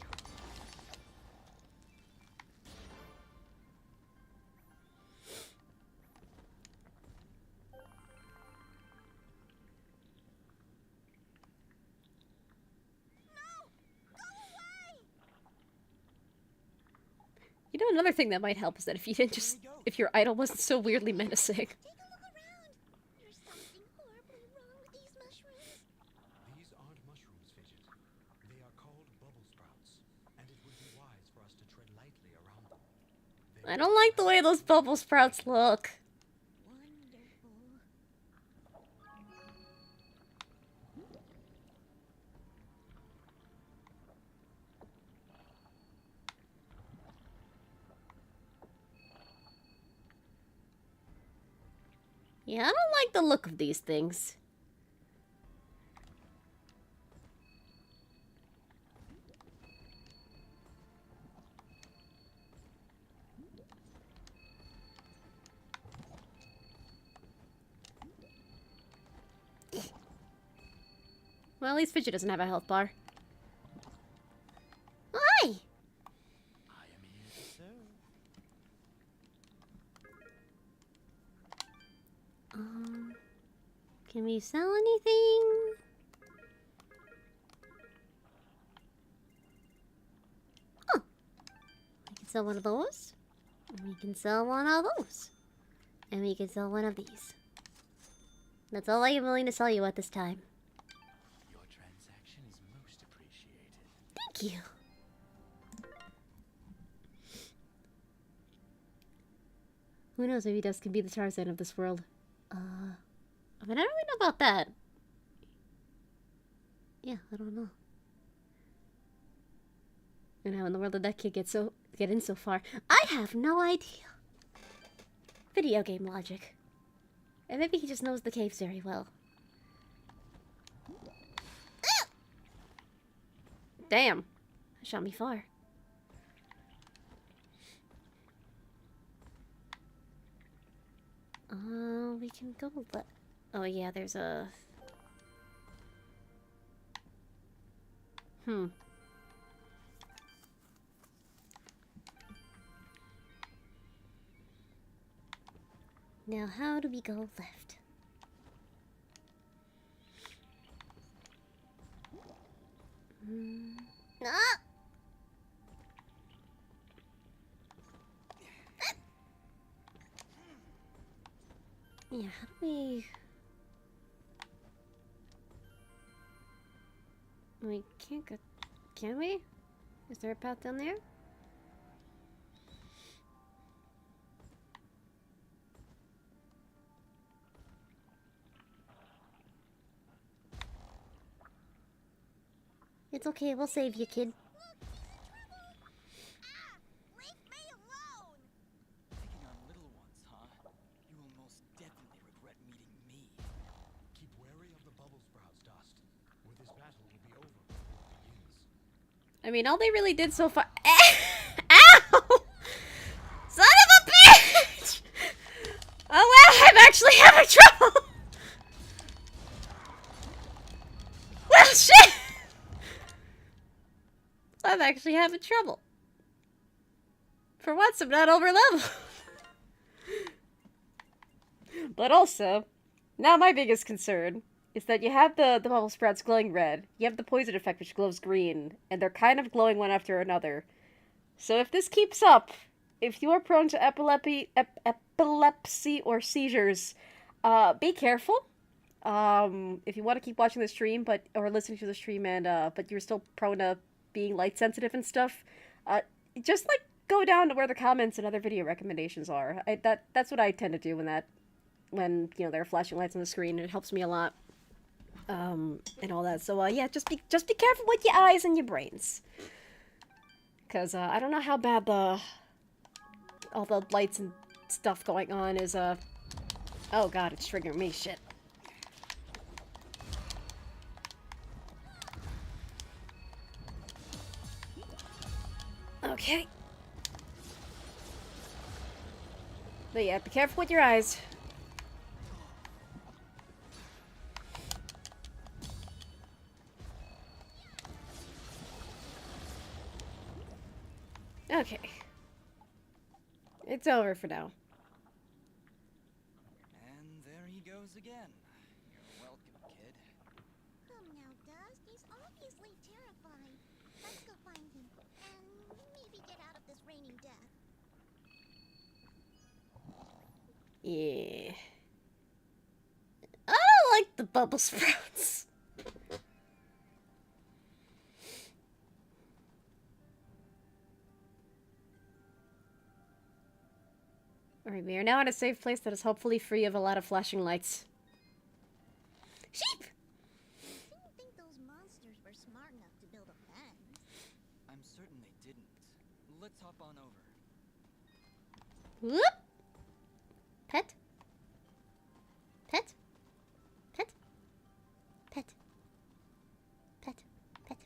Speaker 1: You know, another thing that might help is that if you didn't just... if your idol wasn't so weirdly menacing.
Speaker 7: Take a look around. There's something horribly wrong with these mushrooms.
Speaker 3: These aren't mushrooms, Fidget. They are called bubble sprouts, and it would be wise for us to tread lightly around them.
Speaker 1: I don't like the way those bubble sprouts look. Yeah, I don't like the look of these things. Well, at least Fidget doesn't have a health bar. Hi!
Speaker 4: I am here to serve.
Speaker 1: Can we sell anything? Oh! We can sell one of those. And we can sell one of those. And we can sell one of these. That's all I am willing to sell you at this time.
Speaker 4: Your transaction is most appreciated.
Speaker 1: Thank you. Who knows, maybe Dust can be the Tarzan of this world. I mean, I don't really know about that. Yeah, I don't know. And how in the world did that kid get in so far? I have no idea. Video game logic. And maybe he just knows the caves very well. Ah! Damn. That shot me far. We can go left. Oh yeah, there's a... Now, how do we go left? Ah! Yeah, how do we... We can't go... Can we? Is there a path down there? It's okay, we'll save you, kid.
Speaker 7: Leave me alone!
Speaker 5: Taking on little ones, huh? You will most definitely regret meeting me.
Speaker 3: Keep wary of the bubble sprouts, Dust. Or this battle will be over before it begins.
Speaker 1: I mean, all they really did so far... Ow! Son of a bitch! Oh wow, I'm actually having trouble! Well, shit! I'm actually having trouble. For once, I'm not over level. But also, now my biggest concern is that you have the bubble sprouts glowing red, you have the poison effect which glows green, and they're kind of glowing one after another. So if this keeps up, if you are prone to epilepsy or seizures, be careful. If you want to keep watching the stream, or listening to the stream, and but you're still prone to being light sensitive and stuff, just like go down to where the comments and other video recommendations are. That's what I tend to do when that when, you know, there are flashing lights on the screen. It helps me a lot. And all that. So, yeah, just be careful with your eyes and your brains. Because, I don't know how bad all the lights and stuff going on is, oh god, it's triggering me, shit. Okay. But yeah, be careful with your eyes. Okay. It's over for now.
Speaker 5: And there he goes again. You're welcome, kid.
Speaker 7: Come now, Dust. He's obviously terrified. Let's go find him. And maybe get out of this raining death.
Speaker 1: Yeah. I don't like the bubble sprouts. Alright, we are now at a safe place that is hopefully free of a lot of flashing lights. Sheep!
Speaker 7: Didn't think those monsters were smart enough to build a fence.
Speaker 5: I'm certain they didn't. Let's hop on over.
Speaker 1: Whoop! Pet? Pet? Pet? Pet? Pet? Pet?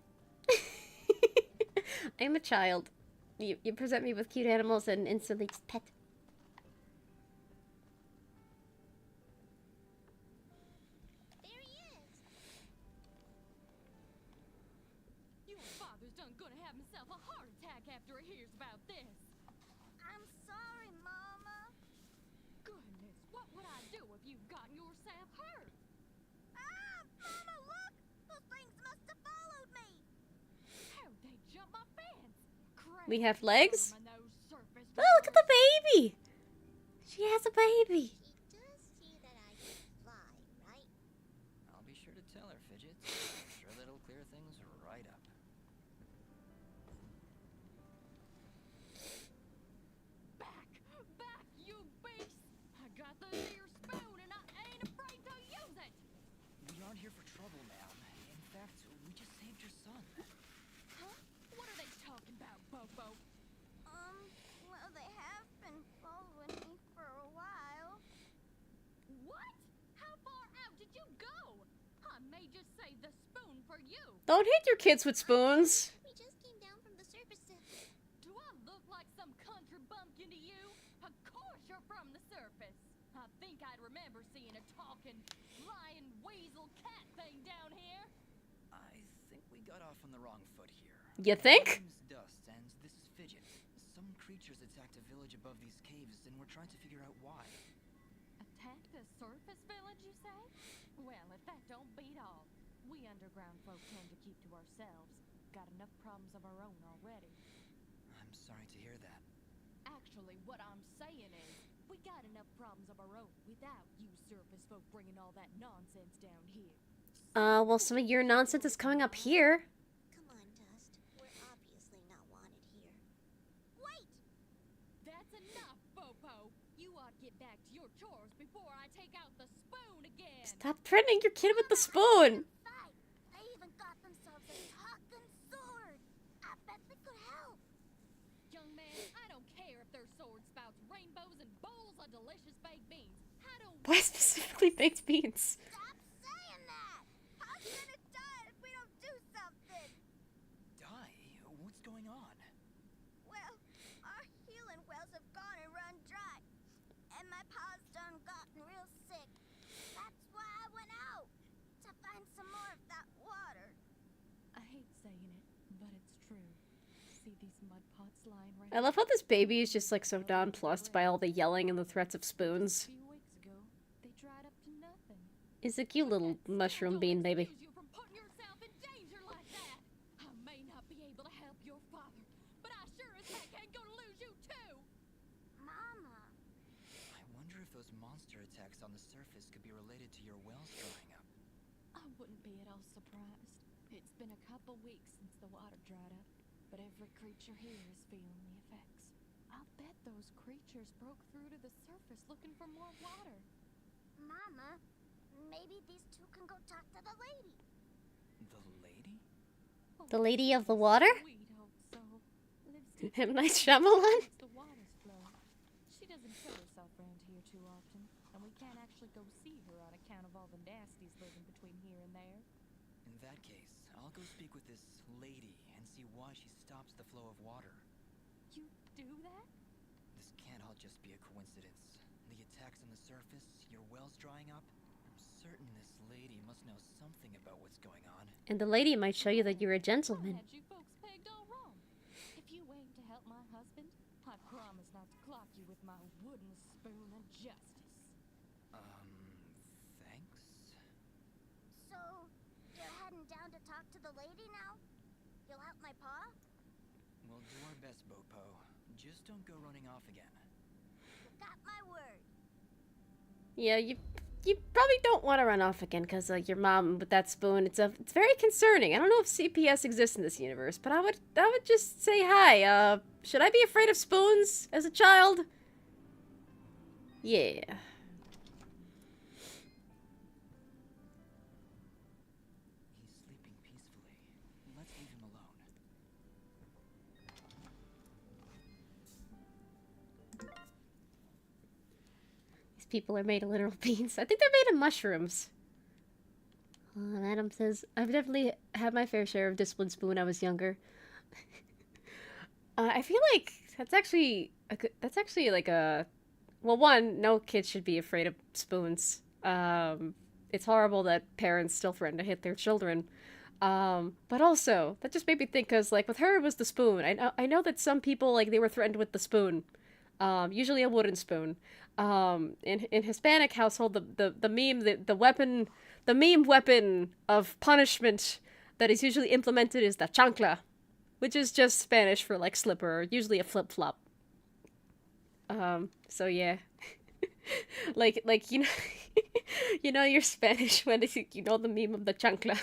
Speaker 1: I'm a child. You present me with cute animals and instantly just pet.
Speaker 7: There he is.
Speaker 10: Your father's done gonna have himself a heart attack after he hears about this.
Speaker 7: I'm sorry, Mama.
Speaker 10: Goodness, what would I do if you'd gotten yourself hurt?
Speaker 7: Ah, Mama, look! Those things must have followed me.
Speaker 10: How'd they jump my fence?
Speaker 1: We have legs?
Speaker 10: Crazy nose surface
Speaker 1: Oh, look at the baby! She has a baby.
Speaker 7: She does see that I can fly, right?
Speaker 5: I'll be sure to tell her, Fidget. I'm sure that'll clear things right up.
Speaker 10: Back, you beast! I got the near spoon and I ain't afraid to use it!
Speaker 5: We aren't here for trouble, ma'am. In fact, we just saved your son.
Speaker 10: Huh? What are they talking about, Bobo?
Speaker 7: Well, they have been following me for a while.
Speaker 10: What? How far out did you go? I may just save the spoon for you.
Speaker 1: Don't hit your kids with spoons.
Speaker 7: We just came down from the surface to...
Speaker 10: Do I look like some country bumpkin to you? Of course you're from the surface. I think I'd remember seeing a talking, lion, weasel, cat thing down here.
Speaker 5: I think we got off on the wrong foot here.
Speaker 1: You think?
Speaker 5: My name's Dust, and this is Fidget. Some creatures attacked a village above these caves, and we're trying to figure out why.
Speaker 10: Attacked a surface village, you say? Well, if that don't beat all. We underground folk tend to keep to ourselves. Got enough problems of our own already.
Speaker 5: I'm sorry to hear that.
Speaker 10: Actually, what I'm saying is, we got enough problems of our own without you surface folk bringing all that nonsense down here.
Speaker 1: Well, some of your nonsense is coming up here.
Speaker 7: Come on, Dust. We're obviously not wanted here. Wait!
Speaker 10: That's enough, Bobo. You ought to get back to your chores before I take out the spoon again.
Speaker 1: Stop threatening your kid with the spoon.
Speaker 7: Fight! They even got themselves a talking sword! I bet they could help!
Speaker 10: Young man, I don't care if their sword spouts rainbows and bowls of delicious baked beans. I don't...
Speaker 1: Why specifically baked beans?
Speaker 7: Stop saying that! How's he gonna die if we don't do something?
Speaker 5: Die? What's going on?
Speaker 7: Well, our healing wells have gone and run dry. And my pa's done gotten real sick. That's why I went out. To find some more of that water.
Speaker 10: I hate saying it, but it's true. See these mud pots lying right
Speaker 1: I love how this baby is just like so nonplussed by all the yelling and the threats of
Speaker 10: A
Speaker 1: spoons.
Speaker 10: few weeks ago, they dried up to nothing.
Speaker 1: He's a cute little mushroom bean baby.
Speaker 10: Excuse you from putting yourself in danger like that. I may not be able to help your father, but I sure as heck ain't gonna lose you too.
Speaker 7: Mama.
Speaker 5: I wonder if those monster attacks on the surface could be related to your wells drying up.
Speaker 10: I wouldn't be at all surprised. It's been a couple weeks since the water dried up, but every creature here is feeling the effects. I'll bet those creatures broke through to the surface looking for more water.
Speaker 7: Mama, maybe these two can go talk to the lady.
Speaker 5: The lady?
Speaker 1: The Lady of the Water?
Speaker 10: Sweet, hope so. Lives
Speaker 1: M. Night Shyamalan?
Speaker 10: the water's flow. She doesn't show herself around here too often, and we can't actually go see her on account of all the nasties living between here and there.
Speaker 5: In that case, I'll go speak with this lady and see why she stops the flow of water.
Speaker 10: You do that?
Speaker 5: This can't all just be a coincidence. The attacks on the surface, your wells drying up. I'm certain this lady must know something about what's going on.
Speaker 1: And the lady might show you that you're a
Speaker 10: I
Speaker 1: gentleman.
Speaker 10: had you folks pegged all wrong. If you aim to help my husband, I promise not to clock you with my wooden spoon of justice.
Speaker 5: Thanks?
Speaker 7: So, you're heading down to talk to the lady now? You'll help my pa?
Speaker 5: We'll do our best, Bopo. Just don't go running off again.
Speaker 7: You got my word.
Speaker 1: Yeah, you probably don't want to run off again because your mom with that spoon. It's very concerning. I don't know if CPS exists in this universe, but I would just say hi. Should I be afraid of spoons as a child? Yeah.
Speaker 5: He's sleeping peacefully. Let's leave him alone.
Speaker 1: These people are made of literal beans. I think they're made of mushrooms. And Adam says, I've definitely had my fair share of disciplined spoon when I was younger. I feel like that's actually like a... Well, one, no kid should be afraid of spoons. It's horrible that parents still threaten to hit their children. But also, that just made me think, because, like, with her, it was the spoon. I know that some people, like, they were threatened with the spoon. Usually a wooden spoon. In Hispanic household, the meme weapon of punishment that is usually implemented is the chancla, which is just Spanish for, like, slipper, usually a flip-flop. So yeah. like, you know, you know you're Spanish when you know the meme of the chancla.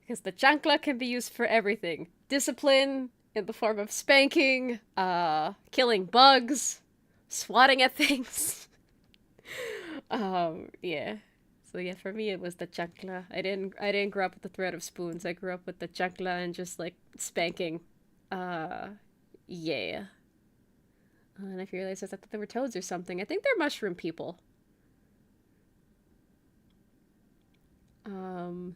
Speaker 1: Because the chancla can be used for everything. Discipline in the form of spanking, killing bugs, swatting at things. Yeah. So yeah, for me it was the chancla. I didn't grow up with the threat of spoons. I grew up with the chancla and just like spanking. Yeah. And I realized I thought they were toads or something. I think they're mushroom people. And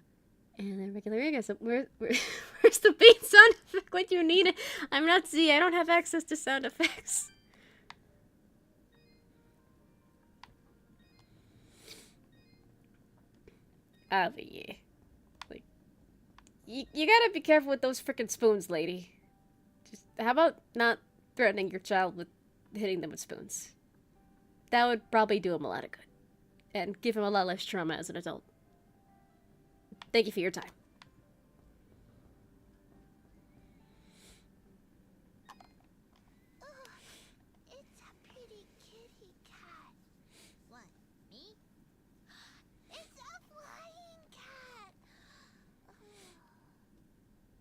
Speaker 1: then regular Ring, I said, where's the beat sound effect when you need it? I'm not Z, I don't have access to sound effects. But yeah. Like, you gotta be careful with those frickin' spoons, lady. Just, how about not threatening your child with hitting them with spoons? That would probably do him a lot of good. And give him a lot less trauma as an adult. Thank you for your time.
Speaker 7: It's a pretty kitty cat. What, me? It's a flying cat.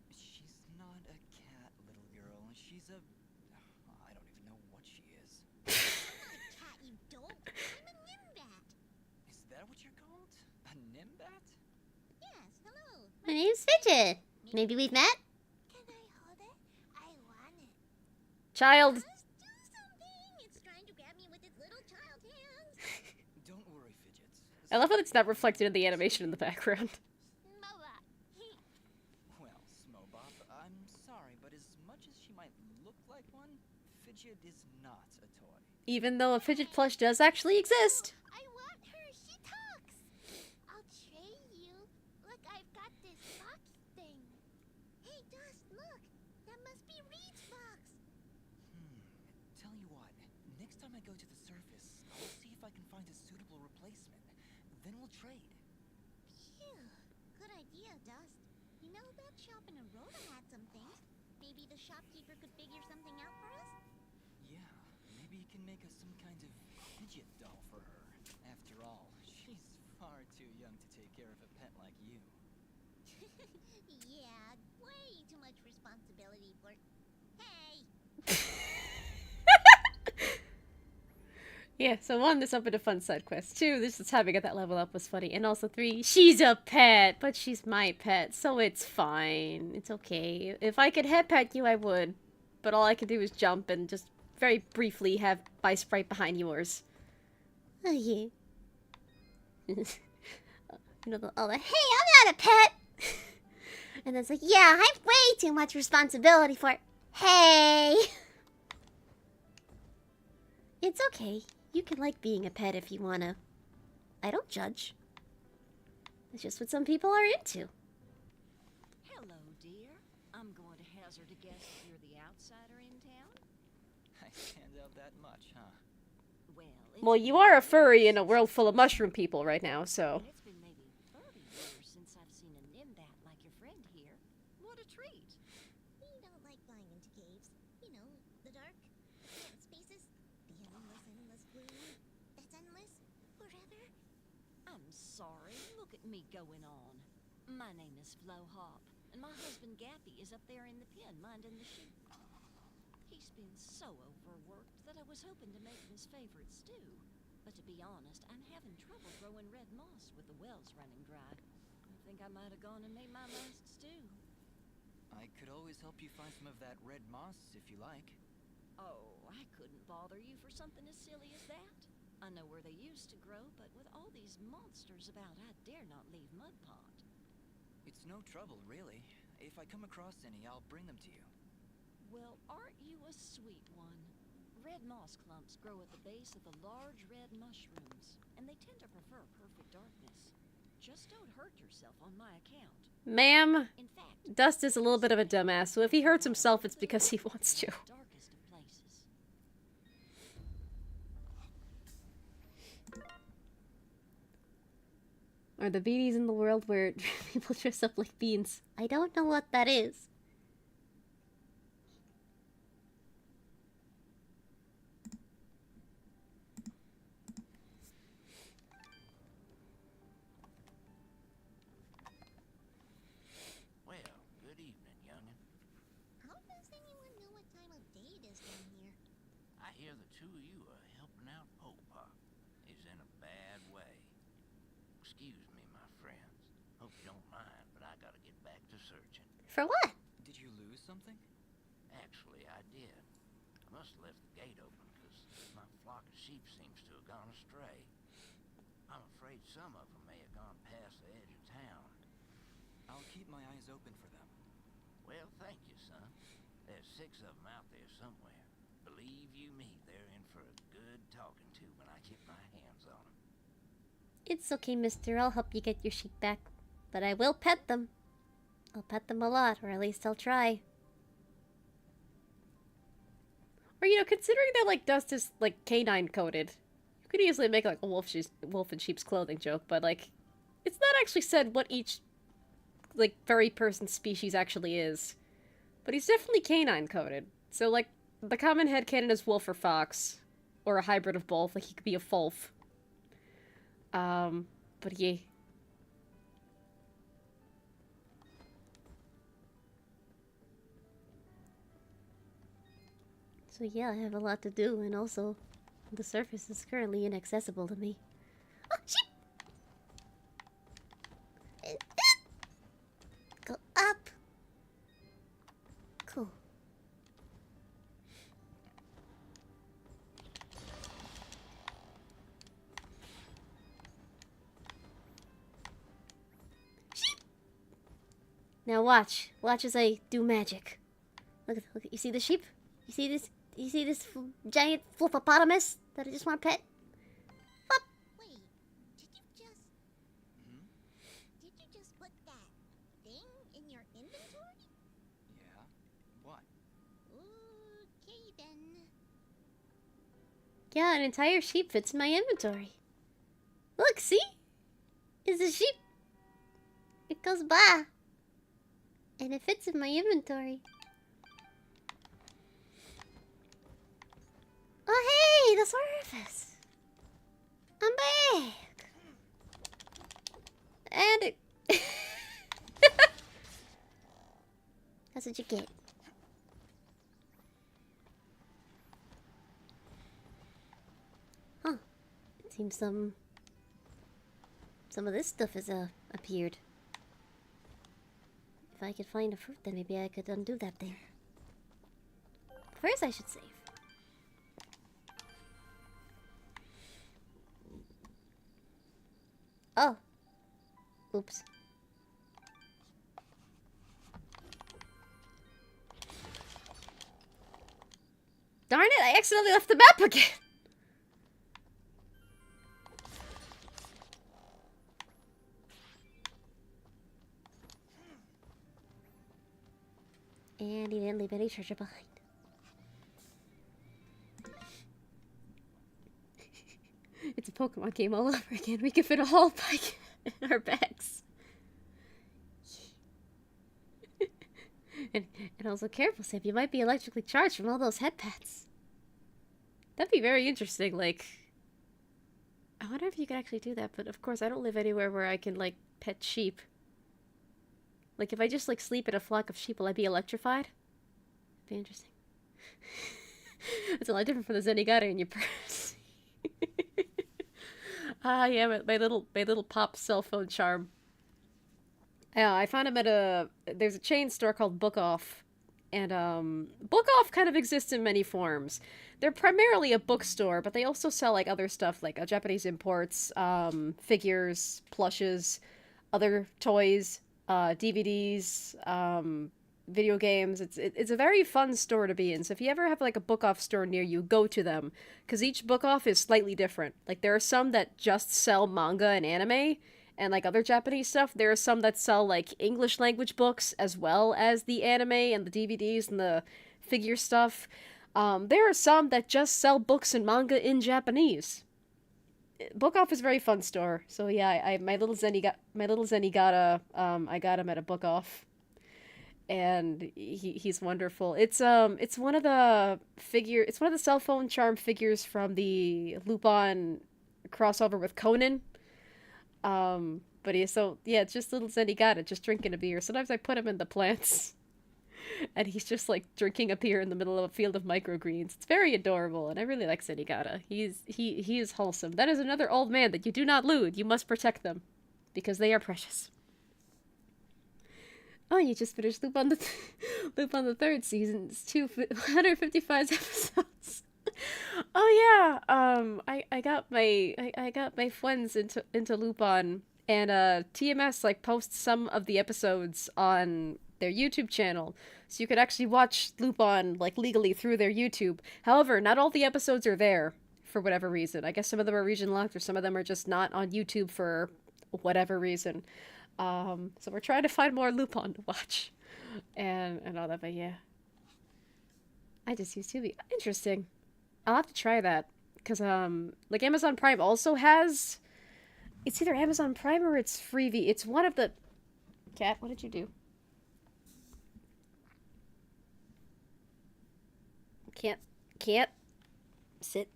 Speaker 5: She's not a cat, little girl. She's a... I don't even know what she is.
Speaker 7: I'm not a cat, you dope. I'm a nimbat.
Speaker 5: Is that what you're called? A nimbat?
Speaker 7: Yes, hello.
Speaker 1: My name's Fidget. Maybe we've met?
Speaker 7: Can I hold it? I want it.
Speaker 1: Child.
Speaker 7: Just do something. It's trying to grab me with its little child hands.
Speaker 5: Don't worry, Fidgets.
Speaker 1: I love how it's not reflected in the animation in the background.
Speaker 7: Moa.
Speaker 5: Well, Smobop, I'm sorry, but as much as she might look like one, Fidget is not a toy.
Speaker 1: Even though a fidget plush does actually exist.
Speaker 7: I want her. She talks. I'll trade you. Look, I've got this box thing. Hey, Dust, look. That must be Reed's box.
Speaker 5: Tell you what, next time I go to the surface, I'll see if I can find a suitable replacement. Then we'll trade.
Speaker 7: Phew. Good idea, Dust. You know, that shop in Aurora had some things. Maybe the shopkeeper could figure something out for us?
Speaker 5: Yeah, maybe you can make us some kind of fidget doll for her. After all, she's far too young to take care of a pet like you.
Speaker 7: Yeah, way too much responsibility for... Hey!
Speaker 1: Yeah, so 1, this opened a fun side quest. 2, this is how we got that level up was funny. And also 3, she's a pet, but she's my pet, so it's fine. It's okay. If I could head pet you, I would. But all I could do is jump and just very briefly have my sprite behind yours. Oh, yeah. You know, hey, I'm not a pet! And then it's like, yeah, I have way too much responsibility for it. Hey! It's okay. You can like being a pet if you wanna. I don't judge. It's just what some people are into.
Speaker 9: Hello, dear. I'm going to hazard a guess you're the outsider in town?
Speaker 5: I stand out that much, huh?
Speaker 1: Well, you are a furry in a world full of mushroom people right now, so...
Speaker 9: It's been maybe 30 years since I've seen a nimbat like your friend here. What a treat.
Speaker 7: We don't like flying into caves. You know, the dark, the quiet spaces, the endless blue. That's endless forever.
Speaker 9: I'm sorry. Look at me going on. My name is Flo Hop, and my husband Gappy is up there in the pen minding the sheep. He's been so overworked that I was hoping to make him his favorite stew. But to be honest, I'm having trouble growing red moss with the wells running dry. I think I might have gone and made my last stew.
Speaker 5: I could always help you find some of that red moss if you like.
Speaker 9: Oh, I couldn't bother you for something as silly as that. I know where they used to grow, but with all these monsters about, I dare not leave Mud Pond.
Speaker 5: It's no trouble, really. If I come across any, I'll bring them to you.
Speaker 9: Well, aren't you a sweet one? Red moss clumps grow at the base of the large red mushrooms, and they tend to prefer perfect darkness. Just don't hurt yourself on my account.
Speaker 1: Ma'am,
Speaker 9: In fact,
Speaker 1: Dust is a little bit of a dumbass, so if he hurts himself, it's because he wants to.
Speaker 9: darkest of places.
Speaker 1: Are the beanies in the world where people dress up like beans? I don't know what that is.
Speaker 2: Well, good evening, youngin.
Speaker 7: How does anyone know what time of day it is down here?
Speaker 2: I hear the two of you are helping out Popop. He's in a bad way. Excuse me, my friends. Hope you don't mind, but I gotta get back to searching.
Speaker 1: For what?
Speaker 5: Did you lose something?
Speaker 2: Actually, I did. I must have left the gate open because my flock of sheep seems to have gone astray. I'm afraid some of them may have gone past the edge of town.
Speaker 5: I'll keep my eyes open for them.
Speaker 2: Well, thank you, son. There's 6 of them out there somewhere. Believe you me, they're in for a good talking to when I get my hands on them.
Speaker 1: It's okay, mister. I'll help you get your sheep back. But I will pet them. I'll pet them a lot, or at least I'll try. Or, you know, considering that, like, Dust is, like, canine coded, you could easily make, like, a wolf in sheep's clothing joke, but, like, it's not actually said what each, like, furry person species actually is. But he's definitely canine coded. So, like, the common headcanon is wolf or fox. Or a hybrid of both, like, he could be a fulf. But yeah. So yeah, I have a lot to do, and also, the surface is currently inaccessible to me. Oh, sheep! Go up! Cool. Sheep! Now watch. Watch as I do magic. Look, you see the sheep? You see this? You see this giant fluffopotamus that I just want to pet? Flop.
Speaker 7: Wait, did you just... Did you just put that thing in your inventory?
Speaker 5: Yeah? What?
Speaker 7: Okay, then.
Speaker 1: Yeah, an entire sheep fits in my inventory. Look, see? It's a sheep. It goes by. And it fits in my inventory. Oh, hey, the surface. I'm back. And it... That's what you get. Huh. Seems some of this stuff has appeared. If I could find a fruit, then maybe I could undo that thing. First, I should save. Oh. Oops. Darn it, I accidentally left the map again! And he didn't leave any treasure behind. It's a Pokemon game all over again. We can fit a whole bike in our bags. and also careful, Sam. You might be electrically charged from all those head pats. That'd be very interesting. Like, I wonder if you could actually do that. But of course, I don't live anywhere where I can like pet sheep. Like, if I just like sleep in a flock of sheep, will I be electrified? Be interesting. It's a lot different from the Zenigata in your purse. Ah, yeah, my little pop cell phone charm. Yeah, I found him at there's a chain store called Book Off. And, Book Off kind of exists in many forms. They're primarily a bookstore, but they also sell, like, other stuff, like, Japanese imports, figures, plushes, other toys, DVDs, video games. It's a very fun store to be in. So if you ever have like a Book Off store near you, go to them, because each Book Off is slightly different. Like there are some that just sell manga and anime and like other Japanese stuff. There are some that sell like English language books as well as the anime and the DVDs and the figure stuff. There are some that just sell books and manga in Japanese. Book Off is a very fun store. So yeah, my little Zenigata, I got him at a Book Off. And he's wonderful. It's one of the cell phone charm figures from the Lupin crossover with Conan. But it's just little Zenigata just drinking a beer. Sometimes I put him in the plants. And he's just like drinking a beer in the middle of a field of microgreens. It's very adorable, and I really like Zenigata. He is wholesome. That is another old man that you do not lewd. You must protect them, because they are precious. Oh, you just finished Loop on the third season. It's 155 episodes. Oh yeah. I got my friends into Lupin, and TMS like posts some of the episodes on their YouTube channel, so you could actually watch Lupin like legally through their YouTube. However, not all the episodes are there for whatever reason. I guess some of them are region locked, or some of them are just not on YouTube for whatever reason. So we're trying to find more Lupin to watch, and all that. But yeah, I just use Tubi. Interesting. I'll have to try that, because like Amazon Prime also has. It's either Amazon Prime or it's Freevee. It's one of the. Cat, what did you do? Can't sit.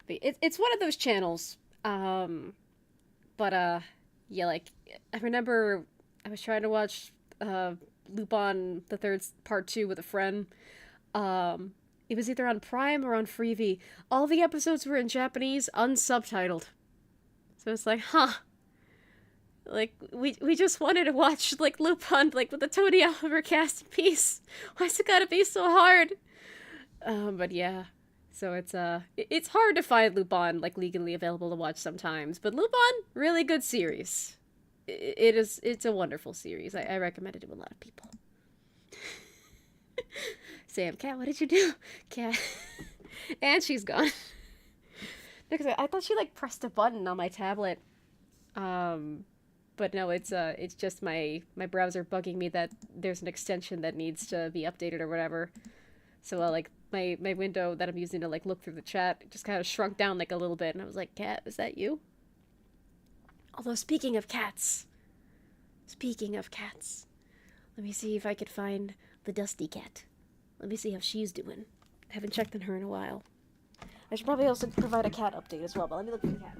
Speaker 1: But it's one of those channels. But yeah, like I remember I was trying to watch Lupin the Third Part 2 with a friend. It was either on Prime or on Freevee. All the episodes were in Japanese, unsubtitled. So it's like, huh. Like, we just wanted to watch, like, Lupin, like, with the Tony Oliver cast in peace. Why's it gotta be so hard? But yeah. So it's hard to find Lupin, like, legally available to watch sometimes. But Lupin, really good series. It's a wonderful series. I recommend it to a lot of people. Sam, Cat, what did you do? Cat. And she's gone. Because I thought she, like, pressed a button on my tablet. But no, it's just my browser bugging me that there's an extension that needs to be updated or whatever. So, like, my window that I'm using to, like, look through the chat just kind of shrunk down, like, a little bit. And I was like, Cat, is that you? Although, speaking of cats, let me see if I could find the Dusty Cat. Let me see how she's doing. I haven't checked on her in a while. I should probably also provide a cat update as well, but let me look for the cat.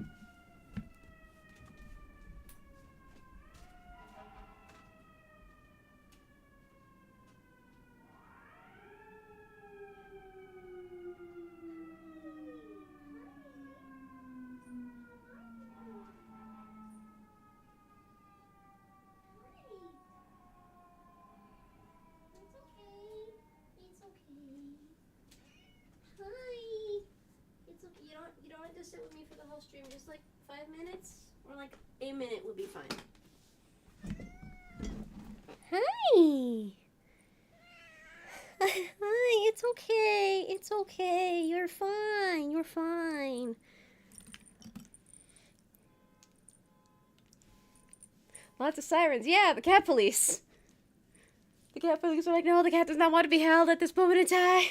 Speaker 1: whole stream? Just like 5 minutes? Or like a minute would be fine. Hi! Hi, it's okay. It's okay. You're fine. You're fine. Lots of sirens. Yeah, the cat police. The cat police are like, no, the cat does not want to be held at this moment in time.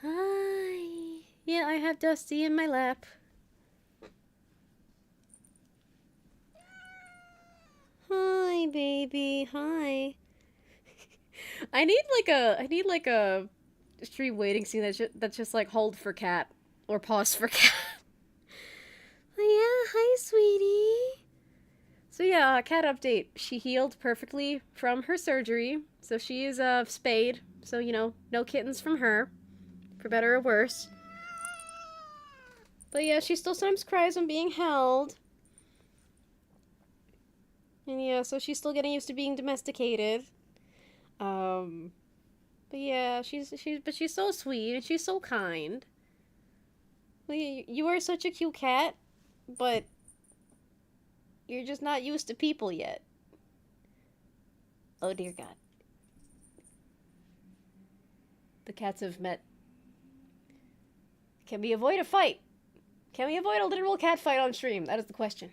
Speaker 1: Hi. Yeah, I have Dusty in my lap. Hi, baby. Hi. I need like a stream waiting scene that's just like hold for cat or pause for cat. Oh, yeah, hi, sweetie. So yeah, cat update. She healed perfectly from her surgery, so she is spayed. So you know, no kittens from her, for better or worse. But yeah, she still sometimes cries when being held. And yeah, so she's still getting used to being domesticated. But yeah, she's so sweet and she's so kind. Well, you are such a cute cat, but you're just not used to people yet. Oh dear God. The cats have met. Can we avoid a fight? Can we avoid a literal cat fight on stream? That is the question.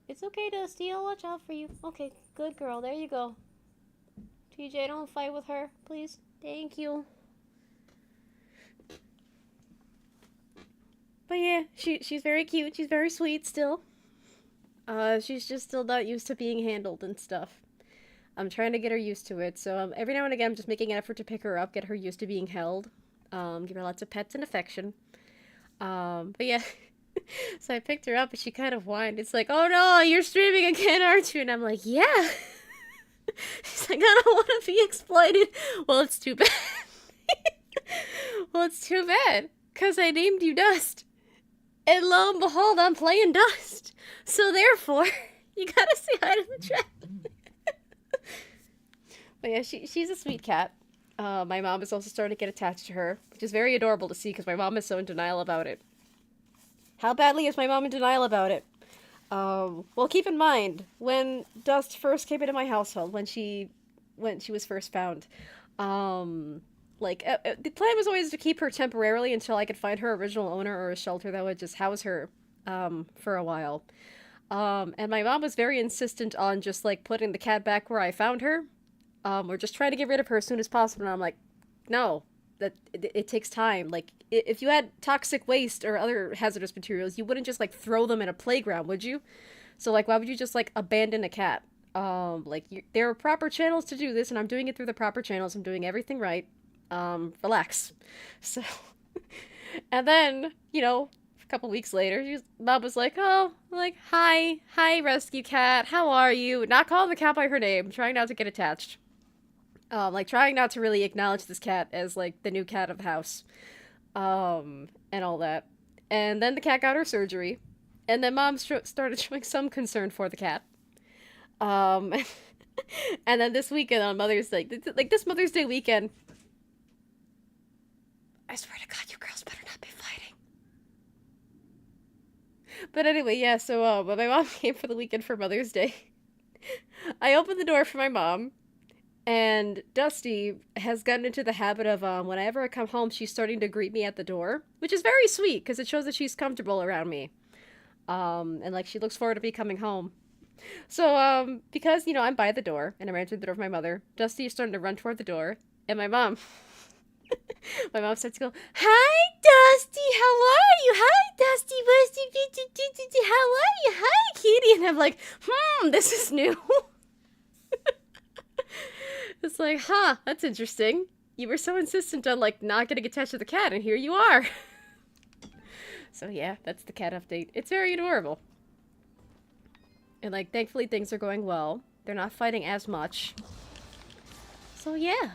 Speaker 1: It's okay, Dusty. I'll watch out for you. Okay, good girl. There you go. TJ, don't fight with her, please. Thank you. But yeah, she's very cute. She's very sweet still. She's just still not used to being handled and stuff. I'm trying to get her used to it. So every now and again, I'm just making an effort to pick her up, get her used to being held. Give her lots of pets and affection. But yeah. So I picked her up and she kind of whined. It's like, oh no, you're streaming again, aren't you? And I'm like, yeah. She's like, I don't want to be exploited. Well, it's too bad. Well, it's too bad. Because I named you Dust. And lo and behold, I'm playing Dust. So therefore, you gotta say hi to the chat. But yeah, she's a sweet cat. My mom is also starting to get attached to her, which is very adorable to see because my mom is so in denial about it. How badly is my mom in denial about it? Well, keep in mind, when Dust first came into my household, when she was first found, the plan was always to keep her temporarily until I could find her original owner or a shelter that would just house her, for a while. And my mom was very insistent on just, like, putting the cat back where I found her, or just trying to get rid of her as soon as possible, and I'm like, no. That it takes time. Like, if you had toxic waste or other hazardous materials, you wouldn't just, like, throw them in a playground, would you? So, like, why would you just, like, abandon a cat? There are proper channels to do this, and I'm doing it through the proper channels. I'm doing everything right. Relax. So, and then, you know, a couple weeks later, Mom was like, oh, like, hi, rescue cat, how are you? Not calling the cat by her name, trying not to get attached. Trying not to really acknowledge this cat as, like, the new cat of the house. And all that. And then the cat got her surgery. And then Mom started showing some concern for the cat. And then this weekend on Mother's Day, this Mother's Day weekend, I swear to God, you girls better not be fighting. But anyway, yeah, so, when my mom came for the weekend for Mother's Day, I opened the door for my mom. And Dusty has gotten into the habit of, whenever I come home, she's starting to greet me at the door, which is very sweet, because it shows that she's comfortable around me. And, like, she looks forward to me coming home. So, because, you know, I'm by the door, and I'm answering the door of my mother, Dusty is starting to run toward the door, and my mom starts to go, hi, Dusty, how are you? Hi, Dusty, how are you? Hi, kitty. And I'm like, this is new. It's like, huh, that's interesting. You were so insistent on, like, not getting attached to the cat, and here you are. So yeah, that's the cat update. It's very adorable. And, like, thankfully things are going well. They're not fighting as much. So yeah.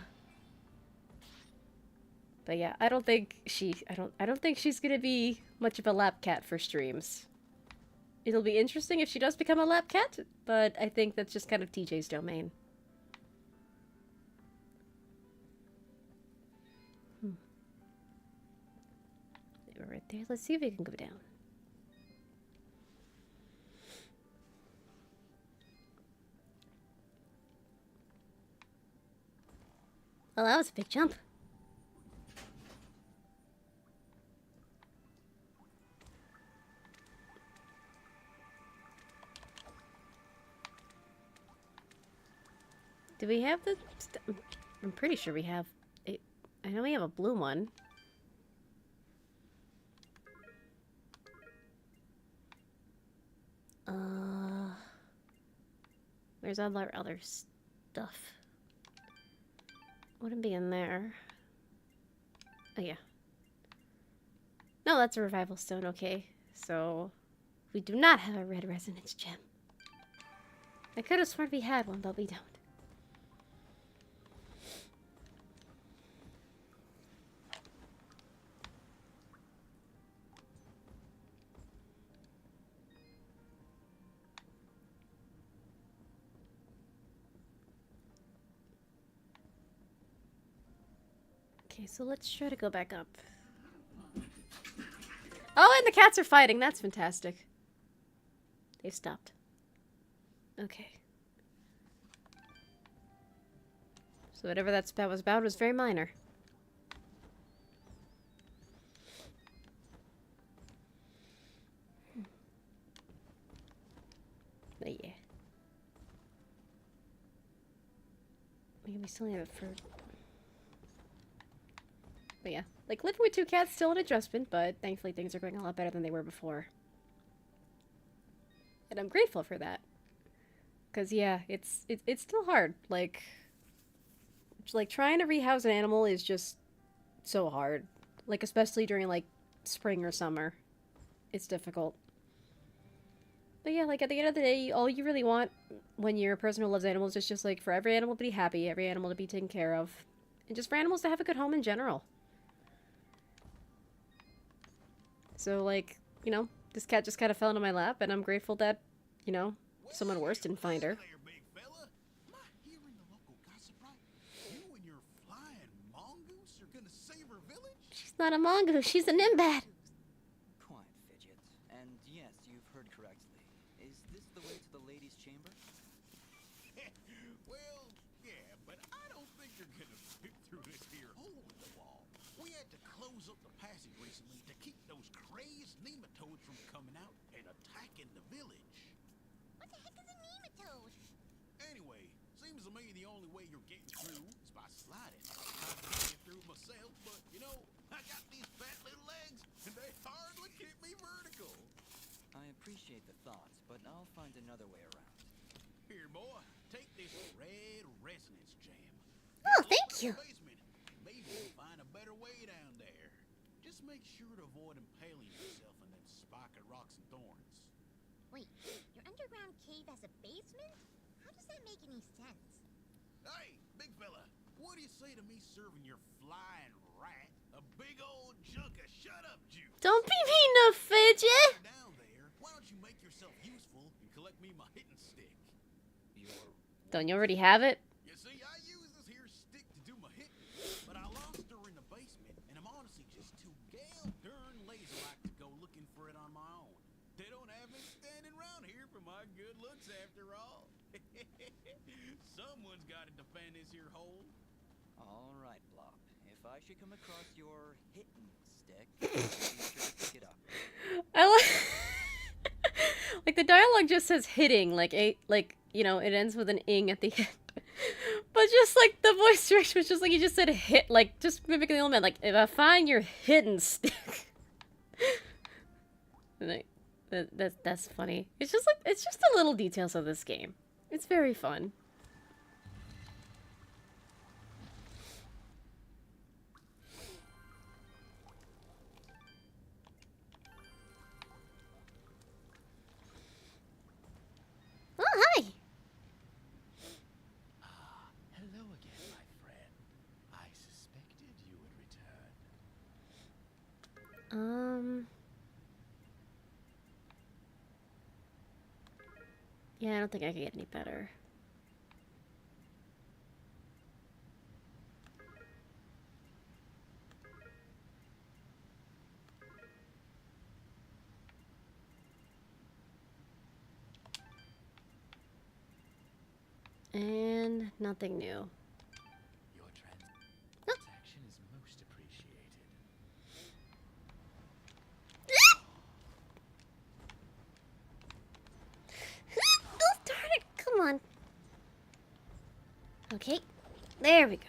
Speaker 1: But yeah, I don't think she's gonna be much of a lap cat for streams. It'll be interesting if she does become a lap cat, but I think that's just kind of TJ's domain. there. Let's see if we can go down. Well, that was a big jump. Do we have the... I'm pretty sure we have... I know we have a blue one. Where's all our other stuff? Wouldn't be in there. Oh, yeah. No, that's a revival stone, okay. So, we do not have a red resonance gem. I could have sworn we had one, but we don't. Okay, so let's try to go back up. Oh, and the cats are fighting. That's fantastic. They've stopped. Okay. So whatever that spout was about was very minor. But yeah. Maybe we still have it for... But yeah, like living with two cats, still an adjustment, but thankfully things are going a lot better than they were before. And I'm grateful for that. Cause yeah, it's still hard. Like trying to rehouse an animal is just so hard. Like especially during like spring or summer. It's difficult. But yeah, like at the end of the day, all you really want when you're a person who loves animals is just like for every animal to be happy, every animal to be taken care of. And just for animals to have a good home in general. So, like, you know, this cat just kind of fell into my lap, and I'm grateful that, you know, someone worse didn't find her.
Speaker 4: There, big fella. Am I hearing the local gossip right? You and your flying mongoose are gonna save her village?
Speaker 1: She's not a mongoose, she's an Nimbat.
Speaker 5: Quiet, Fidget. And yes, you've heard correctly. Is this the way to the ladies' chamber?
Speaker 4: Well, yeah, but I don't think you're gonna fit through this here hole in the wall. We had to close up the passage recently to keep those crazed nematodes from coming out and attacking the village.
Speaker 7: What the heck is a nematode?
Speaker 4: Anyway, seems to me the only way you're getting through is by sliding. I'd get through myself, but you know, I got these fat little legs and they hardly keep me vertical.
Speaker 5: I appreciate the thought, but I'll find another way around.
Speaker 4: Here, boy, take this red resonance jam.
Speaker 1: Oh, thank you.
Speaker 4: Basement. Maybe we'll find a better way down there. Just make sure to avoid impaling yourself in them spiky rocks and thorns.
Speaker 7: Wait, your underground cave has a basement? How does that make any sense?
Speaker 4: Hey, big fella, what do you say to me serving your flying rat a big old junk of shut-up juice?
Speaker 1: Don't be mean to Fidget!
Speaker 4: Down there, why don't you make yourself useful and collect me my hitting stick?
Speaker 1: Don't you already have it?
Speaker 4: You see, I use this here stick to do my hitting, but I lost her in the basement, and I'm honestly just too darn lazy-like to go looking for it on my own. They don't have me standing around here for my good looks after all. Someone's got to defend this here hole.
Speaker 5: All right, Blop. If I should come across your hitting stick, be sure to pick it up.
Speaker 1: I like... like, the dialogue just says hitting, like, you know, it ends with an ing at the end. But just, like, the voice direction was just like, he just said hit, like, just mimicking the old man, like, if I find your hidden stick. Like, that's funny. It's just, like, it's just the little details of this game. It's very fun. Oh, hi!
Speaker 3: Hello again, my friend. I suspected you would return.
Speaker 1: Yeah, I don't think I could get any better. And nothing new.
Speaker 3: Your transaction is most appreciated.
Speaker 1: Oh, darn it! Come on. Okay, there we go.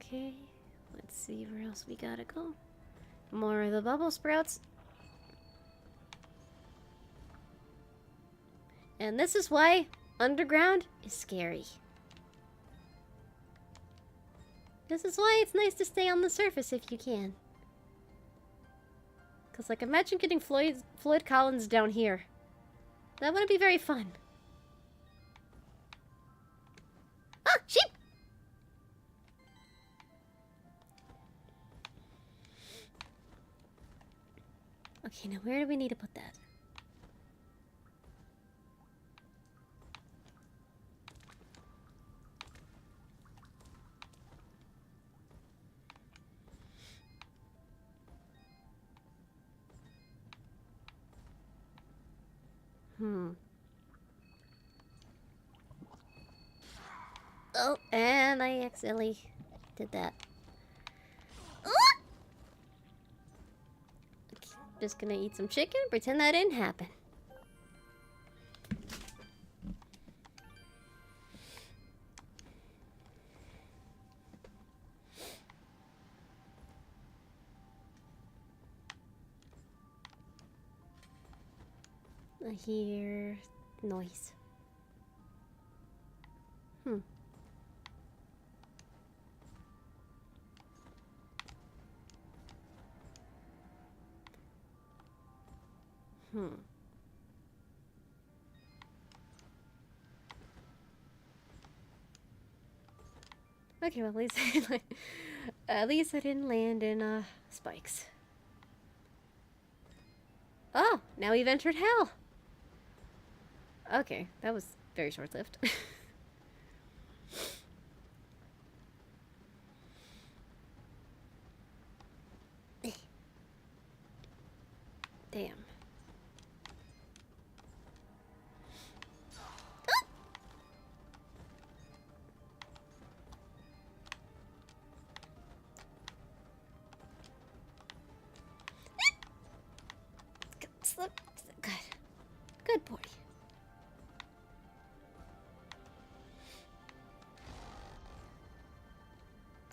Speaker 1: Okay, let's see where else we gotta go. More of the bubble sprouts. And this is why underground is scary. This is why it's nice to stay on the surface if you can. Because, like, imagine getting Floyd Collins down here. That wouldn't be very fun. Ah, sheep! Okay, now where do we need to put that? Oh, and I accidentally did that. Ah! Okay, just gonna eat some chicken, pretend that didn't happen. I hear noise. Okay, well, at least I didn't land in spikes. Oh, now we've entered hell. Okay, that was very short-lived. Damn. Good. Good boy.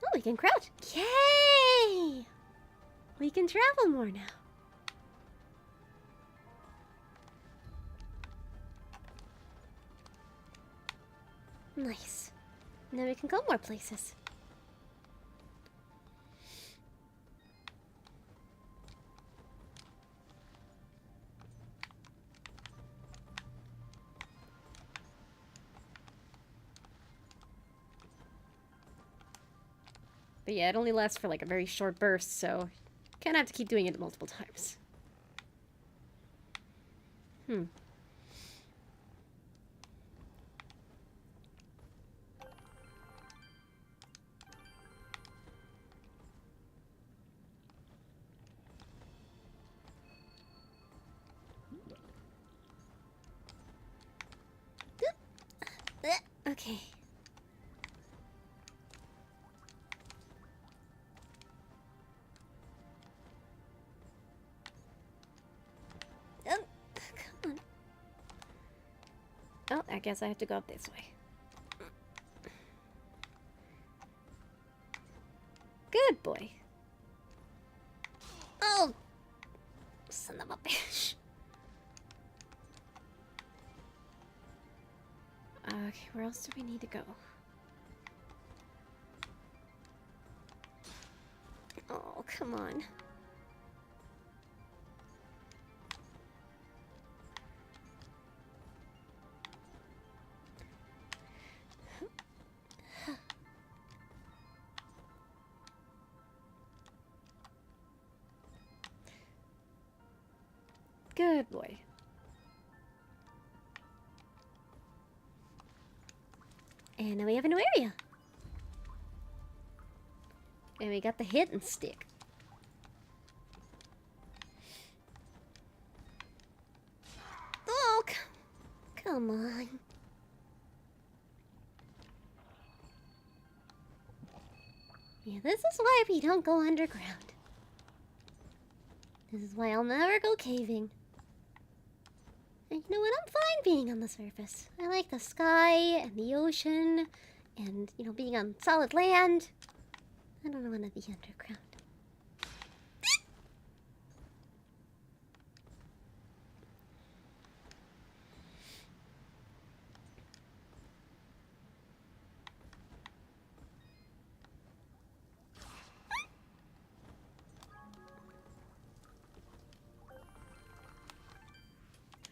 Speaker 1: Oh, we can crouch. Yay! We can travel more now. Nice. Now we can go more places. But yeah, it only lasts for like a very short burst, so kind of have to keep doing it multiple times. Okay. Oh, come on. Oh, I guess I have to go up this way. Good boy. Oh, son of a bitch. Okay, where else do we need to go? Oh, come on. Good boy. And now we have a new area. And we got the hidden stick. Oh, come on. Yeah, this is why we don't go underground. This is why I'll never go caving. And you know what? I'm fine being on the surface. I like the sky and the ocean and, you know, being on solid land. I don't want to be underground.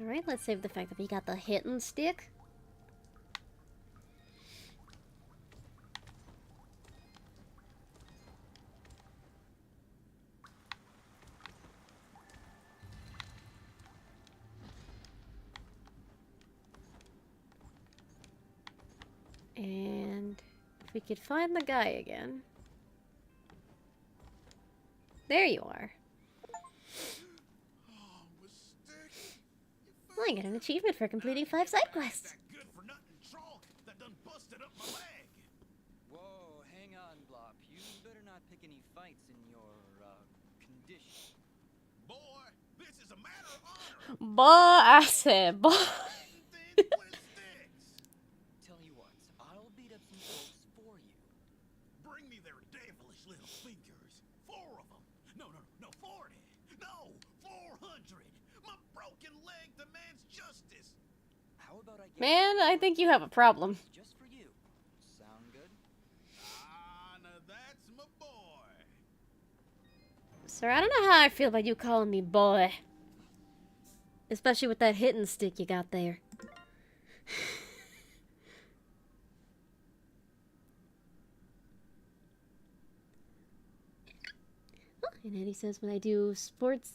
Speaker 1: Alright, let's save the fact that we got the hidden stick. And if we could find the guy again. There you are. Well, I got an achievement for completing 5 side quests.
Speaker 4: Good for nothing troll that done busted up my leg.
Speaker 5: Whoa, hang on, Blop. You better not pick any fights in your, condition.
Speaker 4: Boy, this is a matter of honor.
Speaker 1: Boy, I said, boy.
Speaker 4: Then when it sticks,
Speaker 5: Tell you what, I'll beat up some folks for you.
Speaker 4: bring me their devilish little fingers. 4 of them. No, 40. No, 400. My broken leg demands justice.
Speaker 5: How about I get
Speaker 1: Man, I think you have a problem.
Speaker 5: just for you? Sound good?
Speaker 4: Ah, now that's my boy.
Speaker 1: Sir, I don't know how I feel about you calling me boy. Especially with that hidden stick you got there. Oh, and Eddie says when I do sports...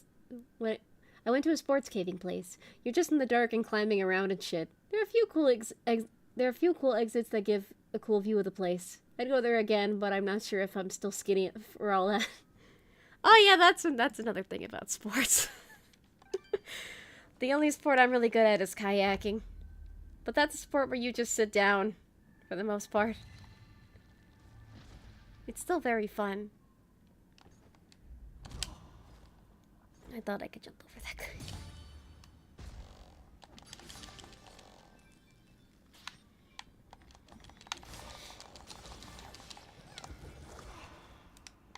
Speaker 1: I went to a sports caving place. You're just in the dark and climbing around and shit. There are a few cool exits that give a cool view of the place. I'd go there again, but I'm not sure if I'm still skinny for all that. Oh yeah, that's another thing about sports. The only sport I'm really good at is kayaking. But that's a sport where you just sit down, for the most part. It's still very fun. I thought I could jump over that guy.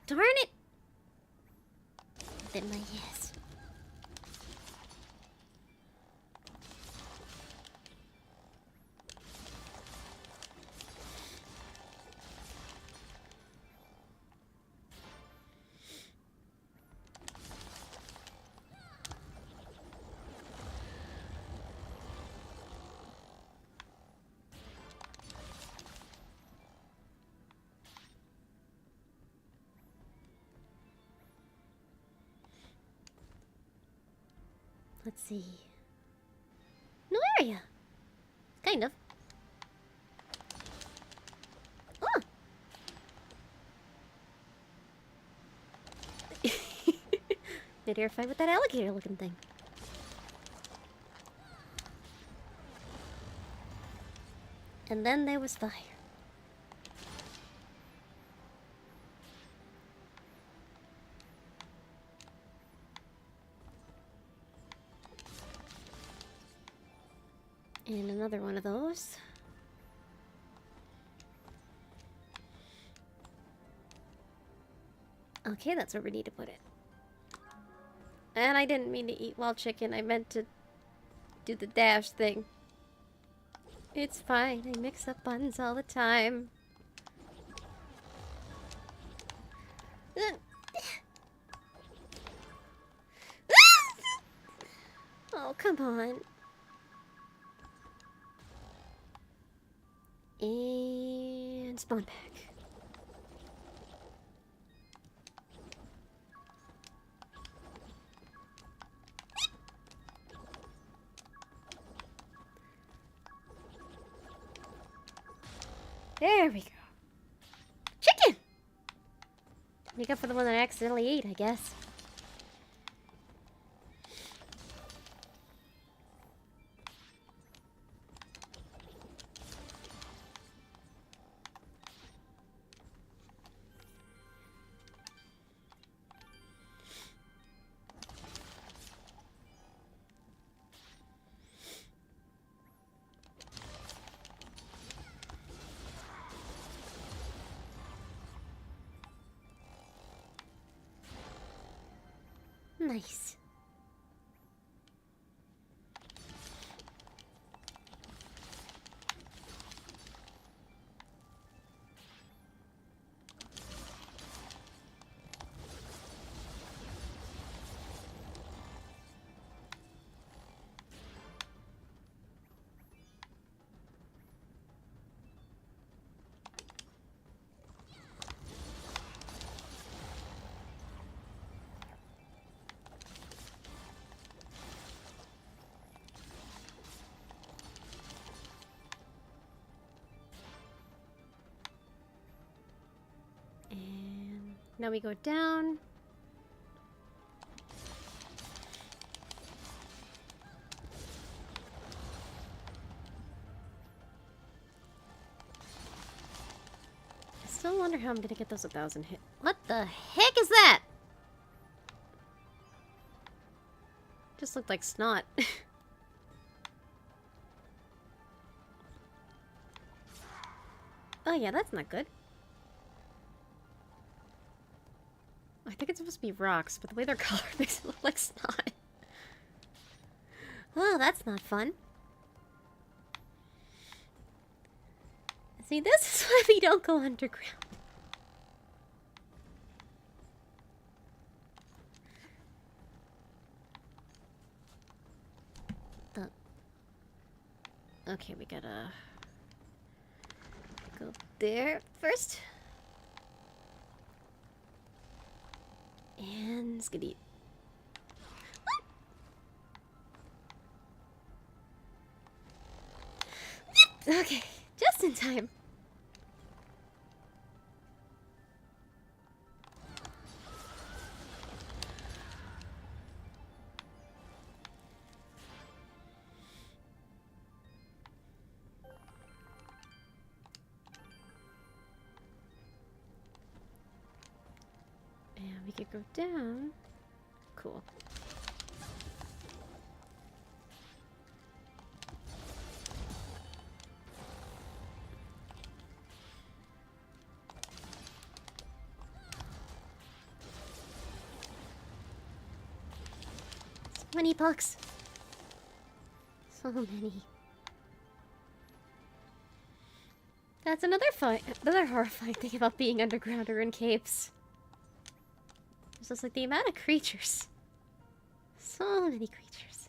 Speaker 1: Darn it! Bit my ass. Let's see. New area. Kind of. Oh. Made her fight with that alligator-looking thing. And then there was fire. And another one of those. Okay, that's where we need to put it. And I didn't mean to eat wild chicken. I meant to do the dash thing. It's fine. I mix up buns all the time. Oh, come on. And spawn back. Make up for the one that I accidentally ate, I guess. Nice. And now we go down. I still wonder how I'm gonna get those 1,000 hit. What the heck is that? Just looked like snot. Oh yeah, that's not good. I think it's supposed to be rocks, but the way they're colored makes it look like snot. Oh, that's not fun. See, this is why we don't go underground. Okay, we gotta go there first. And skiddy. Okay, just in time. And we could go down. Cool. So many bugs. So many. That's another horrifying thing about being underground or in caves. It's just like the amount of creatures. So many creatures.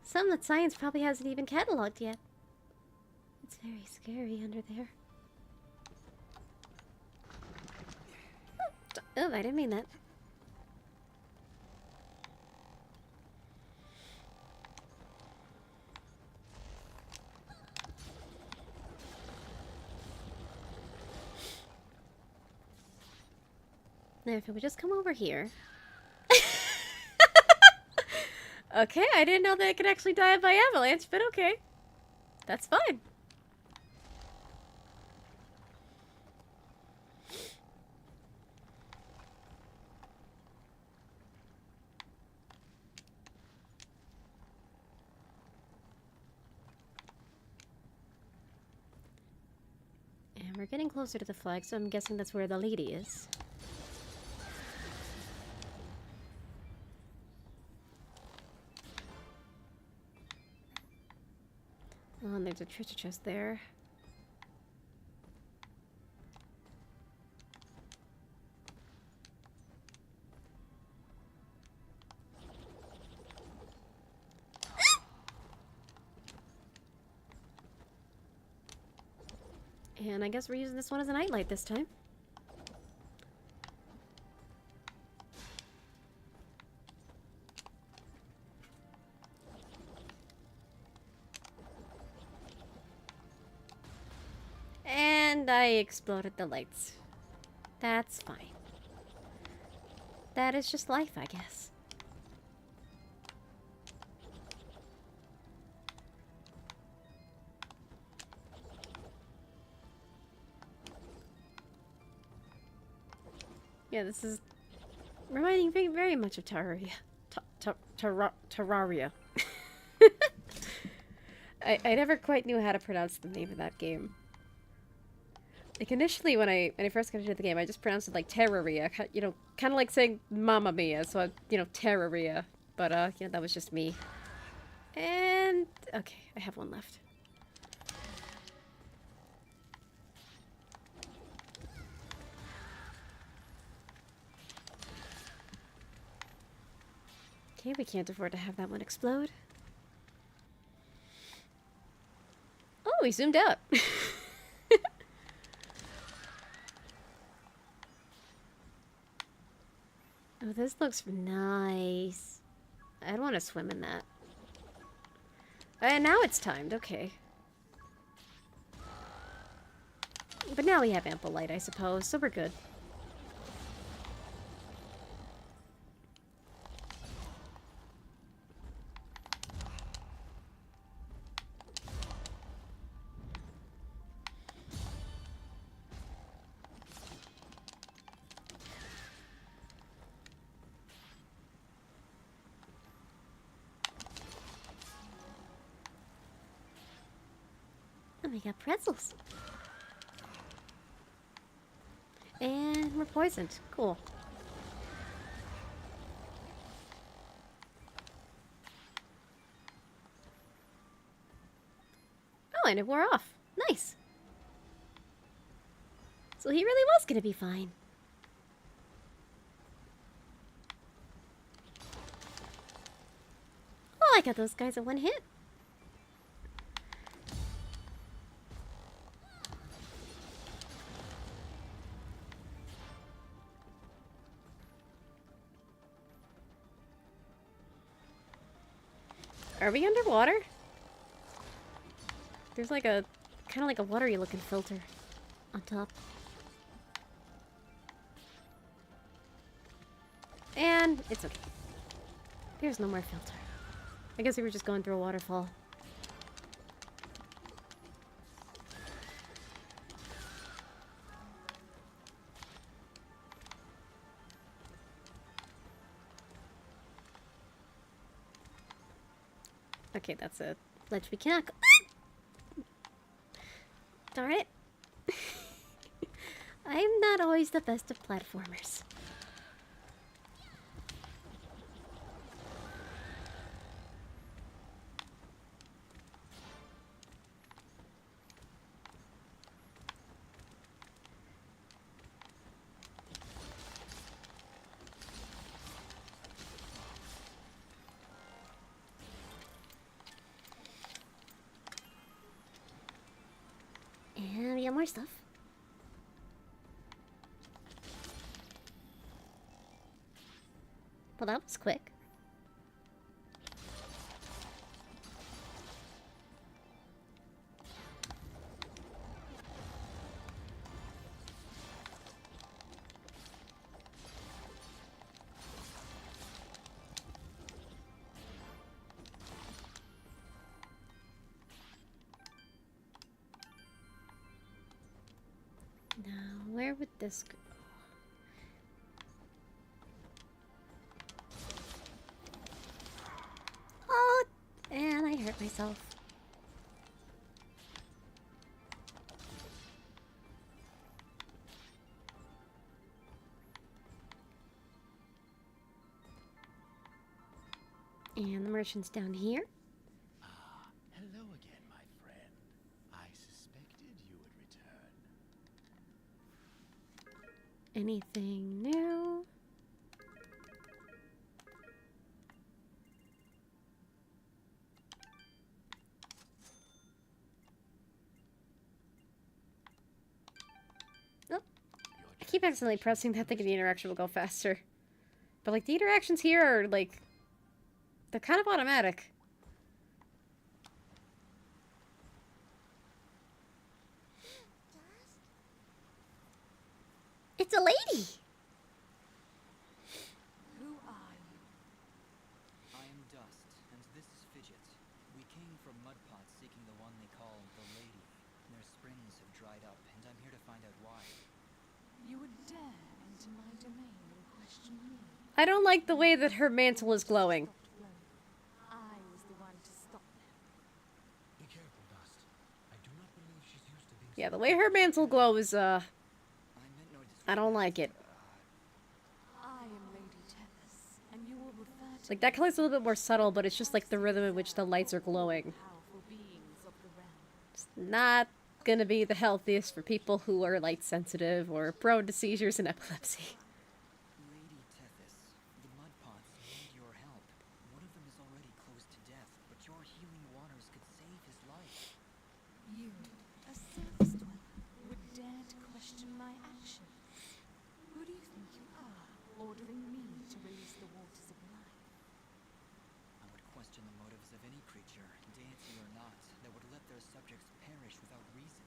Speaker 1: Some that science probably hasn't even cataloged yet. It's very scary under there. Oh, I didn't mean that. Now, if we just come over here. Okay, I didn't know that it could actually die by avalanche, but okay. That's fine. And we're getting closer to the flag, so I'm guessing that's where the lady is. Oh, and there's a treasure chest there. And I guess we're using this one as a nightlight this time. And I exploded the lights. That's fine. That is just life, I guess. Yeah, this is reminding me very much of Terraria. Terraria. I never quite knew how to pronounce the name of that game. Like initially when I first got into the game, I just pronounced it like Terraria, you know, kind of like saying Mamma Mia, so I, you know, Terraria. But you know, that was just me. And okay, I have one left. Okay, we can't afford to have that one explode. Oh, we zoomed out. Oh, this looks nice. I don't want to swim in that. And now it's timed, okay. But now we have ample light, I suppose, so we're good. And we got pretzels. And we're poisoned. Cool. Oh, and it wore off. Nice. So he really was gonna be fine. Oh, I got those guys in one hit. Are we underwater? There's like a, kind of like a watery looking filter on top. And it's okay. There's no more filter. I guess we were just going through a waterfall. Okay, that's a ledge we cannot go. Darn it. I'm not always the best of platformers. And we got more stuff. Well, that was quick. Now, where would this go? Oh, and I hurt myself. And the merchant's down here.
Speaker 3: Hello again, my friend. I suspected you would return.
Speaker 1: Anything new? Oh, I keep accidentally pressing that thinking the interaction will go faster. But like the interactions here are like, they're kind of automatic. It's a lady!
Speaker 5: Who are you? I am Dust, and this is Fidget. We came from Mudpot seeking the one they call the Lady. Their springs have dried up, and I'm here to find out why.
Speaker 10: You would dare enter my domain and question me?
Speaker 1: I don't like the way that her mantle is glowing.
Speaker 10: I was the one to stop them.
Speaker 3: Be careful, Dust. I do not believe she's used to being.
Speaker 1: Yeah, the way her mantle glows,
Speaker 5: I meant no
Speaker 1: I don't like it.
Speaker 10: I am Lady Tethys, and you will refer to
Speaker 1: Like, that color's a little bit more subtle, but it's just like the rhythm in which the lights are glowing.
Speaker 10: powerful beings of the realm.
Speaker 1: It's not gonna be the healthiest for people who are light sensitive or prone to seizures and epilepsy.
Speaker 5: Lady Tethys, the Mudpots need your help. One of them is already close to death, but your healing waters could save his life.
Speaker 10: You, a surface dweller, would dare to question my actions? Who do you think you are, ordering me to release the waters of life?
Speaker 5: I would question the motives of any creature, deity or not, that would let their subjects perish without reason.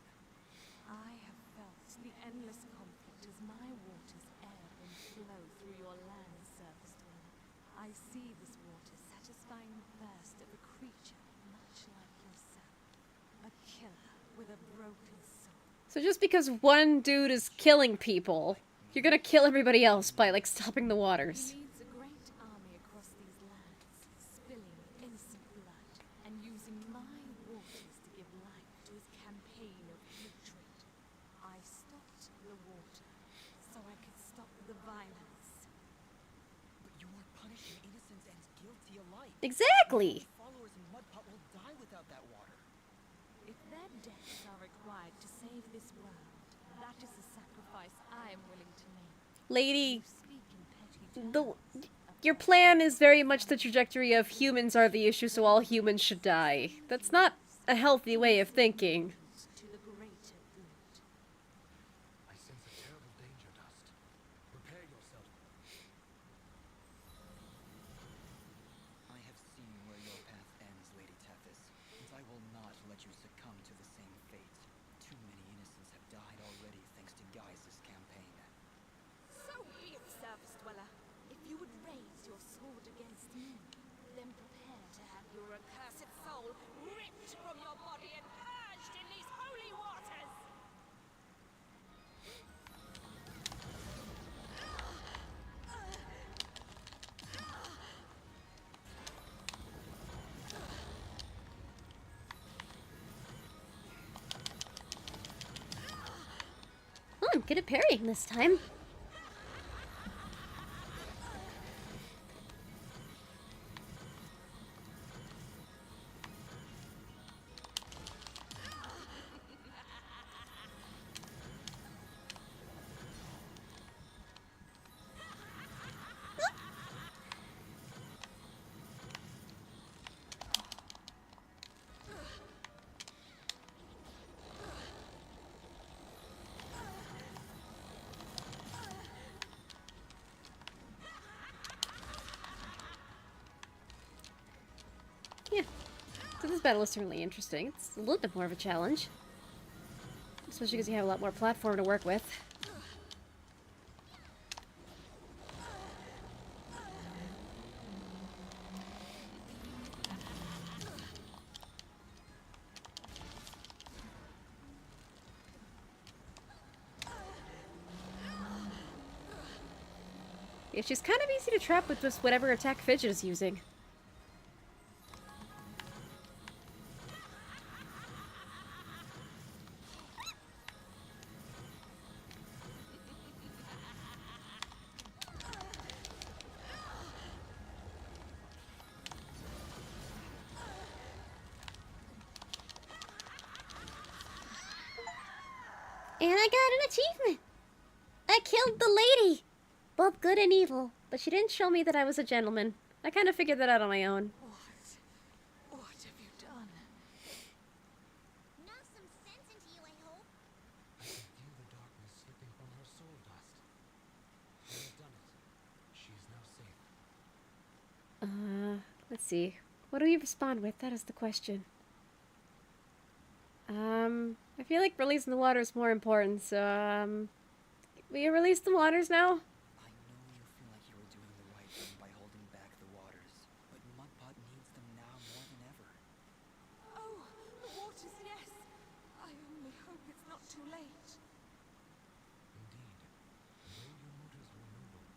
Speaker 10: I have felt the endless conflict as my waters ebb and flow through your land, surface dweller. I see this water satisfying the thirst of a creature much like yourself. A killer with a broken soul.
Speaker 1: So just because one dude is killing people, you're gonna kill everybody else by, like, stopping the waters.
Speaker 10: He leads a great army across these lands, spilling innocent blood, and using my waters to give life to his campaign of hatred. I stopped the water, so I could stop the violence.
Speaker 5: But you are punishing innocents and guilty alike.
Speaker 1: Exactly!
Speaker 5: Followers in Mudpot will die without that water.
Speaker 10: If their deaths are required to save this world, that is a sacrifice I am willing to make.
Speaker 1: Lady,
Speaker 10: You speak in petty terms.
Speaker 1: your plan is very much the trajectory of humans are the issue, so all humans should die. That's not a healthy way of thinking.
Speaker 10: To the greater good.
Speaker 3: I sense a terrible danger, Dust. Prepare yourself.
Speaker 5: I have seen where your path ends, Lady Tethys, and I will not let you succumb to the same fate. Too many innocents have died already thanks to Gaius' campaign.
Speaker 10: So be it, surface dweller. If you would raise your sword against me, then prepare to have your accursed soul ripped from your body and purged in these holy waters!
Speaker 1: Oh, I'm good at parrying this time. Yeah. So this battle is certainly interesting. It's a little bit more of a challenge. Especially because you have a lot more platform to work with. Yeah, she's kind of easy to trap with just whatever attack Fidget is using. And I got an achievement! I killed the lady! Both good and evil, but she didn't show me that I was a gentleman. I kind of figured that out on my own.
Speaker 10: What have you done?
Speaker 7: Knock some sense into you, I hope.
Speaker 3: I can feel the darkness slipping from her soul, Dust. You have done it. She is now safe.
Speaker 1: Let's see. What do we respond with? That is the question. I feel like releasing the water is more important, so, Will you release the waters now?
Speaker 5: I know you feel like you were doing the right thing by holding back the waters, but Mudpot needs them now more than ever.
Speaker 10: Oh, the waters, yes. I only hope it's not too late.
Speaker 3: Indeed, though your motives were noble,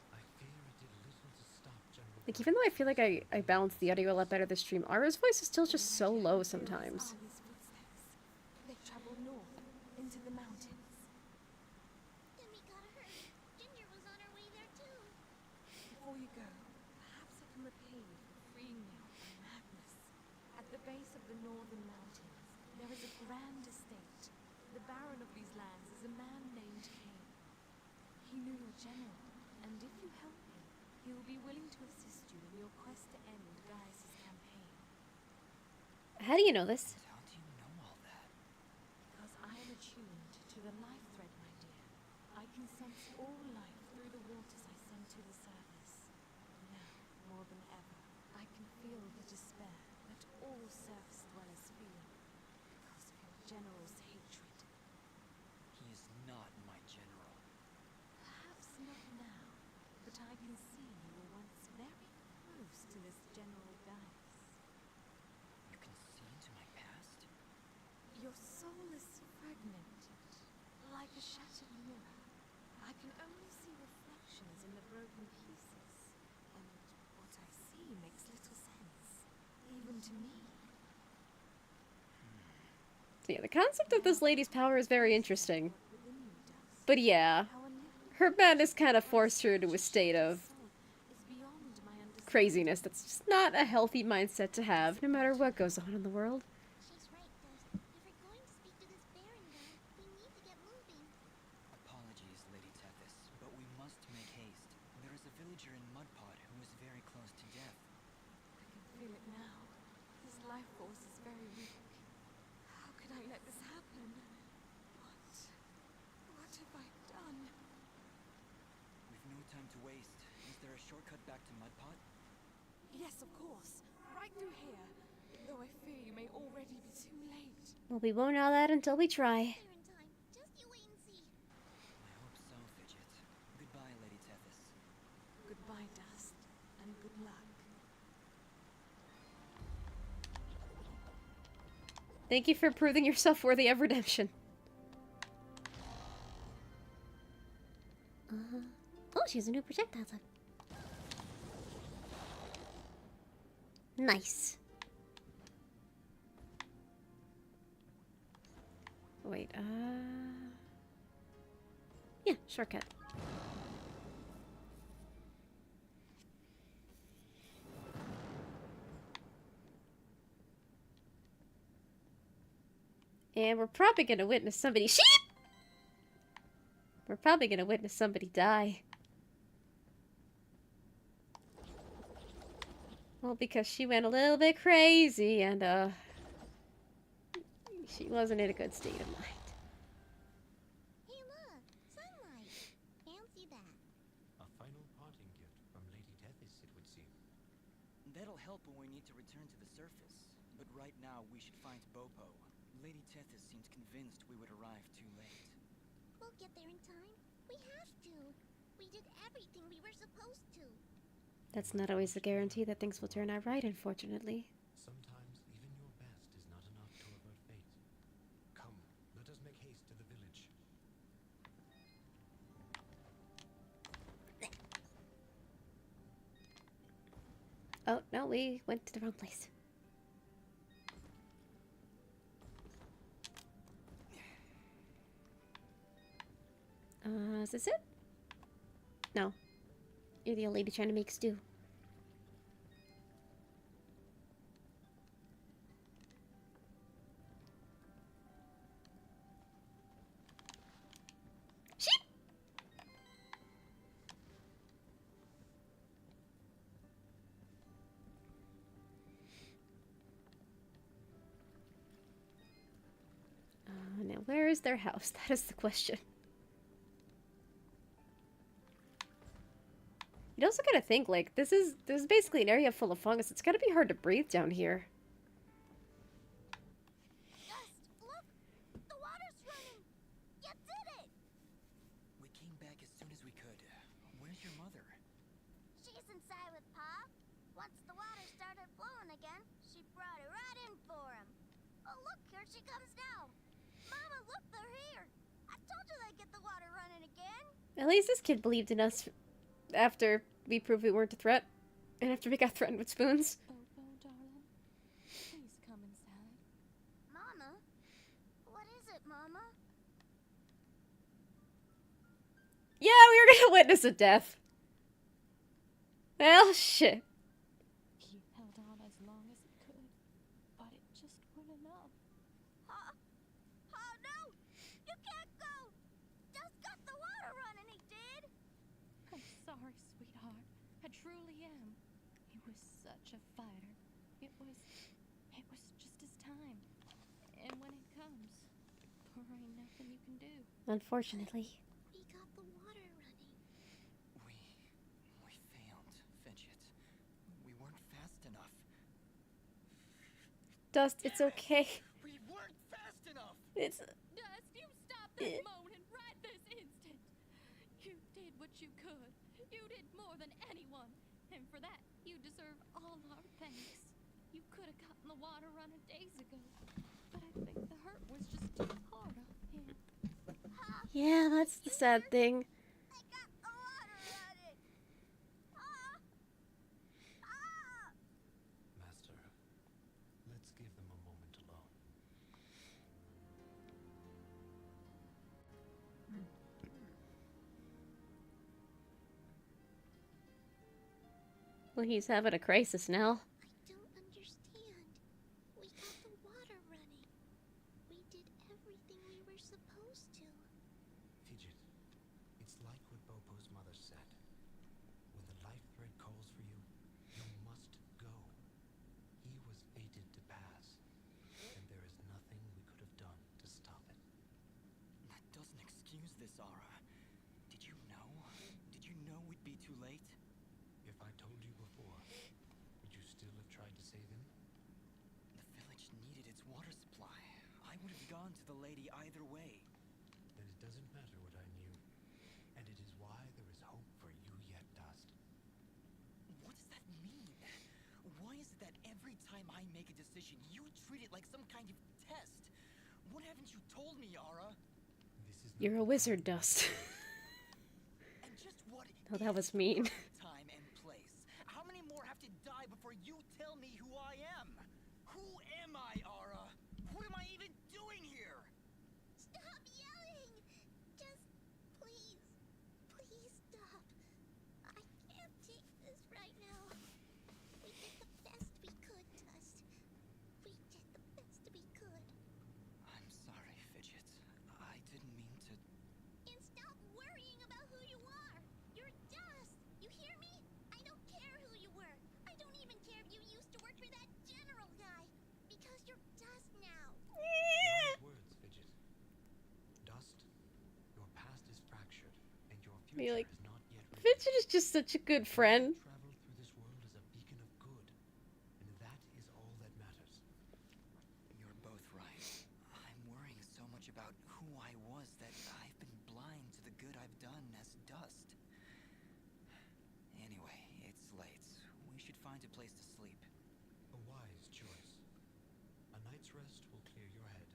Speaker 3: I fear it did little to stop General.
Speaker 1: Like, even though I feel like I balanced the audio a lot better this stream, Ara's voice is still just so low sometimes.
Speaker 10: His footsteps. They traveled north into the mountains.
Speaker 7: Then we got hurt. Ginger was on her way there too.
Speaker 10: Before you go, perhaps I can repay you for freeing me of my madness. At the base of the northern mountains, there is a grand estate. The baron of these lands is a man named Cain. He knew your general, and if you help him, he will be willing to assist you in your quest to end Gaius' campaign.
Speaker 1: How do you know this?
Speaker 5: How do you know all that?
Speaker 10: Because I am attuned to the life thread, my dear. I can sense all life through the waters I send to the surface. Now, more than ever, I can feel the despair that all surface dwellers feel because of your general's hatred.
Speaker 5: He is not my general.
Speaker 10: Perhaps not now, but I can see you were once very close to this General Gaius.
Speaker 5: You can see into my past?
Speaker 10: Your soul is fragmented, like a shattered mirror. I can only see reflections in the broken pieces, and what I see makes little sense, even to me.
Speaker 1: So yeah, the concept of this lady's power is very interesting.
Speaker 10: What within you does.
Speaker 1: But yeah,
Speaker 10: How a little
Speaker 1: her madness kind of forced her to a state of
Speaker 10: soul is beyond my understanding.
Speaker 1: craziness that's just not a healthy mindset to have, no matter what goes on in the world.
Speaker 7: She's right, Dust. If we're going to speak to this Baron guy, we need to get moving.
Speaker 5: Apologies, Lady Tethys, but we must make haste. There is a villager in Mudpot who is very close to death.
Speaker 10: I can feel it now. His life force is very weak. How could I let this happen? What have I done?
Speaker 5: We've no time to waste. Is there a shortcut back to Mudpot?
Speaker 10: Yes, of course. Right through here. Though I fear you may already be too late.
Speaker 1: Well, we won't know that until we try.
Speaker 7: We're in time. Just you wait and see.
Speaker 5: I hope so, Fidget. Goodbye, Lady Tethys.
Speaker 10: Goodbye, Dust, and good luck.
Speaker 1: Thank you for proving yourself worthy of redemption. Oh, she has a new projectile type. Nice. Wait, yeah, shortcut. And we're probably gonna witness somebody— sheep! We're probably gonna witness somebody die. Well, because she went a little bit crazy and, she wasn't in a good state of mind.
Speaker 7: Hey, look! Sunlight! Fancy that.
Speaker 3: A final parting gift from Lady Tethys, it would seem.
Speaker 5: That'll help when we need to return to the surface. But right now, we should find Bopo. Lady Tethys seemed convinced we would arrive too late.
Speaker 7: We'll get there in time. We have to. We did everything we were supposed to.
Speaker 1: That's not always a guarantee that things will turn out right, unfortunately.
Speaker 3: Sometimes even your best is not enough to avert fate. Come, let us make haste to the village.
Speaker 1: Oh, no, we went to the wrong place. Is this it? No. You're the old lady trying to make stew. Sheep! Now where is their house? That is the question. You also gotta think, like, this is basically an area full of fungus. It's gotta be hard to breathe down here.
Speaker 7: Dust! Look! The water's running! You did it!
Speaker 5: We Where's your mother?
Speaker 7: She's inside with Pa. Once the water started flowing again, she brought it right in for him. Oh, look, here she comes now. Mama, look, they're here. I told you they'd get the water running again.
Speaker 1: At least this kid believed in us after we proved we weren't a threat. And after we got threatened with spoons.
Speaker 10: Bobo, darling, please come inside.
Speaker 7: Mama? What is it, Mama?
Speaker 1: Yeah, we were gonna witness a death. Well, shit.
Speaker 10: He held on as long as he could, but it just wasn't enough.
Speaker 7: Oh, no! You can't go! Just got the water running, he did!
Speaker 10: I'm sorry, sweetheart. I truly am. He was such a fighter. It was just his time. And when it comes, there ain't nothing you can do.
Speaker 1: Unfortunately.
Speaker 7: We got the water running.
Speaker 5: We failed, Fidget. We weren't fast enough.
Speaker 1: Dust, it's okay.
Speaker 5: We weren't fast enough!
Speaker 1: It's...
Speaker 10: Dust, you stop that moaning right this instant. You did what you could. You did more than anyone. And for that, you deserve all our thanks. You could have gotten the water running days ago. But I think the hurt was just too hard on him.
Speaker 1: Yeah, that's the sad thing.
Speaker 7: I got the water running!
Speaker 3: Master, let's give them a moment alone.
Speaker 1: Well, he's having a crisis now.
Speaker 7: I don't understand. We got the water running. We did everything we were supposed to.
Speaker 3: Fidget, it's like what Bopo's mother said. When the life thread calls for you, you must go. He was fated to pass, and there is nothing we could have done to stop it.
Speaker 5: That doesn't excuse this, Aura. Did you know? Did you know we'd be too late?
Speaker 3: If I told you before, would you still have tried to save him?
Speaker 5: The village needed its water supply. I would have gone to the lady either way.
Speaker 3: Then it doesn't matter what I knew. And it is why there is hope for you yet, Dust.
Speaker 5: What does that mean? Why is it that every time I make a decision, you treat it like some kind of test? What haven't you told me, Aura?
Speaker 3: This is
Speaker 1: You're a wizard, Dust.
Speaker 5: And just what
Speaker 1: Oh, that
Speaker 5: is
Speaker 1: was mean.
Speaker 5: time and place? How many more have to die before you tell me who I am? Who am I, Aura? What am I even doing here?
Speaker 7: Stop yelling! Just please stop. I can't take this right now. We did the best we could, Dust. We did the best we could.
Speaker 5: I'm sorry, Fidget. I didn't mean to.
Speaker 7: And stop worrying about who you are. You're Dust. You hear me? I don't care who you were. I don't even care if you used to work for that general guy. Because you're Dust now.
Speaker 3: wise words, Fidget. Dust, your past is fractured, and your
Speaker 1: Be
Speaker 3: future
Speaker 1: like,
Speaker 3: is not yet written.
Speaker 1: Fidget is just such a good friend.
Speaker 3: Travel through this world as a beacon of good, and that is all that matters.
Speaker 5: You're both right. I'm worrying so much about who I was that I've been blind to the good I've done as Dust. Anyway, it's late. We should find a place to sleep.
Speaker 3: A wise choice. A night's rest will clear your head.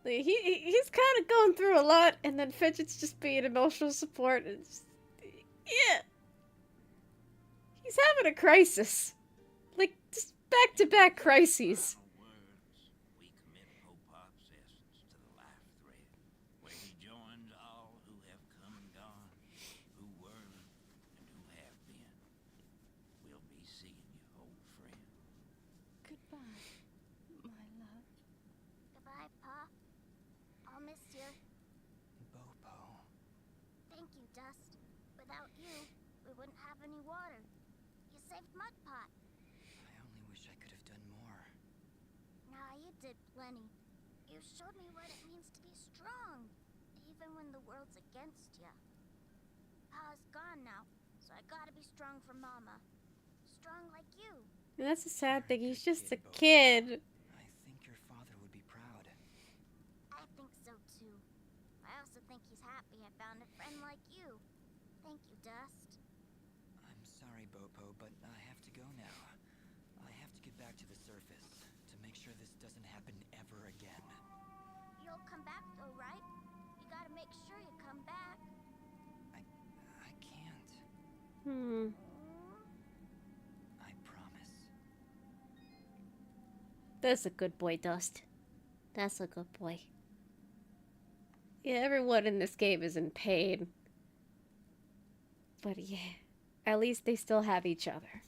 Speaker 1: Like, he's kind of going through a lot, and then Fidget's just being emotional support. And just, yeah. He's having a crisis. Like, just back-to-back crises.
Speaker 2: Final words, we commit Popop's essence to the life thread, where he joins all who have come and gone, who were and who have been. We'll be seeing you, old friend.
Speaker 10: Goodbye, my love.
Speaker 7: Goodbye, Pa. I'll miss you.
Speaker 5: Bobo.
Speaker 7: Thank you, Dust. Without you, we wouldn't have any water. You saved Mud Pot.
Speaker 5: I only wish I could have done more.
Speaker 7: Nah, you did plenty. You showed me what it means to be strong, even when the world's against you. Pa's gone now, so I gotta be strong for Mama. Strong like you.
Speaker 1: And that's a sad thing. He's just a
Speaker 5: Bobo.
Speaker 1: kid.
Speaker 5: I think your father would be proud.
Speaker 7: I think so too. I also think think he's happy I found a friend like you. Thank you, Dust.
Speaker 5: I'm sorry, Bopo, but I have to go now. I have to get back to the surface to make sure this doesn't happen ever again.
Speaker 7: You'll come back though, right? You gotta make sure you come back.
Speaker 5: I can't. I promise.
Speaker 1: That's a good boy, Dust. That's a good boy. Yeah, everyone in this game is in pain. But yeah, at least they still have each other.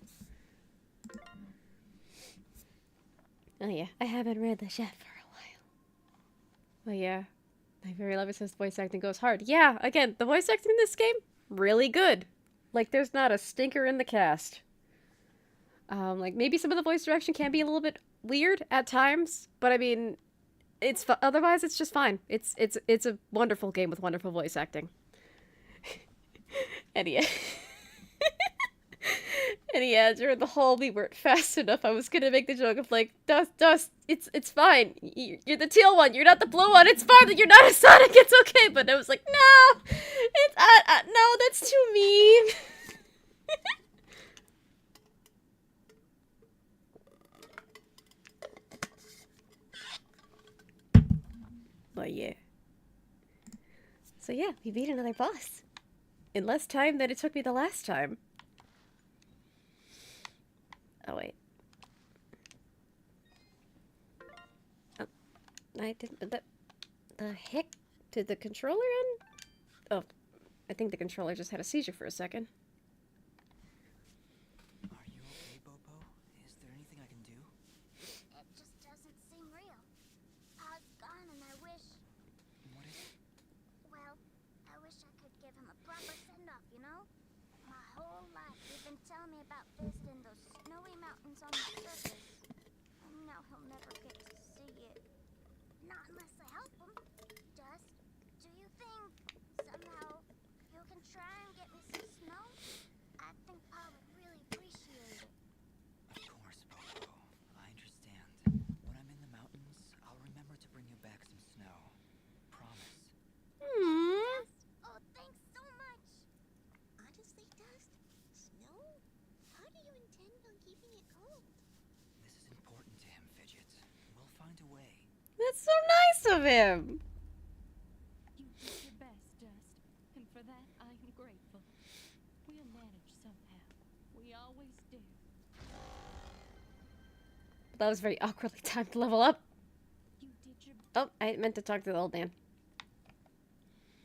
Speaker 1: Oh yeah, I haven't read the chat for a while. But yeah, I very love it says voice acting goes hard. Yeah, again, the voice acting in this game, really good. Like, there's not a stinker in the cast. Like, maybe some of the voice direction can be a little bit weird at times, but I mean, otherwise it's just fine. It's a wonderful game with wonderful voice acting. And yeah. And yeah, during the whole we weren't fast enough, I was gonna make the joke of like, Dust, it's fine. You're the teal one, you're not the blue one, it's fine that you're not a Sonic, it's okay. But I was like, no, no, that's too mean. But yeah. So yeah, we beat another boss. In less time than it took me the last time. Oh, wait. Oh, I didn't... The heck? Did the controller end? Oh, I think the controller just had a seizure for a second.
Speaker 5: Are you okay, Bopo? Is there anything I can do?
Speaker 7: It just doesn't seem real. Pod's gone and I wish...
Speaker 5: What is it?
Speaker 7: Well, I wish I could give him a proper send-off, you know? My whole life you've been telling me about visiting those snowy mountains on the surface. And now he'll never get to see it. Not unless I help him. Dust, do you think somehow you can try and get me some snow? I think Pa would really appreciate it.
Speaker 5: Of course, Bopo. I understand. When I'm in the mountains, I'll remember to bring you back some snow. Promise.
Speaker 7: Dust, oh, thanks so much. Honestly, Dust, snow? How do you intend on keeping it cold?
Speaker 5: This is important to him, Fidget. We'll find a way.
Speaker 1: That's so nice of him!
Speaker 10: You did your best, Dust, and for that I am grateful. We'll manage somehow. We always do.
Speaker 1: That was very awkwardly timed to level up.
Speaker 10: You did your
Speaker 1: Oh, I meant to talk to the old man.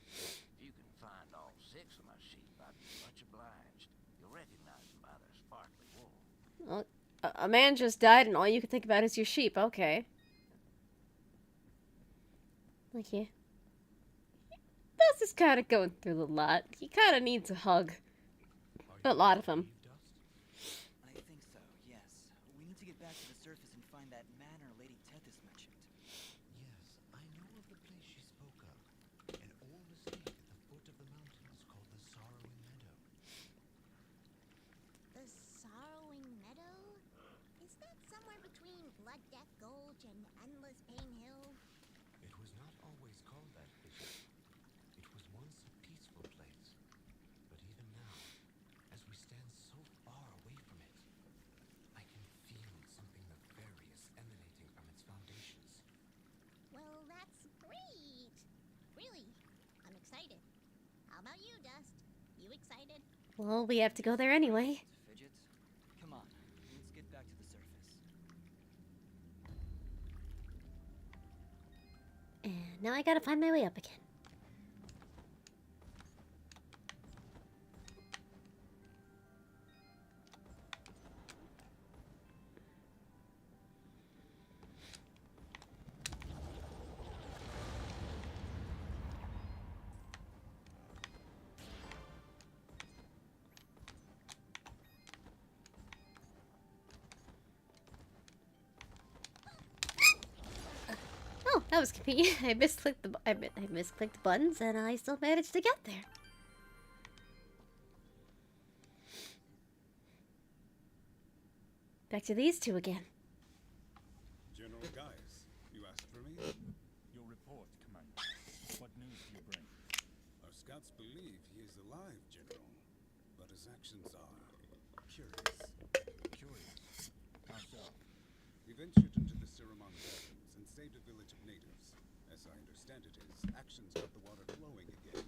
Speaker 2: If you can find all 6 of my sheep, I'd be much obliged. You'll recognize them by their sparkly wool.
Speaker 1: Well, a man just died and all you can think about is your sheep. Okay. Like, yeah. Dust is kind of going through a lot. He kind of needs a hug. A lot of them.
Speaker 5: I think so, yes. We need to get back to the surface and find that manor Lady Tethys mentioned.
Speaker 3: Yes, I know of the place she spoke of. An old estate at the foot of the mountains called the Sorrowing Meadow.
Speaker 7: The Sorrowing Meadow? Is that somewhere between Blood Death Gulch and Endless Pain Hill?
Speaker 3: It was not always called that, Bishop. It was once a peaceful place. But even now, as we stand so far away from it, I can feel something nefarious emanating from its foundations.
Speaker 7: Well, that's great. Really, I'm excited. How about you, Dust? You excited?
Speaker 1: Well, we have to go there anyway.
Speaker 5: Fidget, come on. Let's get back to the surface.
Speaker 1: And now I gotta find my way up again. Oh, that was convenient. I misclicked the buttons, and I still managed to get there. Back to these two again.
Speaker 4: General Gaius, you asked for me?
Speaker 6: Your report, Commander. What news do you bring?
Speaker 4: believe he is alive, General, but his actions are curious.
Speaker 11: Curious. How so?
Speaker 4: He ventured into the Siramon Mountains and saved a village of natives. As I understand it, his actions got the water flowing again.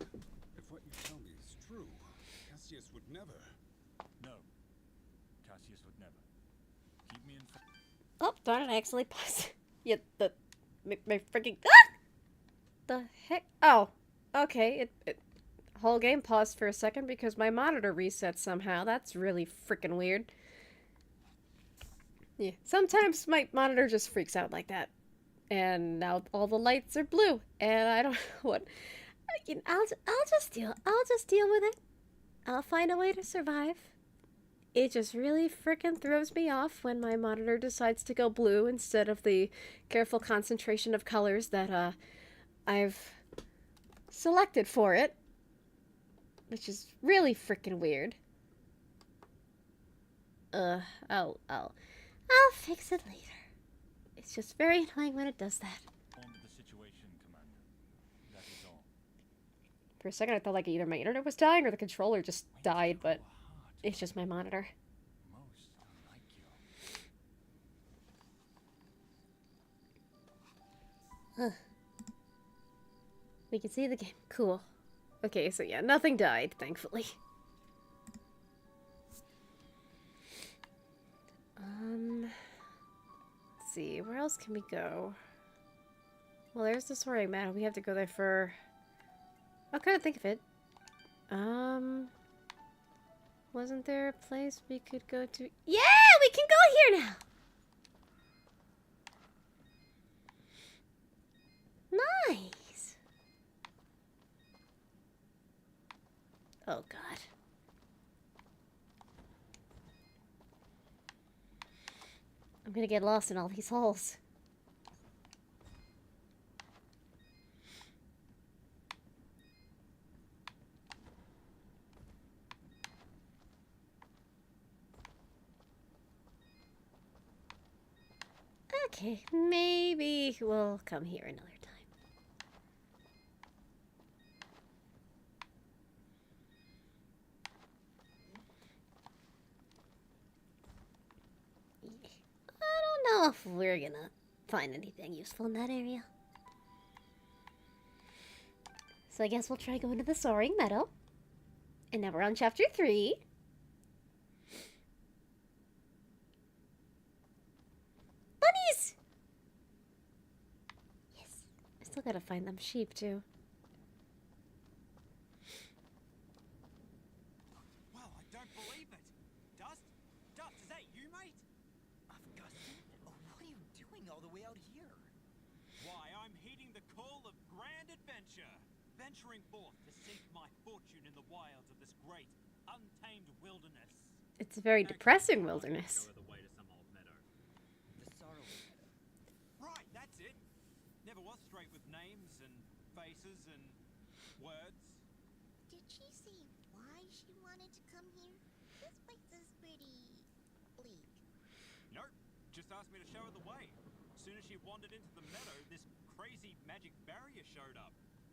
Speaker 4: If what you tell me is true, Cassius would never.
Speaker 11: No. Cassius would never. Keep me informed.
Speaker 1: Oh, darn it, I accidentally paused. Yeah, my freaking... Ah! The heck? Oh, okay, whole game paused for a second because my monitor reset somehow. That's really freaking weird. Yeah, sometimes my monitor just freaks out like that. And now all the lights are blue, and I don't know what... I'll just deal with it. I'll find a way to survive. It just really frickin' throws me off when my monitor decides to go blue instead of the careful concentration of colors that I've selected for it, which is really frickin' weird. I'll fix it later. It's just very annoying when it does that.
Speaker 11: On to the situation, Commander. That is all.
Speaker 1: For a second, I thought like either my internet was dying or the controller just died, but it's just my monitor.
Speaker 11: Most unlike you.
Speaker 1: We can see the game. Cool. Okay, so yeah, nothing died, thankfully. Let's see, where else can we go? Well, there's the soaring man. We have to go there for... I'll kind of think of it. Wasn't there a place we could go to? Yeah, we can go here now! Nice! Oh, God. I'm gonna get lost in all these holes. Okay, maybe we'll come here another time. I don't know if we're gonna find anything useful in that area. So I guess we'll try going to the Soaring Meadow. And now we're on chapter 3. Bunnies! Yes. I still gotta find them sheep, too.
Speaker 11: Well, I don't believe it. Dust, is that you, mate?
Speaker 5: Augustine? Oh, what are you doing all the way out here?
Speaker 11: Why, I'm heeding the call of grand adventure. Venturing forth to seek my fortune in the wilds of this great, untamed wilderness.
Speaker 1: It's a very depressing wilderness.
Speaker 11: Go the way to some old meadow.
Speaker 5: The Sorrowing Meadow.
Speaker 11: Right, that's it. Never was straight with names and faces and words.
Speaker 7: Did she say why she wanted to come here? This place is pretty bleak.
Speaker 11: Nope, just asked me to show her the way. As soon as she wandered into the meadow, this crazy magic barrier showed up.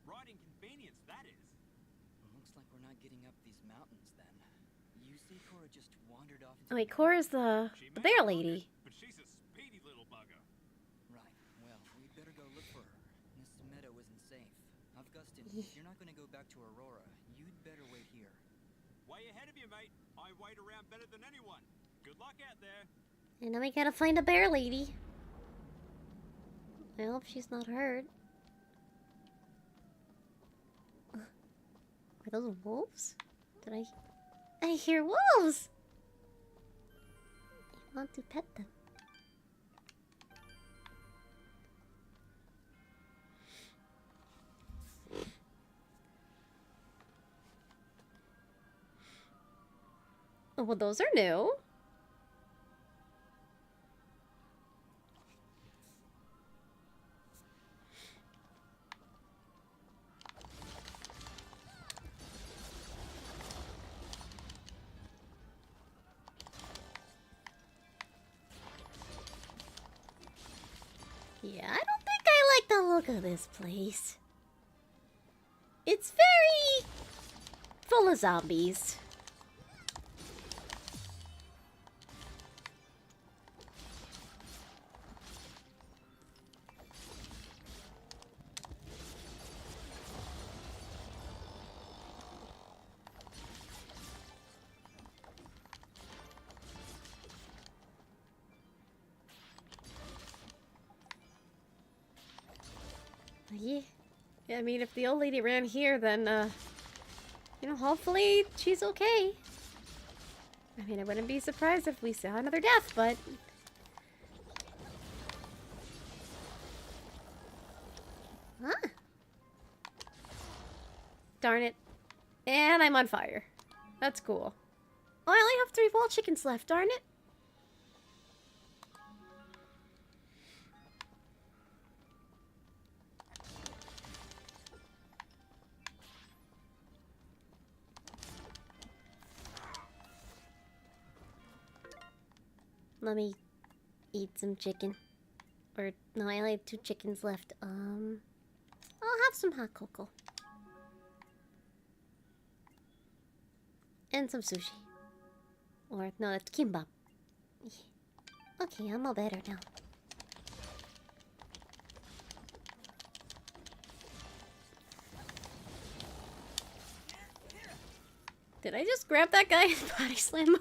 Speaker 11: Right inconvenience, that is.
Speaker 5: Looks like we're not getting up these mountains then. You say Cora just wandered off into
Speaker 1: Oh wait,
Speaker 5: the
Speaker 1: Cora's the
Speaker 11: She may
Speaker 1: bear
Speaker 11: have
Speaker 1: lady.
Speaker 11: wandered, but she's a speedy little bugger.
Speaker 5: Right, well, we'd better go look for her. This meadow isn't safe. Augustine, if you're not gonna go back to Aurora, you'd better wait here.
Speaker 11: Way ahead of you, mate. I wait around better than anyone. Good luck out there.
Speaker 1: And then we gotta find a bear lady. I hope she's not hurt. Are those wolves? Did I hear wolves! I want to pet them. Oh, well, those are new. Yeah, I don't think I like the look of this place. It's very full of zombies. Yeah. I mean, if the old lady ran here, then, you know, hopefully she's okay. I mean, I wouldn't be surprised if we saw another death, but... Huh? Darn it. And I'm on fire. That's cool. Oh, I only have 3 wall chickens left, darn it. Let me eat some chicken. Or, no, I only have 2 chickens left. I'll have some hot cocoa. And some sushi. Or, no, that's kimbap. Okay, I'm all better now. Did I just grab that guy and body slam him?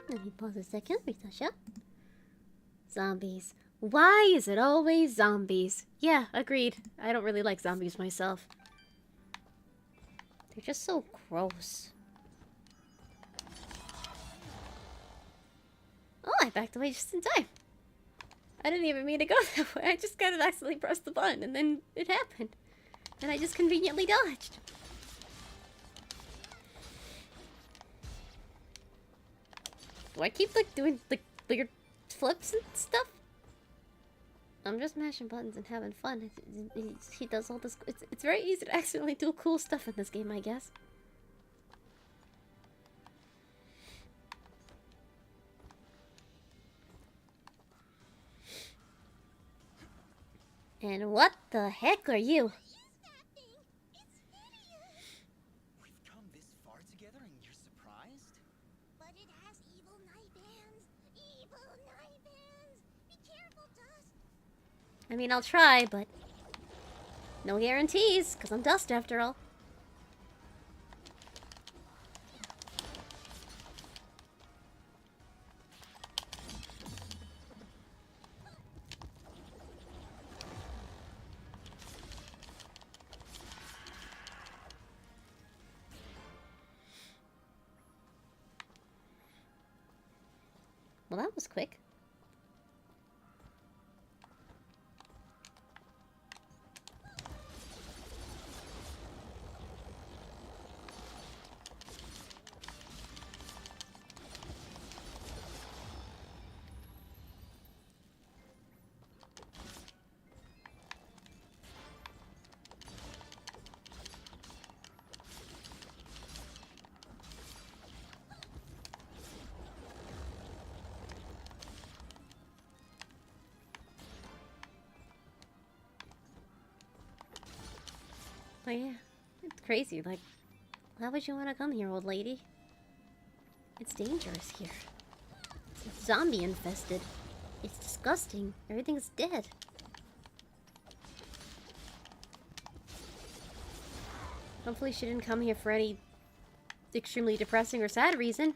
Speaker 1: Let me pause a second, refresh up. Zombies. Why is it always zombies? Yeah, agreed. I don't really like zombies myself. They're just so gross. Oh, I backed away just in time. I didn't even mean to go that way. I just kind of accidentally pressed the button and then it happened. And I just conveniently dodged. Do I keep, like, doing, like, weird flips and stuff? I'm just mashing buttons and having fun. He does all this... It's very easy to accidentally do cool stuff in this game, I guess. And what the heck are you?
Speaker 5: We've come this far together and you're surprised?
Speaker 7: But it has evil knife hands. Evil knife hands. Be careful, Dust.
Speaker 1: I mean, I'll try, but... no guarantees, because I'm Dust after all. Well, that was quick. Oh yeah, it's crazy. Like, why would you want to come here, old lady? It's dangerous here. It's zombie infested. It's disgusting. Everything's dead. Hopefully she didn't come here for any extremely depressing or sad reason.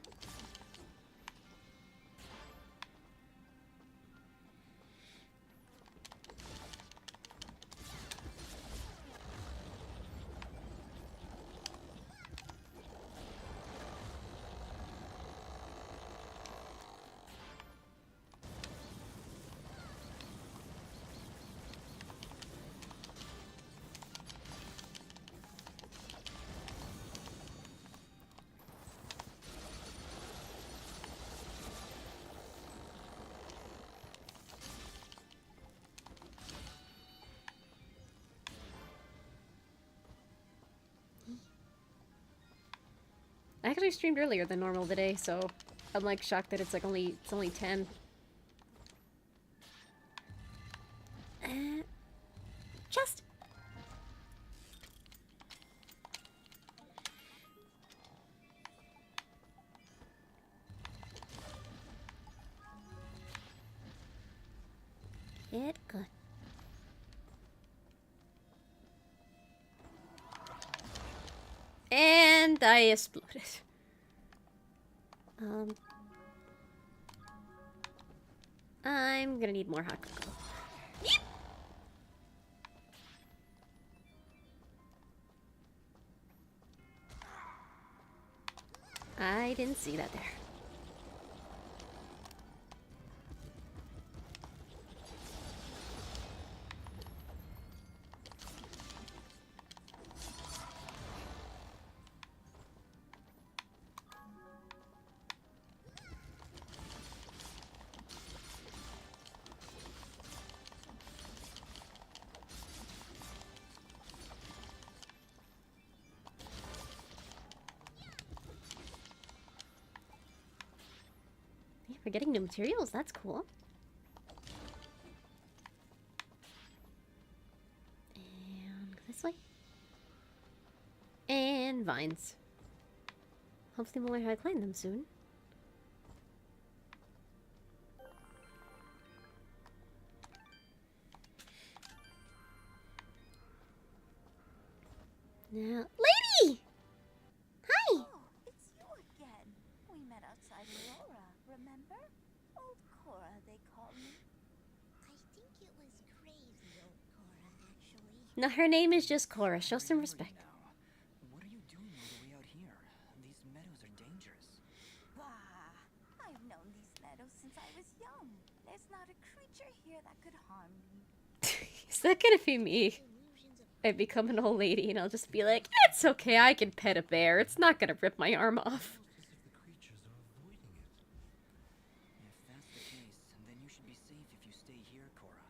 Speaker 1: I actually streamed earlier than normal today, so I'm like shocked that it's like only 10. Just get good. And I exploded. I'm gonna need more hot cocoa. Yep. I didn't see that there. We're getting new materials, that's cool. And this way. And vines. Hopefully we'll learn how to climb them soon. Now, lady! Hi!
Speaker 7: Oh, it's you again. We met outside Aurora, remember? Old Cora, they call me. I think it was crazy old Cora, actually.
Speaker 1: No, her name is just Cora. Show some respect.
Speaker 5: What are you doing all the way out here? These meadows are dangerous.
Speaker 7: Bah! I've known these meadows since I was young. There's not a creature here that could harm me.
Speaker 1: Is that gonna be me? I become an old lady and I'll just be like, it's okay, I can pet a bear. It's not gonna rip my arm off.
Speaker 3: As if the creatures are avoiding it.
Speaker 5: If that's the case, then you should be safe if you stay here, Cora.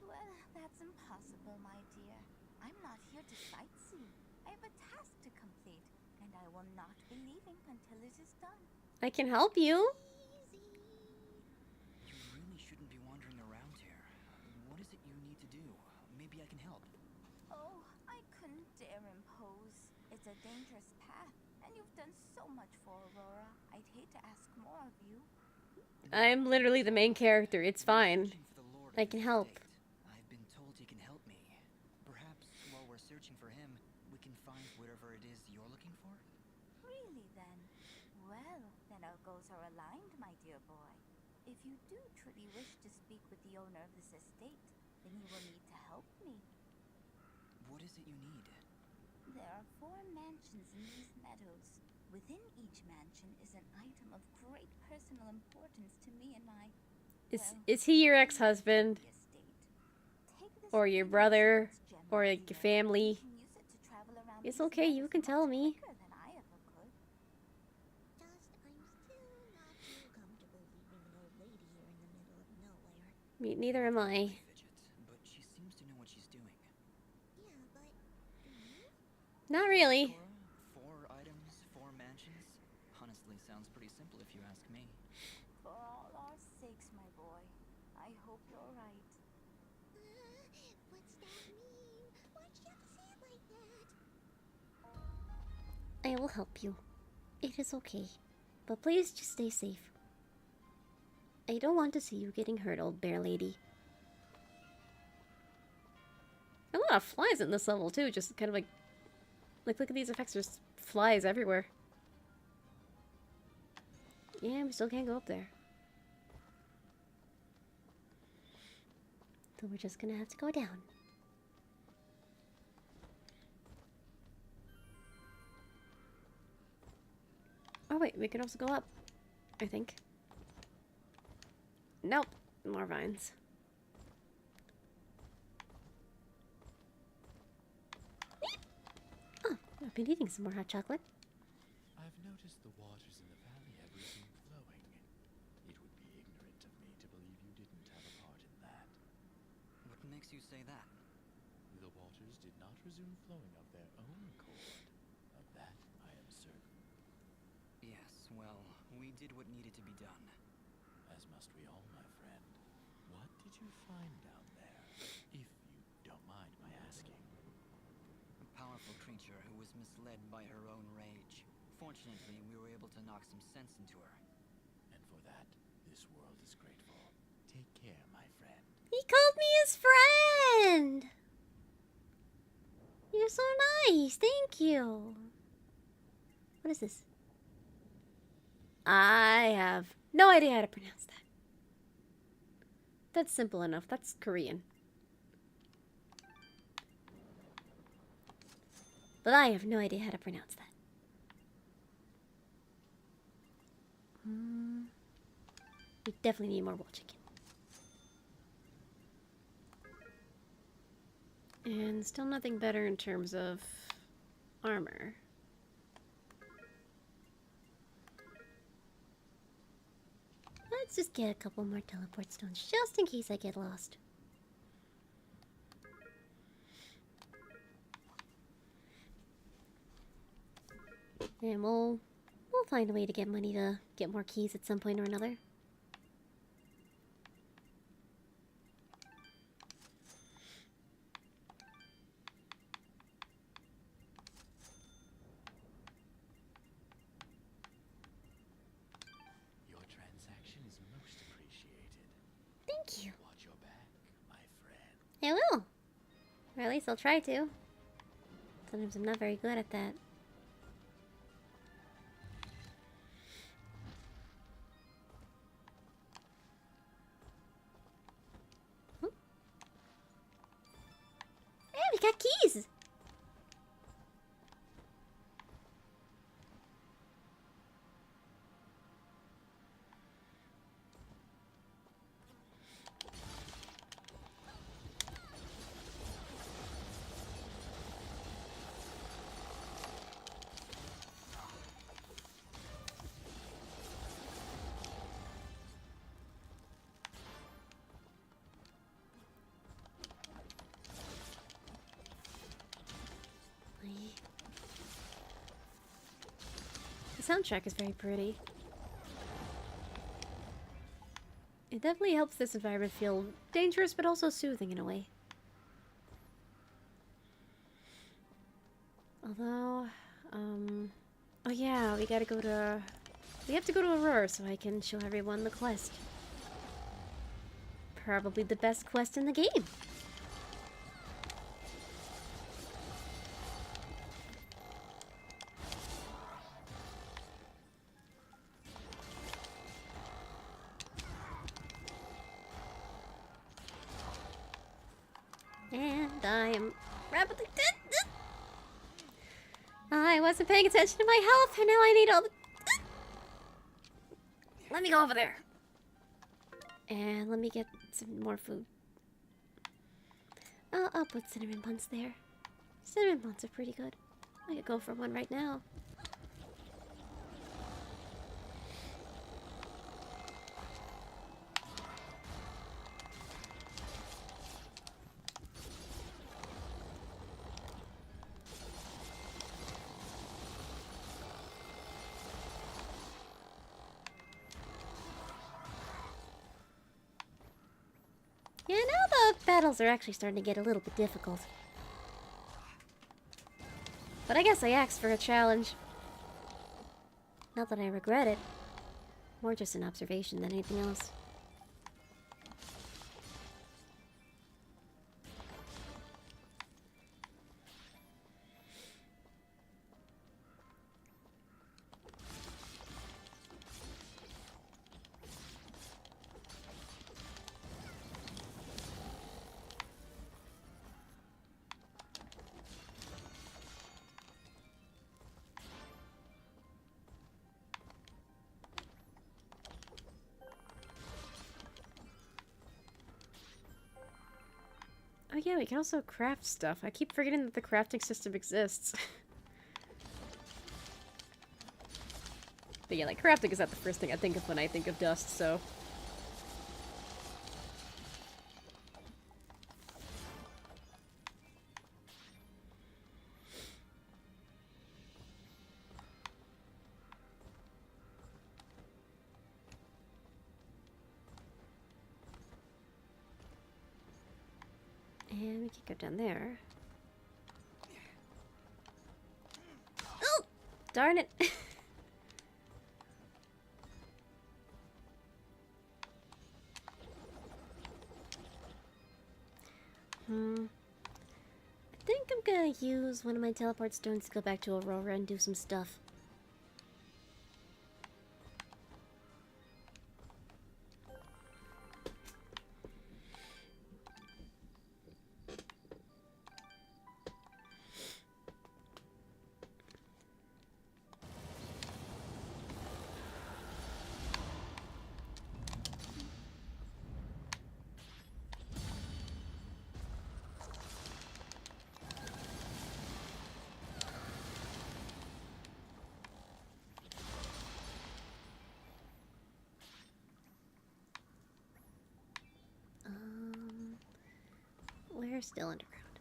Speaker 7: Well, that's impossible, my dear. I'm not here to sightsee. I have a task to complete, and I will not be leaving until it is done.
Speaker 1: I can help you.
Speaker 5: You really shouldn't be wandering around here. What is it you need to do? Maybe I can help.
Speaker 7: Oh, I couldn't dare impose. It's a dangerous path, and you've done so much for Aurora. I'd hate to ask more of you.
Speaker 1: I'm literally the main character. It's fine.
Speaker 5: Searching for the Lord
Speaker 1: I
Speaker 5: of
Speaker 1: can
Speaker 5: this
Speaker 1: help.
Speaker 5: estate. I've been told he can help me. Perhaps while we're searching for him, we can find whatever it is you're looking for?
Speaker 7: Really, then? Well, then our goals are aligned, my dear boy. If you do truly wish to speak with the owner of this estate, then you will need to help me.
Speaker 5: What is it you need?
Speaker 7: There are 4 mansions in these meadows. Within each mansion is an item of great personal importance to me and my...
Speaker 1: Is he your ex-husband? Or your brother? Or like your family? It's okay, you can tell me. Neither am I.
Speaker 5: Fidget, but she seems to know what she's doing.
Speaker 1: Not really.
Speaker 5: Cora, 4 items, 4 mansions? Honestly, sounds pretty simple if you ask me.
Speaker 7: For all our sakes, my boy, I hope you're right. What's that mean? Why'd you have to say it like that?
Speaker 1: I will help you. It is okay. But please just stay safe. I don't want to see you getting hurt, old bear lady. A lot of flies in this level too, just kind of like look at these effects, there's flies everywhere. Yeah, we still can't go up there. So we're just gonna have to go down. Oh wait, we could also go up, I think. Nope, more vines. Oh, I've been eating some more hot chocolate.
Speaker 3: I've noticed the waters in the valley have resumed flowing. It would be ignorant of me to believe you didn't have a part in that.
Speaker 5: What makes you say that?
Speaker 3: The waters did not resume flowing of their own accord. Of that I am certain.
Speaker 5: Yes, well, we did what needed to be done.
Speaker 2: As must we all, my friend. What did you find down there, if you don't mind my asking?
Speaker 5: A powerful creature who was misled by her own rage. Fortunately, we were able to knock some sense into her.
Speaker 2: And for that, this world is grateful. Take care, my friend.
Speaker 1: He called me his friend! You're so nice, thank you. What is this? I have no idea how to pronounce that. That's simple enough, that's Korean. But I have no idea how to pronounce that. We definitely need more wall chicken. And still nothing better in terms of armor. Let's just get a couple more teleport stones, just in case I get lost. And we'll find a way to get money to get more keys at some point or another.
Speaker 2: Your transaction is most appreciated.
Speaker 1: Thank you.
Speaker 2: Watch your back, my friend.
Speaker 1: I will. Or at least I'll try to. Sometimes I'm not very good at that. Hey, we got keys! The soundtrack is very pretty. It definitely helps this environment feel dangerous, but also soothing in a way. Although, oh yeah, we have to go to Aurora so I can show everyone the quest. Probably the best quest in the game. And I am rapidly dead. I wasn't paying attention to my health, and now I need all the... Let me go over there. And let me get some more food. I'll put cinnamon buns there. Cinnamon buns are pretty good. I could go for one right now. Yeah, now the battles are actually starting to get a little bit difficult. But I guess I asked for a challenge. Not that I regret it. More just an observation than anything else. Oh yeah, we can also craft stuff. I keep forgetting that the crafting system exists. But yeah, like, crafting is not the first thing I think of when I think of dust, so... And we can go down there. Oh! Darn it! I think I'm gonna use one of my teleport stones to go back to Aurora and do some stuff. We're still underground.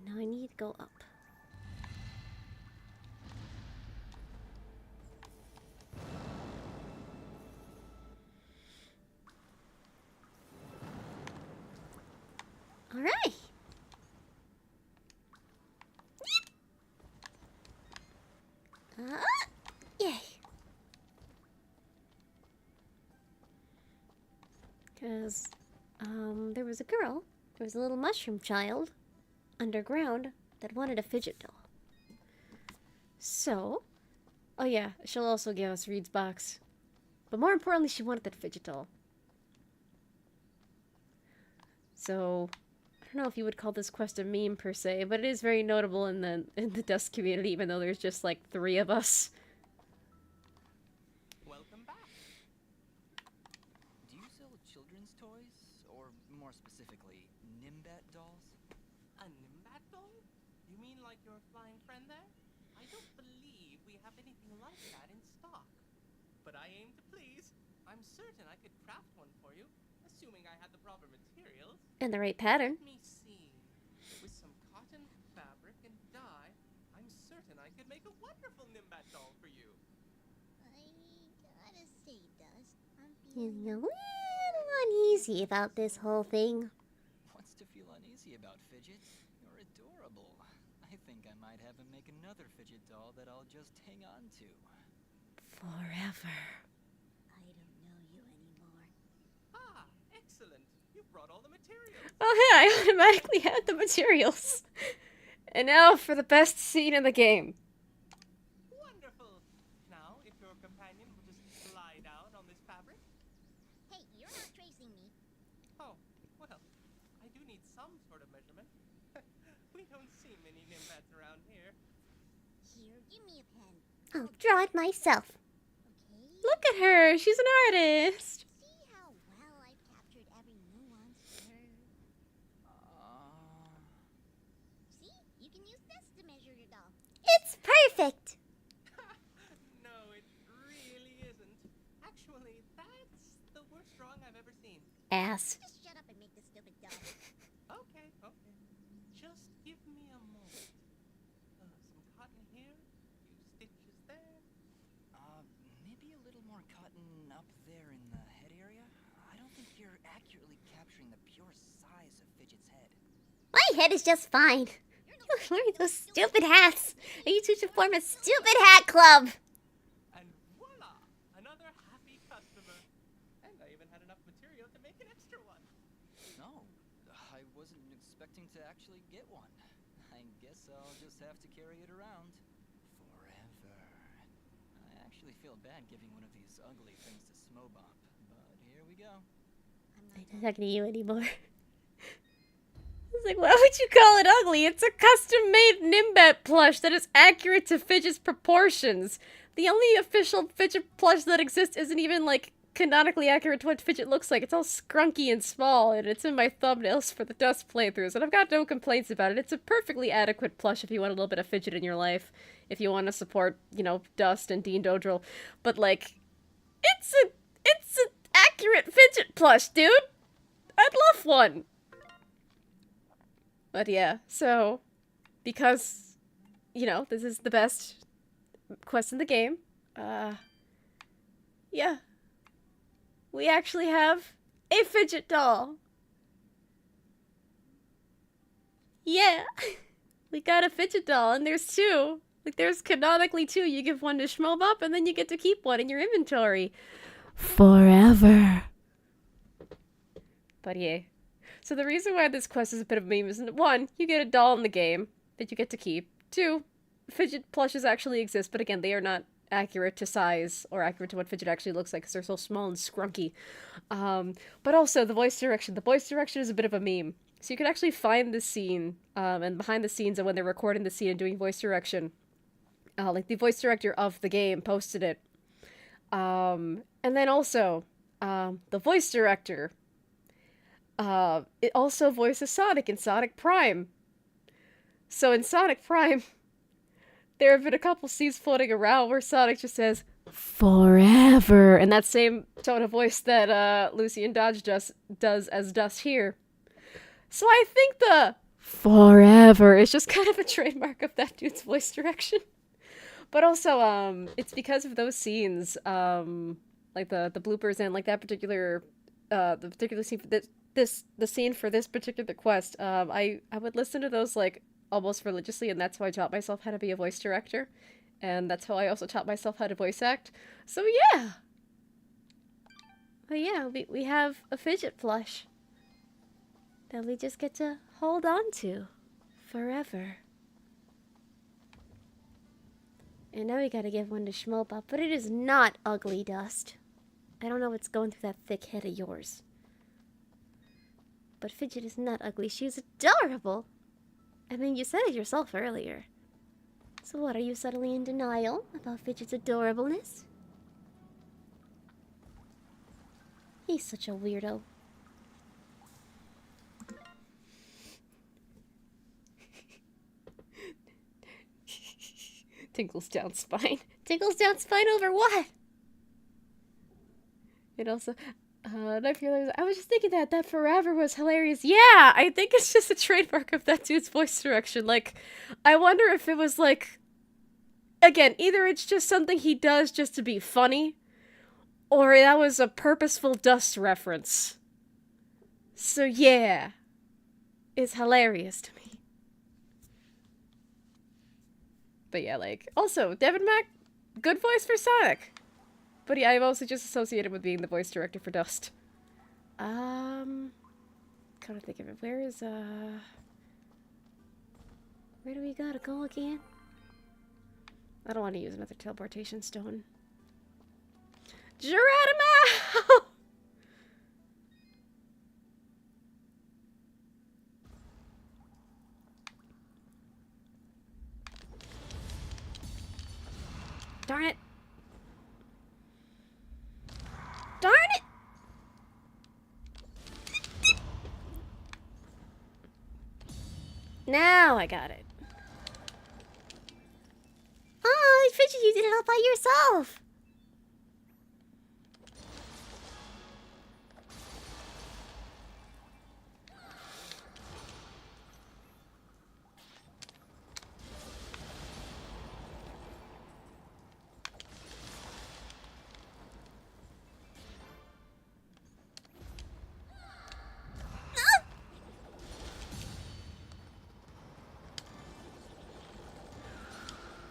Speaker 1: Now I need to go up. All right. Yay. Because, there was a girl, there was a little mushroom child underground that wanted a fidget doll. So, oh yeah, she'll also give us Reed's box. But more importantly, she wanted that fidget doll. So, I don't know if you would call this quest a meme per se, but it is very notable in the Dust community, even though there's just like 3 of us.
Speaker 5: Welcome back. Do you sell children's toys, or more specifically, Nimbat dolls?
Speaker 12: A Nimbat doll? You mean like your flying friend there? I don't believe we have anything like that in stock. But I aim to please. I'm certain I could craft one for you, assuming I had the proper materials.
Speaker 1: And the right pattern.
Speaker 12: Let me see. With some cotton, fabric, and dye, I'm certain I could make a wonderful Nimbat doll for you.
Speaker 7: I gotta say, Dust, I'm
Speaker 1: He's
Speaker 7: feeling
Speaker 1: a little uneasy about this whole thing.
Speaker 5: What's to feel uneasy about, Fidget? You're adorable. I think I might have him make another fidget doll that I'll just hang on to.
Speaker 1: Forever.
Speaker 7: I don't know you anymore.
Speaker 12: Ah, excellent. You brought all the materials.
Speaker 1: Oh hey, I automatically had the materials. And now for the best scene in the game.
Speaker 12: Wonderful. Now, if your companion will just lie down on this fabric.
Speaker 7: Hey, you're not tracing me.
Speaker 12: Oh, well, I do need some sort of measurement. We don't see many Nimbats around here.
Speaker 7: Here, give me a pen.
Speaker 1: I'll draw it myself.
Speaker 7: Okay?
Speaker 1: Look at her, she's an artist.
Speaker 7: See how well I've captured every nuance here? See? You can use this to measure your doll.
Speaker 1: It's perfect.
Speaker 12: No, it really isn't. Actually, that's the worst drawing I've ever seen.
Speaker 1: Ass.
Speaker 7: Just shut up and make the stupid doll.
Speaker 12: Okay, okay. Just give me a moment. Some cotton here, a few stitches there.
Speaker 5: Maybe a little more cotton up there in the head area? I don't think you're accurately capturing the pure size of Fidget's head.
Speaker 1: My head is just fine. You're wearing those stupid hats. And you two should form a stupid hat club.
Speaker 12: And voila! Another happy customer. And I even had enough material to make an extra one.
Speaker 5: No, I wasn't expecting to actually get one. I guess I'll just have to carry it around. Forever. I actually feel bad giving one of these ugly things to Smobop, but here we go.
Speaker 1: I'm not talking to you anymore. I was like, why would you call it ugly? It's a custom-made Nimbat plush that is accurate to Fidget's proportions. The only official Fidget plush that exists isn't even, like, canonically accurate to what Fidget looks like. It's all scrunky and small, and it's in my thumbnails for the Dust playthroughs, and I've got no complaints about it. It's a perfectly adequate plush if you want a little bit of Fidget in your life, if you want to support, you know, Dust and Dean Dodril. But, like, It's an accurate fidget plush, dude. I'd love one. But yeah, so because you know, this is the best quest in the game. Yeah. We actually have a fidget doll. Yeah. We got a fidget doll, and there's two. Like, there's canonically two. You give one to Schmobop, and then you get to keep one in your inventory. Forever. But yeah. So the reason why this quest is a bit of a meme is, one, you get a doll in the game that you get to keep. Two, fidget plushes actually exist, but again, they are not accurate to size or accurate to what fidget actually looks like because they're so small and scrunky. But also the voice direction. The voice direction is a bit of a meme. So you can actually find the scene, and behind the scenes and when they're recording the scene and doing voice direction, like the voice director of the game posted it. And then also, the voice director, it also voices Sonic in Sonic Prime. So in Sonic Prime, there have been a couple scenes floating around where Sonic just says, forever, in that same tone of voice that Lucian Dodge does as Dust here. So I think the forever is just kind of a trademark of that dude's voice direction. But also, it's because of those scenes, like the bloopers and like that particular, the particular scene for the scene for this particular quest, I would listen to those like almost religiously, and that's how I taught myself how to be a voice director, and that's how I also taught myself how to voice act. So yeah. But yeah, we have a fidget plush that we just get to hold on to forever. And now we gotta give one to Schmobop, but it is not ugly, Dust. I don't know what's going through that thick head of yours. But Fidget is not ugly, she's adorable! I mean, you said it yourself earlier. So what, are you subtly in denial about Fidget's adorableness? He's such a weirdo. Tinkles down spine. Tinkles down spine over what? It also... I was just thinking that forever was hilarious. Yeah, I think it's just a trademark of that dude's voice direction. Like, I wonder if it was like... Again, either it's just something he does just to be funny, or that was a purposeful Dust reference. So yeah, it's hilarious to me. But yeah, like, also, Devin Mack, good voice for Sonic. But yeah, I'm also just associated with being the voice director for Dust. Kind of think of it. Where do we gotta go again? I don't want to use another teleportation stone. Geronimo! Darn it. Darn it! Now I got it. Oh, Fidget, you did it all by yourself.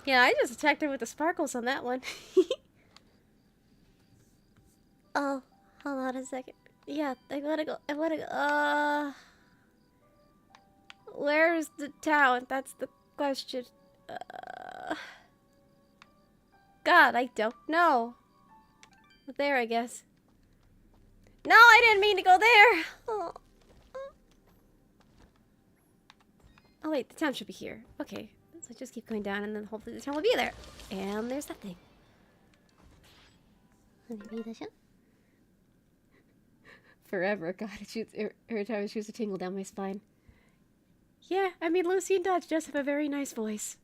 Speaker 1: Yeah, I just attacked her with the sparkles on that one. Oh, hold on a second. Yeah, I wanna go. Where's the town? That's the question. God, I don't know. There, I guess. No, I didn't mean to go there! Oh. Oh wait, the town should be here. Okay. So just keep going down and then hopefully the town will be there. And there's that thing. Forever. God, it shoots every time it shoots a tingle down my spine. Yeah, I mean, Lucy and Dodge does have a very nice voice.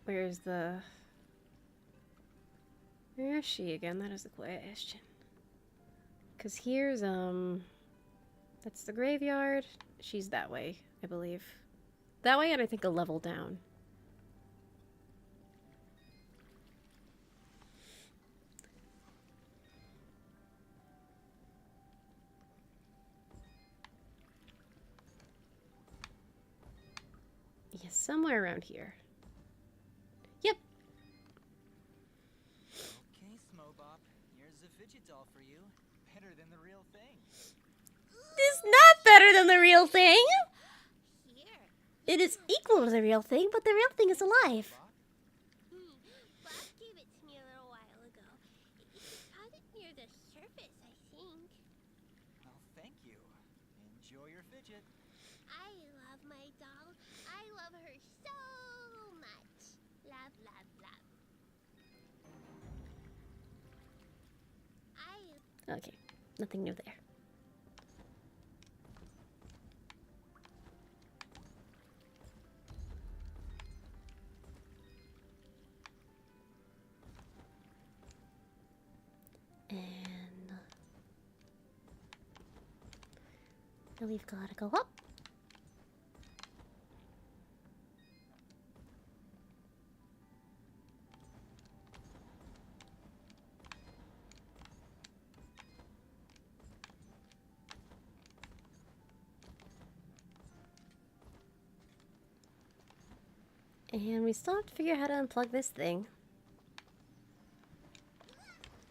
Speaker 1: Where's the... Where is she again? That is the question. Because here's, that's the graveyard. She's that way, I believe. That way, and I think a level down. Yes, somewhere around here. Yep.
Speaker 5: Okay, Smobop. Here's a fidget doll for you. Better than the real thing.
Speaker 1: It's not better than the real thing!
Speaker 7: Here.
Speaker 1: It is equal to the real thing, but the real thing is alive.
Speaker 7: Bob gave it to me a little while ago. He caught it near the surface, I think.
Speaker 5: Well, thank you. Enjoy your fidget.
Speaker 7: I love my doll. I love her so much. Love, love, love.
Speaker 1: Okay, nothing new there. And now we've got to go up. And we still have to figure out how to unplug this thing.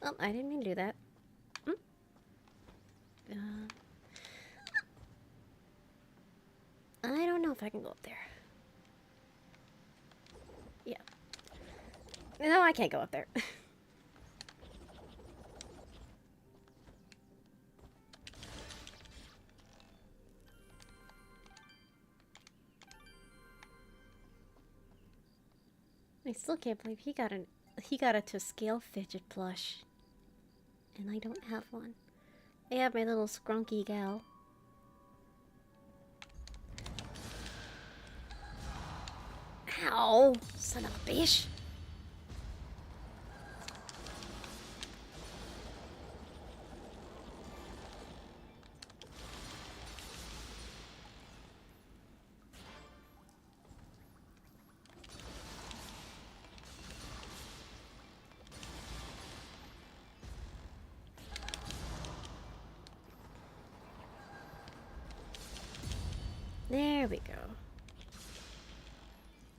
Speaker 1: Oh, I didn't mean to do that. I don't know if I can go up there. Yeah. No, I can't go up there. I still can't believe he got a to scale fidget plush. And I don't have one. I have my little scrunky gal. Ow! Son of a bitch! There we go.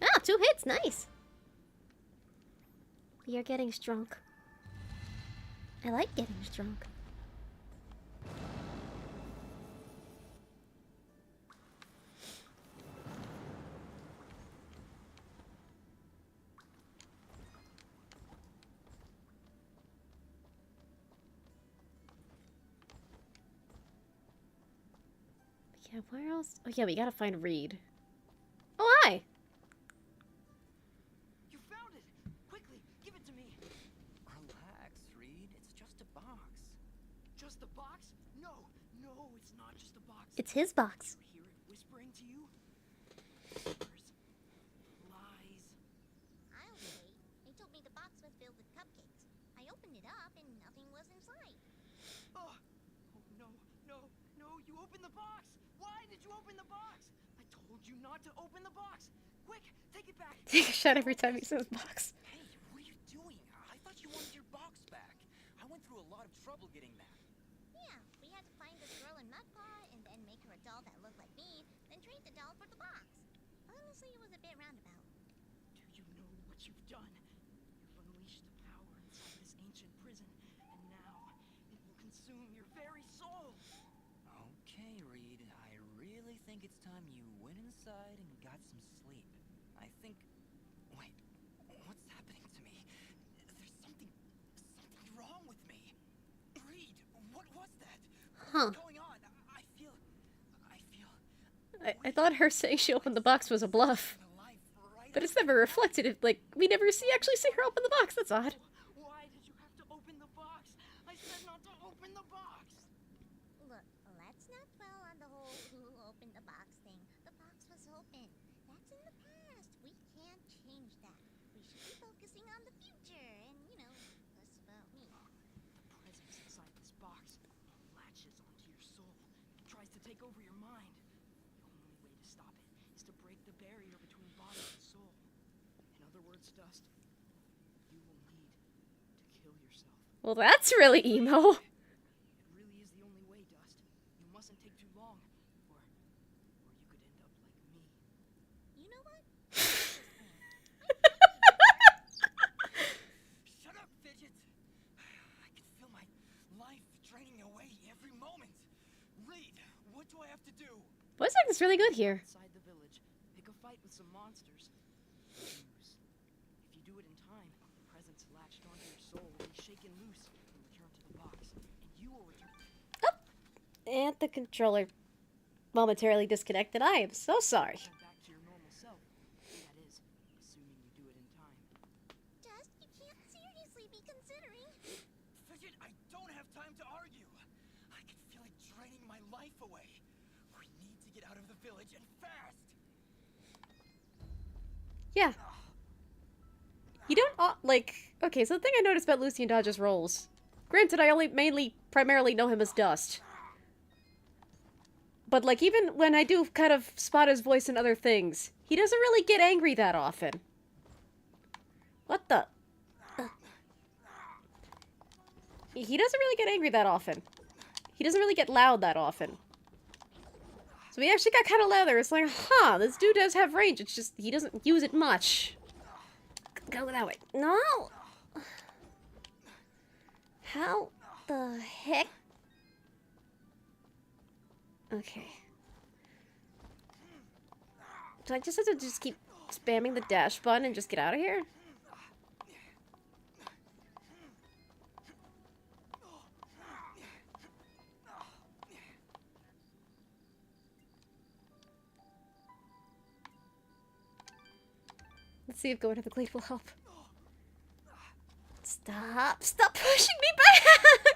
Speaker 1: Ah, 2 hits, nice. You're getting strong. I like getting strong. Yeah, where else? Oh yeah, we gotta find Reed. Oh, hi!
Speaker 5: You found it! Quickly, give it to me! Relax, Reed. It's just a box. Just a box? No, no, it's not just a box.
Speaker 1: It's his box.
Speaker 5: You hear it whispering to you? Whispers. Lies.
Speaker 7: I'll wait. They told me the box was filled with cupcakes. I opened it up and nothing was inside.
Speaker 5: Oh, no, no, no, you opened the box! Why did you open the box? I told you not to open the box! Quick, take it back!
Speaker 1: Take a shot every time he says box.
Speaker 5: Hey, what are you doing? I thought you wanted your box back. I went through a lot of trouble getting that.
Speaker 7: Yeah, we had to find this girl in Mudpaw and then make her a doll that looked like me, then trade the doll for the box. Honestly, it was a bit roundabout.
Speaker 5: Do you know what you've done? You've unleashed the power inside this ancient prison, and now it will consume your very soul. Okay, Reed, I really think it's time you went inside and got some sleep. I think... Wait, what's happening to me? There's something wrong with me. Reed, what was that?
Speaker 1: Huh.
Speaker 5: What's going on? I feel...
Speaker 1: I thought her saying she opened the box was a bluff. But it's never reflected. Like, we never actually see her open the box. That's odd.
Speaker 5: Why did you have to open the box? I said not to open the box!
Speaker 7: Look, let's not dwell on the whole who opened the box thing. The box was open. That's in the past.
Speaker 13: box latches onto your soul, tries to take over your mind. The only way to stop it is to break the barrier between body and soul. In other words, Dust, you will need to kill yourself.
Speaker 1: Well, that's really emo.
Speaker 13: It really is the only way, Dust. You mustn't take too long, or you could end up like me.
Speaker 7: You know what?
Speaker 5: Shut up, Fidget! I can feel my life draining away every moment. Reed, what do I have to do?
Speaker 1: Voice acting's really good here.
Speaker 13: Inside the village, pick a fight with some monsters. Lose. If you do it in time, the presence latched onto your soul will be shaken loose and return to the box, and you will return.
Speaker 1: And the controller momentarily disconnected. I am so sorry.
Speaker 13: Back to your normal self. That is, assuming you do it in time.
Speaker 7: Dust, you can't seriously be considering.
Speaker 5: Fidget, I don't have time to argue. I can feel it draining my life away. We need to get out of the village and fast.
Speaker 1: Yeah. You don't, like... Okay, so the thing I noticed about Lucian Dodge's roles... Granted, I only primarily know him as Dust. But, like, even when I do kind of spot his voice in other things, he doesn't really get angry that often. What the... He doesn't really get angry that often. He doesn't really get loud that often. So he actually got kind of loud there. It's like, huh, this dude does have range. It's just, he doesn't use it much. Go that way. No! How the heck? Okay. Do I just have to just keep spamming the dash button and just get out of here? Let's see if going to the glade will help. Stop! Stop pushing me back!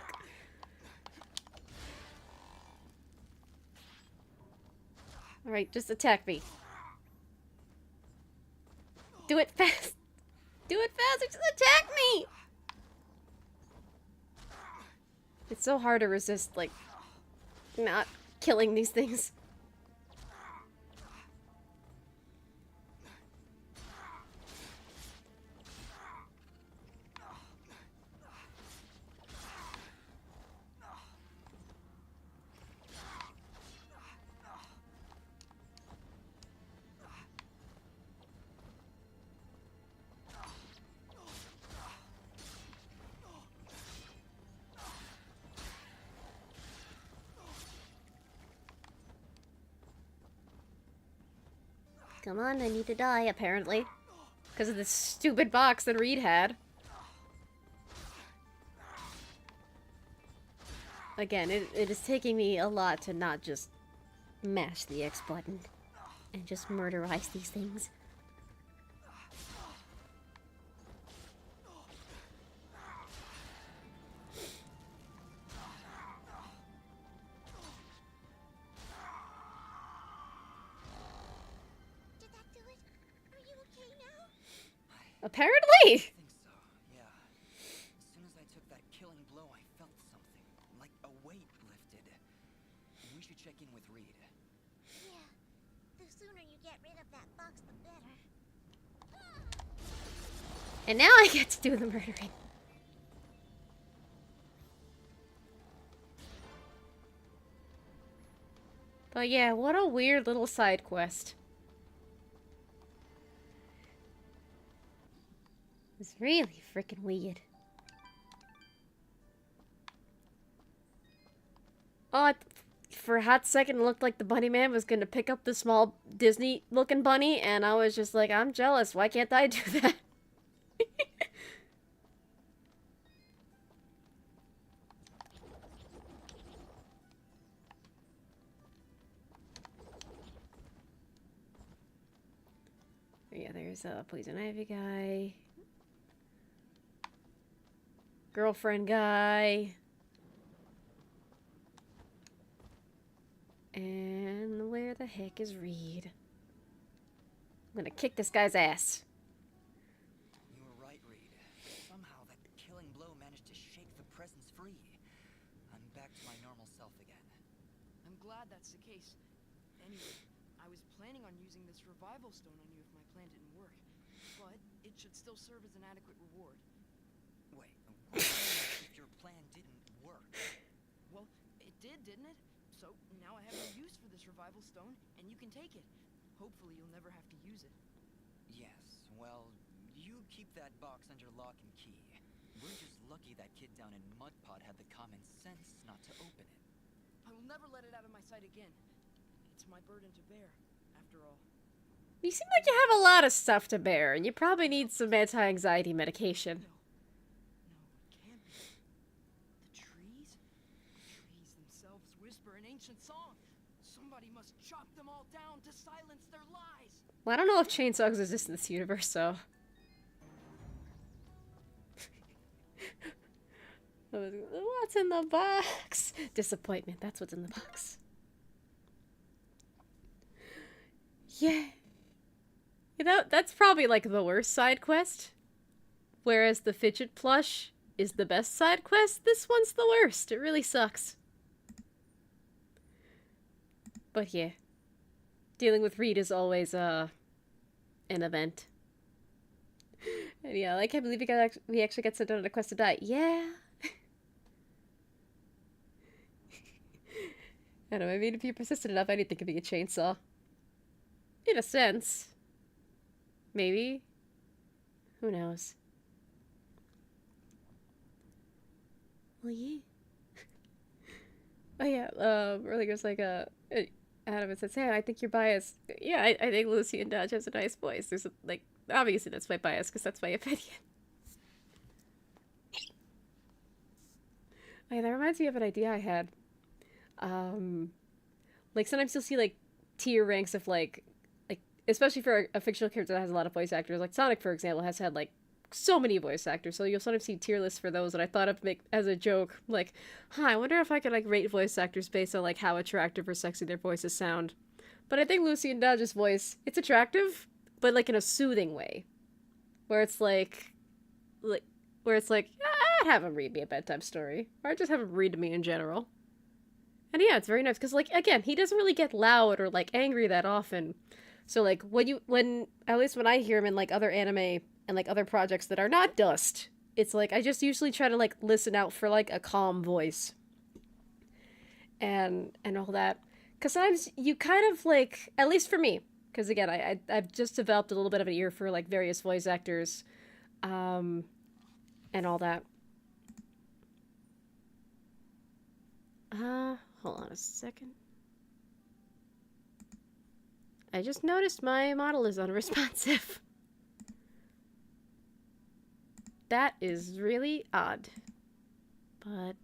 Speaker 1: Alright, just attack me. Do it fast! Do it faster! Just attack me! It's so hard to resist, like, not killing these things. Come on, I need to die, apparently. Because of this stupid box that Reed had. Again, it is taking me a lot to not just mash the X button and just murderize these things. Apparently!
Speaker 5: I think so, yeah. As soon as I took that killing blow, I felt something, like a weight lifted. We should check in with Reed.
Speaker 7: Yeah. The sooner you get rid of that box, the better.
Speaker 1: And now I get to do the murdering. But yeah, what a weird little side quest. It's really freaking weird. Oh, for a hot second it looked like the bunny man was gonna pick up the small Disney looking bunny, and I was just like, I'm jealous, why can't I do that? Yeah, there's a poison ivy guy. Girlfriend guy. And where the heck is Reed? I'm gonna kick this guy's ass.
Speaker 5: You were right, Reed. Somehow that killing blow managed to shake the presence free. I'm back to my normal self again.
Speaker 13: I'm glad that's the case. Anyway, I was planning on using this revival stone on you if my plan didn't work. But it should still serve as an adequate reward.
Speaker 5: Wait, what do you mean if your plan didn't work?
Speaker 13: Well, it did, didn't it? So now I have no use for this revival stone, and you can take it. Hopefully you'll never have to use it.
Speaker 5: Yes, well, you keep that box under lock and key. We're just lucky that kid down in Mudpot had the common sense not to open it.
Speaker 13: I will never let it out of my sight again. It's my burden to bear, after all.
Speaker 1: You seem like you have a lot of stuff to bear, and you probably need some anti-anxiety medication.
Speaker 13: No, it can't be. The trees? The trees themselves whisper an ancient song. Somebody must chop them all down to silence their lies.
Speaker 1: Well, I don't know if chainsaws exist in this universe, so... What's in the box? Disappointment, that's what's in the box. Yeah. You know, that's probably like the worst side quest. Whereas the fidget plush is the best side quest, this one's the worst. It really sucks. But yeah. Dealing with Reed is always an event. And yeah, I can't believe we actually got sent on a quest to die. Yeah. I don't know, I mean, if you're persistent enough, anything could be a chainsaw. In a sense. Maybe. Who knows? Well, yeah. Oh yeah, earlier it was like, Adam says, hey, I think you're biased. Yeah, I think Lucian Dodge has a nice voice. There's like, obviously that's my bias, because that's my opinion. Oh, yeah, that reminds me of an idea I had. Like, sometimes you'll see, like, tier ranks of, like, especially for a fictional character that has a lot of voice actors. Like, Sonic, for example, has had, like, so many voice actors, so you'll sometimes see tier lists for those, and I thought of make as a joke, like, I wonder if I could, like, rate voice actors based on, like, how attractive or sexy their voices sound. But I think Lucian Dodge's voice, it's attractive, but, like, in a soothing way. Where it's like, I'd have him read me a bedtime story. Or I'd just have him read to me in general. And yeah, it's very nice, because, like, again, he doesn't really get loud or, like, angry that often. So, like, at least when I hear him in, like, other anime and, like, other projects that are not Dust, it's, like, I just usually try to, like, listen out for, like, a calm voice. And all that. Because sometimes you kind of, like, at least for me, because, again, I've just developed a little bit of an ear for, like, various voice actors, and all that. Hold on a second. I just noticed my model is unresponsive. That is really odd. But...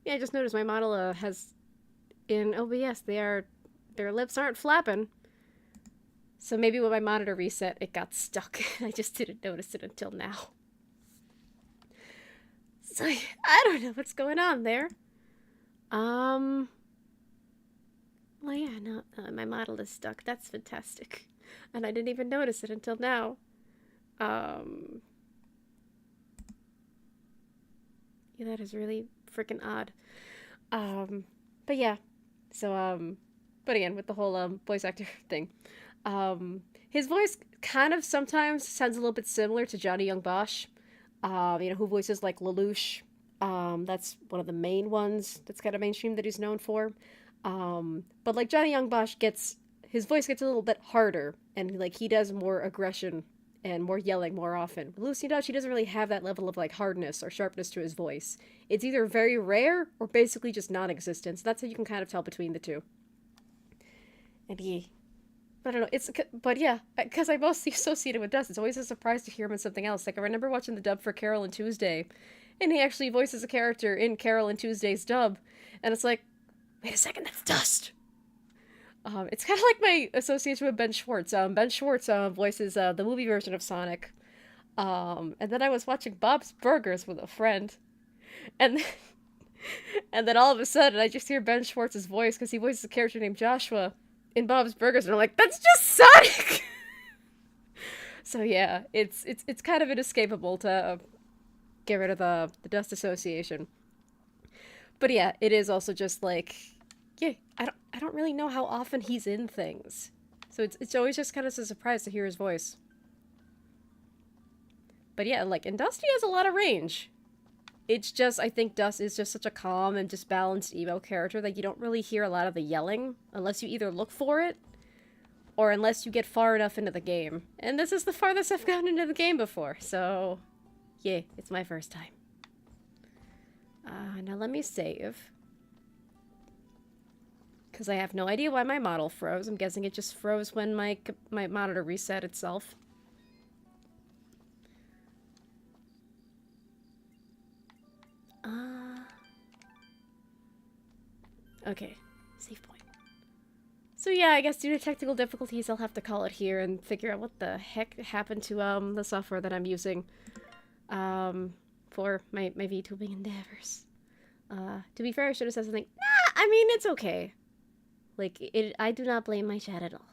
Speaker 1: yeah, I just noticed my model has... in OBS, their lips aren't flapping. So maybe when my monitor reset, it got stuck. I just didn't notice it until now. So, I don't know what's going on there. Well, yeah, no, my model is stuck. That's fantastic. And I didn't even notice it until now. Yeah, that is really freaking odd. But yeah. So, but again, with the whole, voice actor thing. His voice kind of sometimes sounds a little bit similar to Johnny Young Bosch. Who voices, like, Lelouch. That's one of the main ones that's kind of mainstream that he's known for. But, like, Johnny Young Bosch his voice gets a little bit harder, and, like, he does more aggression and more yelling more often. With Lucian Dodge, he doesn't really have that level of, like, hardness or sharpness to his voice. It's either very rare or basically just non-existent. So that's how you can kind of tell between the two. And I don't know, but yeah, because I mostly associate it with Dust, it's always a surprise to hear him in something else. Like, I remember watching the dub for Carol and Tuesday, and he actually voices a character in Carol and Tuesday's dub, and it's like, wait a second, that's Dust! It's kind of like my association with Ben Schwartz. Ben Schwartz voices the movie version of Sonic, and then I was watching Bob's Burgers with a friend, and then all of a sudden, I just hear Ben Schwartz's voice, because he voices a character named Joshua in Bob's Burgers, and I'm like, that's just Sonic! So yeah, it's kind of inescapable to get rid of the dust association. But yeah, it is also just like, yeah, I don't really know how often he's in things. So it's always just kind of a surprise to hear his voice. But yeah, like, and Dusty has a lot of range. It's just, I think Dust is just such a calm and just balanced emo character that you don't really hear a lot of the yelling unless you either look for it or unless you get far enough into the game. And this is the farthest I've gotten into the game before, so yeah, it's my first time. Now let me save. Because I have no idea why my model froze. I'm guessing it just froze when my monitor reset itself. Okay, save point. So yeah, I guess due to technical difficulties, I'll have to call it here and figure out what the heck happened to the software that I'm using for my VTubing endeavors. To be fair, I should have said something. Nah, I mean, it's okay. Like, I do not blame my chat at all.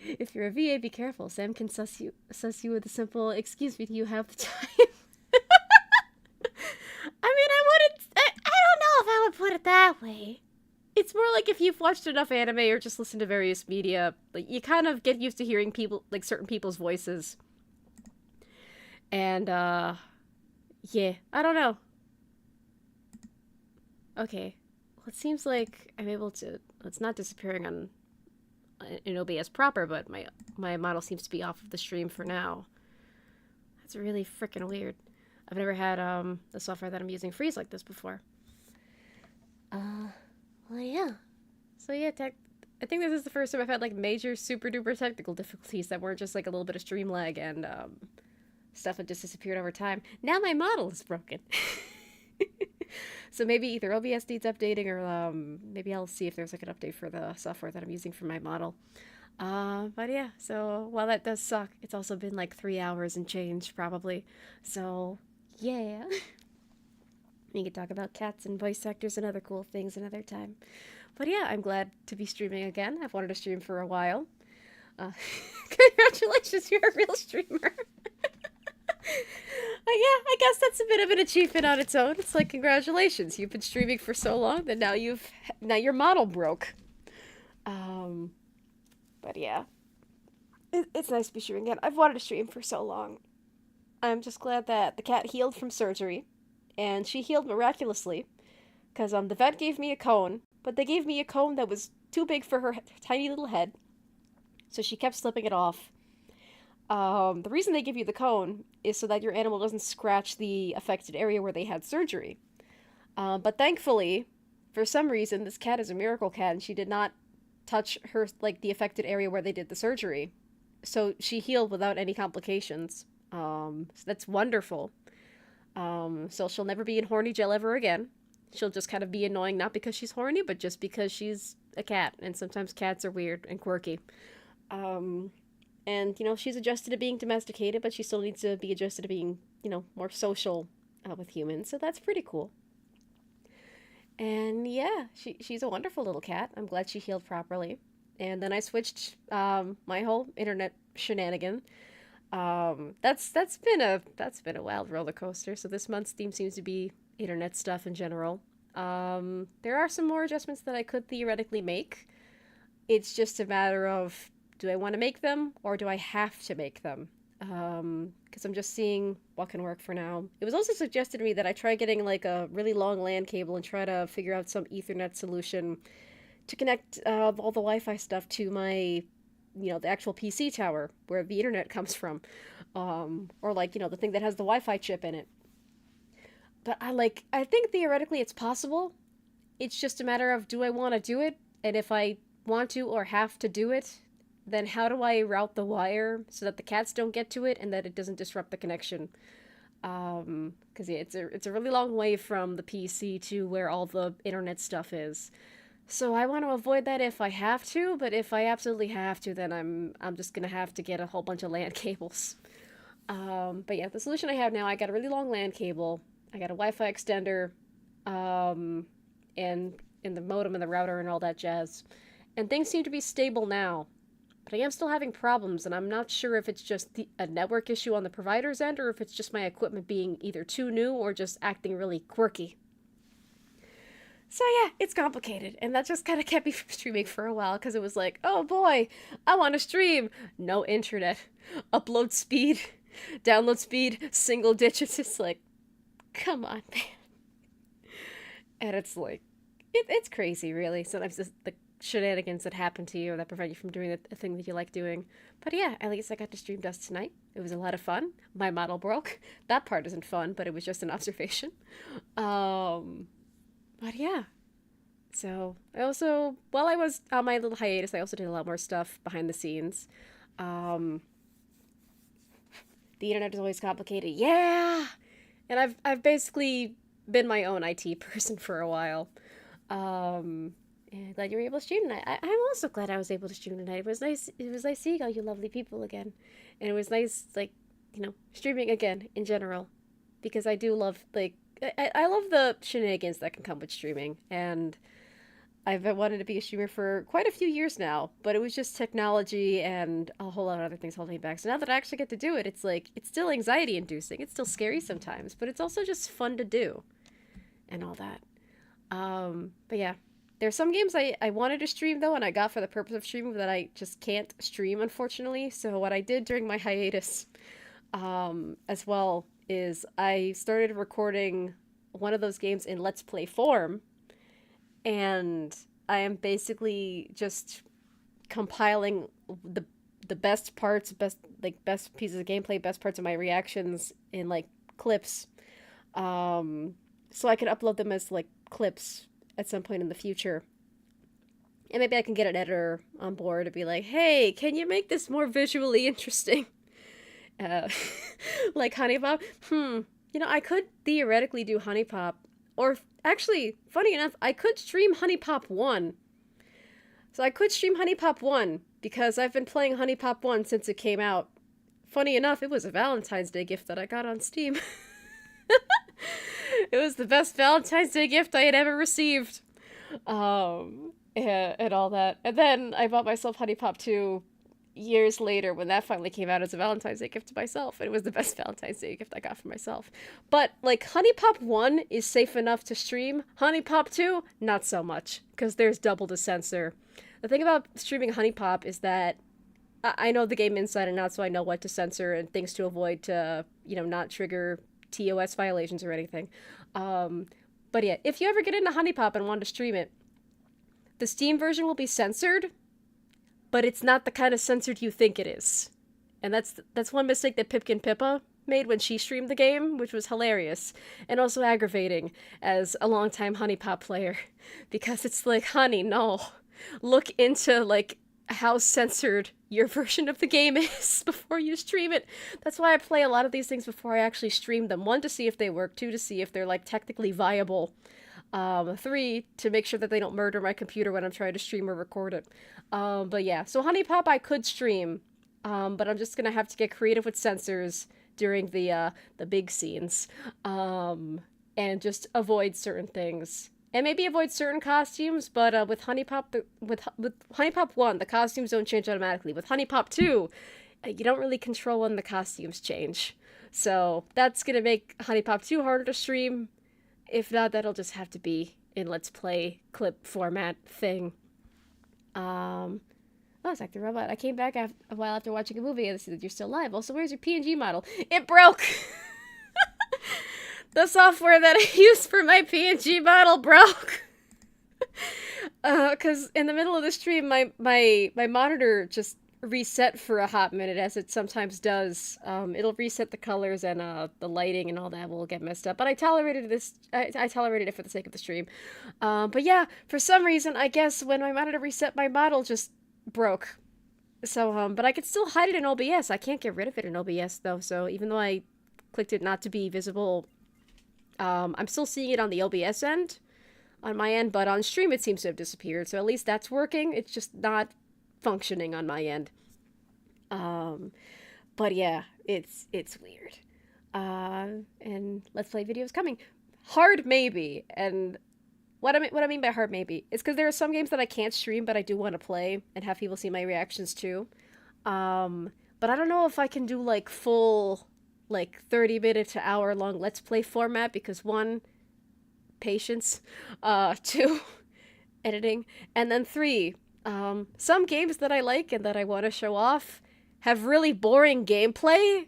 Speaker 1: If you're a VA, be careful. Sam can suss you with a simple, "Excuse me, do you have the time?" I mean, I don't know if I would put it that way. It's more like if you've watched enough anime or just listened to various media, like, you kind of get used to hearing people, like, certain people's voices. And, yeah, I don't know. Okay, well, it seems like I'm able to, it's not disappearing on in OBS proper, but my model seems to be off of the stream for now. That's really freaking weird. I've never had the software that I'm using freeze like this before. Well, yeah. So yeah, I think this is the first time I've had like major super duper technical difficulties that weren't just like a little bit of stream lag and stuff that just disappeared over time. Now my model is broken. So maybe either OBS needs updating or maybe I'll see if there's like an update for the software that I'm using for my model. But yeah, so while that does suck, it's also been like 3 hours and change probably. So yeah. We can talk about cats and voice actors and other cool things another time. But yeah, I'm glad to be streaming again. I've wanted to stream for a while. Congratulations, you're a real streamer. Yeah, I guess that's a bit of an achievement on its own. It's like, congratulations, you've been streaming for so long that now your model broke. But yeah, it's nice to be streaming again. I've wanted to stream for so long. I'm just glad that the cat healed from surgery, and she healed miraculously, because the vet gave me a cone, but they gave me a cone that was too big for her tiny little head, so she kept slipping it off. The reason they give you the cone is so that your animal doesn't scratch the affected area where they had surgery. But thankfully, for some reason, this cat is a miracle cat, and she did not touch her, like, the affected area where they did the surgery. So she healed without any complications. So that's wonderful. So she'll never be in horny jail ever again. She'll just kind of be annoying, not because she's horny, but just because she's a cat, and sometimes cats are weird and quirky. And, she's adjusted to being domesticated, but she still needs to be adjusted to being, more social with humans, so that's pretty cool. And yeah, she's a wonderful little cat. I'm glad she healed properly. And then I switched my whole internet shenanigan. That's been a wild roller coaster. So this month's theme seems to be internet stuff in general. There are some more adjustments that I could theoretically make. It's just a matter of, do I want to make them or do I have to make them? Because I'm just seeing what can work for now. It was also suggested to me that I try getting like a really long LAN cable and try to figure out some Ethernet solution to connect all the Wi-Fi stuff to my, the actual PC tower where the internet comes from. Or like, the thing that has the Wi-Fi chip in it. But I think theoretically it's possible. It's just a matter of, do I want to do it? And if I want to or have to do it, then how do I route the wire so that the cats don't get to it and that it doesn't disrupt the connection? Because yeah, it's a really long way from the PC to where all the internet stuff is. So I want to avoid that if I have to, but if I absolutely have to, then I'm just gonna have to get a whole bunch of LAN cables. But yeah, the solution I have now, I got a really long LAN cable, I got a Wi-Fi extender, and the modem and the router and all that jazz. And things seem to be stable now. But I am still having problems, and I'm not sure if it's just a network issue on the provider's end, or if it's just my equipment being either too new or just acting really quirky. So yeah, it's complicated, and that just kind of kept me from streaming for a while, because it was like, oh boy, I want to stream. No internet. Upload speed, download speed, single digits. It's like, come on, man. And it's like, it's crazy, really. Sometimes the shenanigans that happen to you that prevent you from doing the thing that you like doing. But yeah, at least I got to stream Dust tonight. It was a lot of fun. My model broke. That part isn't fun, but it was just an observation. But yeah. So I also, while I was on my little hiatus, I also did a lot more stuff behind the scenes. The internet is always complicated. Yeah! And I've basically been my own IT person for a while. And glad you were able to stream tonight. I'm also glad I was able to stream tonight. It was nice seeing all you lovely people again. And it was nice, like, streaming again in general. Because I do love, like, I love the shenanigans that can come with streaming. And I've wanted to be a streamer for quite a few years now. But it was just technology and a whole lot of other things holding me back. So now that I actually get to do it, it's like, it's still anxiety inducing. It's still scary sometimes. But it's also just fun to do. And all that. But yeah. There's some games I wanted to stream, though, and I got for the purpose of streaming that I just can't stream, unfortunately. So what I did during my hiatus, as well, is I started recording one of those games in Let's Play form, and I am basically just compiling the best parts, best pieces of gameplay, best parts of my reactions in, like, clips, so I can upload them as, like, clips at some point in the future. And maybe I can get an editor on board to be like, hey, can you make this more visually interesting? Like Honey Pop? I could theoretically do Honey Pop. Or, actually, funny enough, I could stream Honey Pop 1. So I could stream Honey Pop 1, because I've been playing Honey Pop 1 since it came out. Funny enough, it was a Valentine's Day gift that I got on Steam. It was the best Valentine's Day gift I had ever received. And all that. And then I bought myself Honey Pop 2 years later when that finally came out as a Valentine's Day gift to myself. And it was the best Valentine's Day gift I got for myself. But, like, Honey Pop 1 is safe enough to stream. Honey Pop 2, not so much. Because there's double the censor. The thing about streaming Honey Pop is that I know the game inside and out, so I know what to censor and things to avoid to, not trigger TOS violations or anything. But yeah, if you ever get into Honey Pop and want to stream it, the Steam version will be censored, but it's not the kind of censored you think it is. And that's one mistake that Pipkin Pippa made when she streamed the game, which was hilarious and also aggravating as a longtime Honey Pop player, because it's like, honey, no, look into, like, how censored your version of the game is before you stream it. That's why I play a lot of these things before I actually stream them. 1, to see if they work. 2, to see if they're, like, technically viable. 3, to make sure that they don't murder my computer when I'm trying to stream or record it. But yeah, so Honey Pop I could stream, but I'm just gonna have to get creative with censors during the big scenes, and just avoid certain things. And maybe avoid certain costumes, but with Honey Pop, with Honey Pop 1, the costumes don't change automatically. With Honey Pop 2, you don't really control when the costumes change. So that's gonna make Honey Pop 2 harder to stream. If not, that'll just have to be in Let's Play clip format thing. Oh, it's Actor Robot. I came back a while after watching a movie and I see that you're still live. Also, where's your PNG model? It broke! The software that I used for my PNG model broke. Cause in the middle of the stream, my monitor just reset for a hot minute, as it sometimes does. It'll reset the colors and the lighting and all that will get messed up. But I tolerated this. I tolerated it for the sake of the stream. But yeah, for some reason, I guess when my monitor reset, my model just broke. So but I could still hide it in OBS. I can't get rid of it in OBS though. So even though I clicked it not to be visible, I'm still seeing it on the OBS end, on my end, but on stream it seems to have disappeared, so at least that's working. It's just not functioning on my end. But yeah, it's weird. And Let's Play videos coming. Hard maybe, and what I mean by hard maybe is because there are some games that I can't stream, but I do want to play and have people see my reactions too. But I don't know if I can do like full, like 30-minute to hour long Let's Play format because one, patience, two, editing, and then three, some games that I like and that I want to show off have really boring gameplay,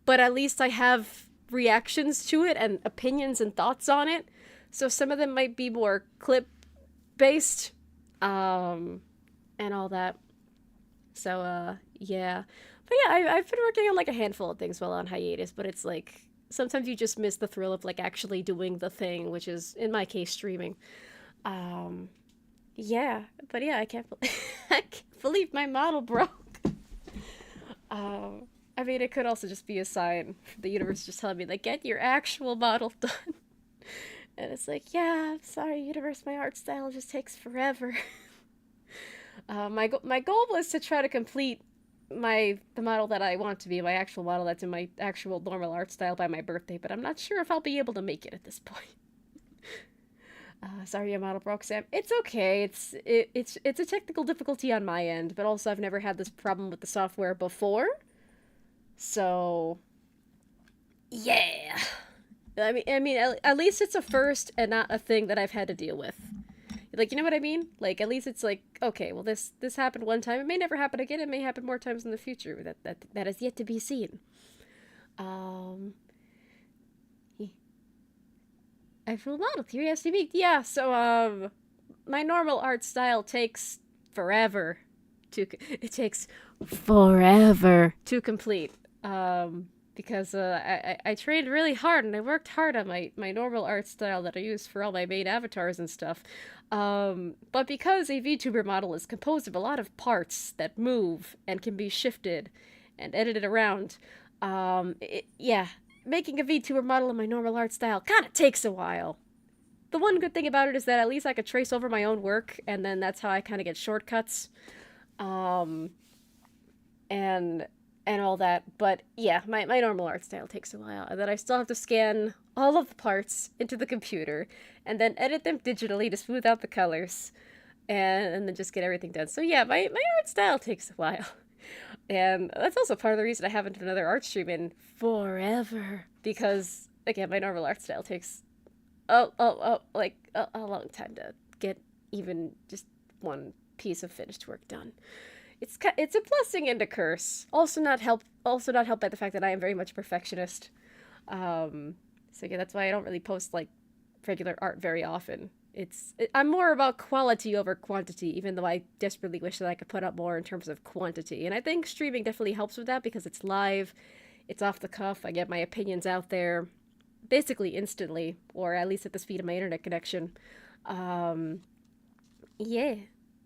Speaker 1: but at least I have reactions to it and opinions and thoughts on it. So some of them might be more clip based, and all that. So, yeah. But yeah, I've been working on like a handful of things while on hiatus, but it's like sometimes you just miss the thrill of like actually doing the thing, which is in my case streaming. Yeah, but yeah, I can't I can't believe my model broke. I mean, it could also just be a sign from the universe just telling me like, get your actual model done. And it's like, yeah, I'm sorry, universe, my art style just takes forever. My goal was to try to complete the model that I want to be, my actual model that's in my actual normal art style by my birthday, but I'm not sure if I'll be able to make it at this point. Sorry your model broke, Sam. It's okay. It's a technical difficulty on my end, but also I've never had this problem with the software before. So yeah. I mean, at least it's a first and not a thing that I've had to deal with. Like, you know what I mean? Like, at least it's like, okay, well, this happened one time. It may never happen again. It may happen more times in the future. That is yet to be seen. I feel model. Curiosity Beak. Yeah, so, my normal art style takes forever it takes forever to complete. Because I trained really hard and I worked hard on my normal art style that I use for all my main avatars and stuff. But because a VTuber model is composed of a lot of parts that move and can be shifted and edited around, yeah, making a VTuber model in my normal art style kind of takes a while. The one good thing about it is that at least I could trace over my own work, and then that's how I kind of get shortcuts. And all that, but yeah, my normal art style takes a while, and then I still have to scan all of the parts into the computer, and then edit them digitally to smooth out the colors, and then just get everything done. So yeah, my art style takes a while, and that's also part of the reason I haven't done another art stream in forever, because, again, my normal art style takes like a long time to get even just one piece of finished work done. It's a blessing and a curse. Also not helped by the fact that I am very much a perfectionist. So yeah, that's why I don't really post like regular art very often. I'm more about quality over quantity, even though I desperately wish that I could put up more in terms of quantity. And I think streaming definitely helps with that because it's live, it's off the cuff, I get my opinions out there basically instantly, or at least at the speed of my internet connection. Yeah,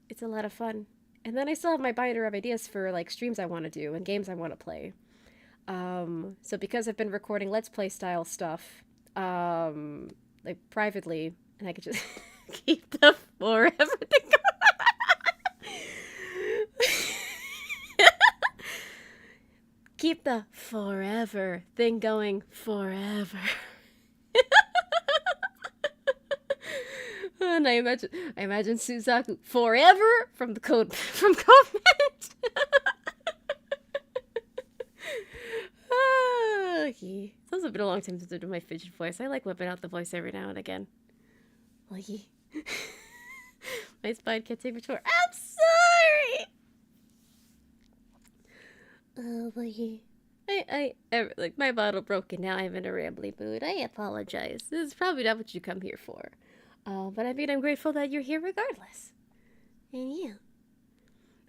Speaker 1: it's a lot of fun. And then I still have my binder of ideas for like streams I want to do and games I want to play. So because I've been recording Let's Play style stuff, like privately, and I could just keep the forever thing keep the forever thing going forever. And I imagine Suzaku forever from comment. Okay. It's also been a long time since I did my fidget voice. I like whipping out the voice every now and again. Like, my spine can't take much more. I'm sorry. Oh, like, like my bottle broke and now I'm in a rambly mood. I apologize. This is probably not what you come here for. But I mean, I'm grateful that you're here regardless. And yeah.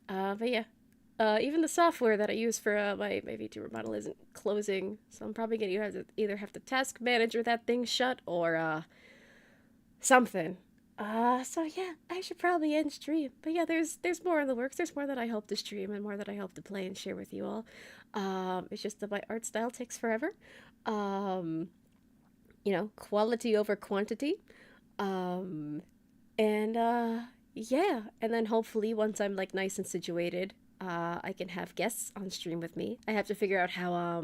Speaker 1: But yeah. Even the software that I use for my VTuber model isn't closing, so I'm probably gonna either have to task manager that thing shut or something. So yeah, I should probably end stream. But yeah, there's more in the works. There's more that I hope to stream and more that I hope to play and share with you all. It's just that my art style takes forever. You know, quality over quantity. And yeah, and then hopefully once I'm like nice and situated I can have guests on stream with me. I have to figure out how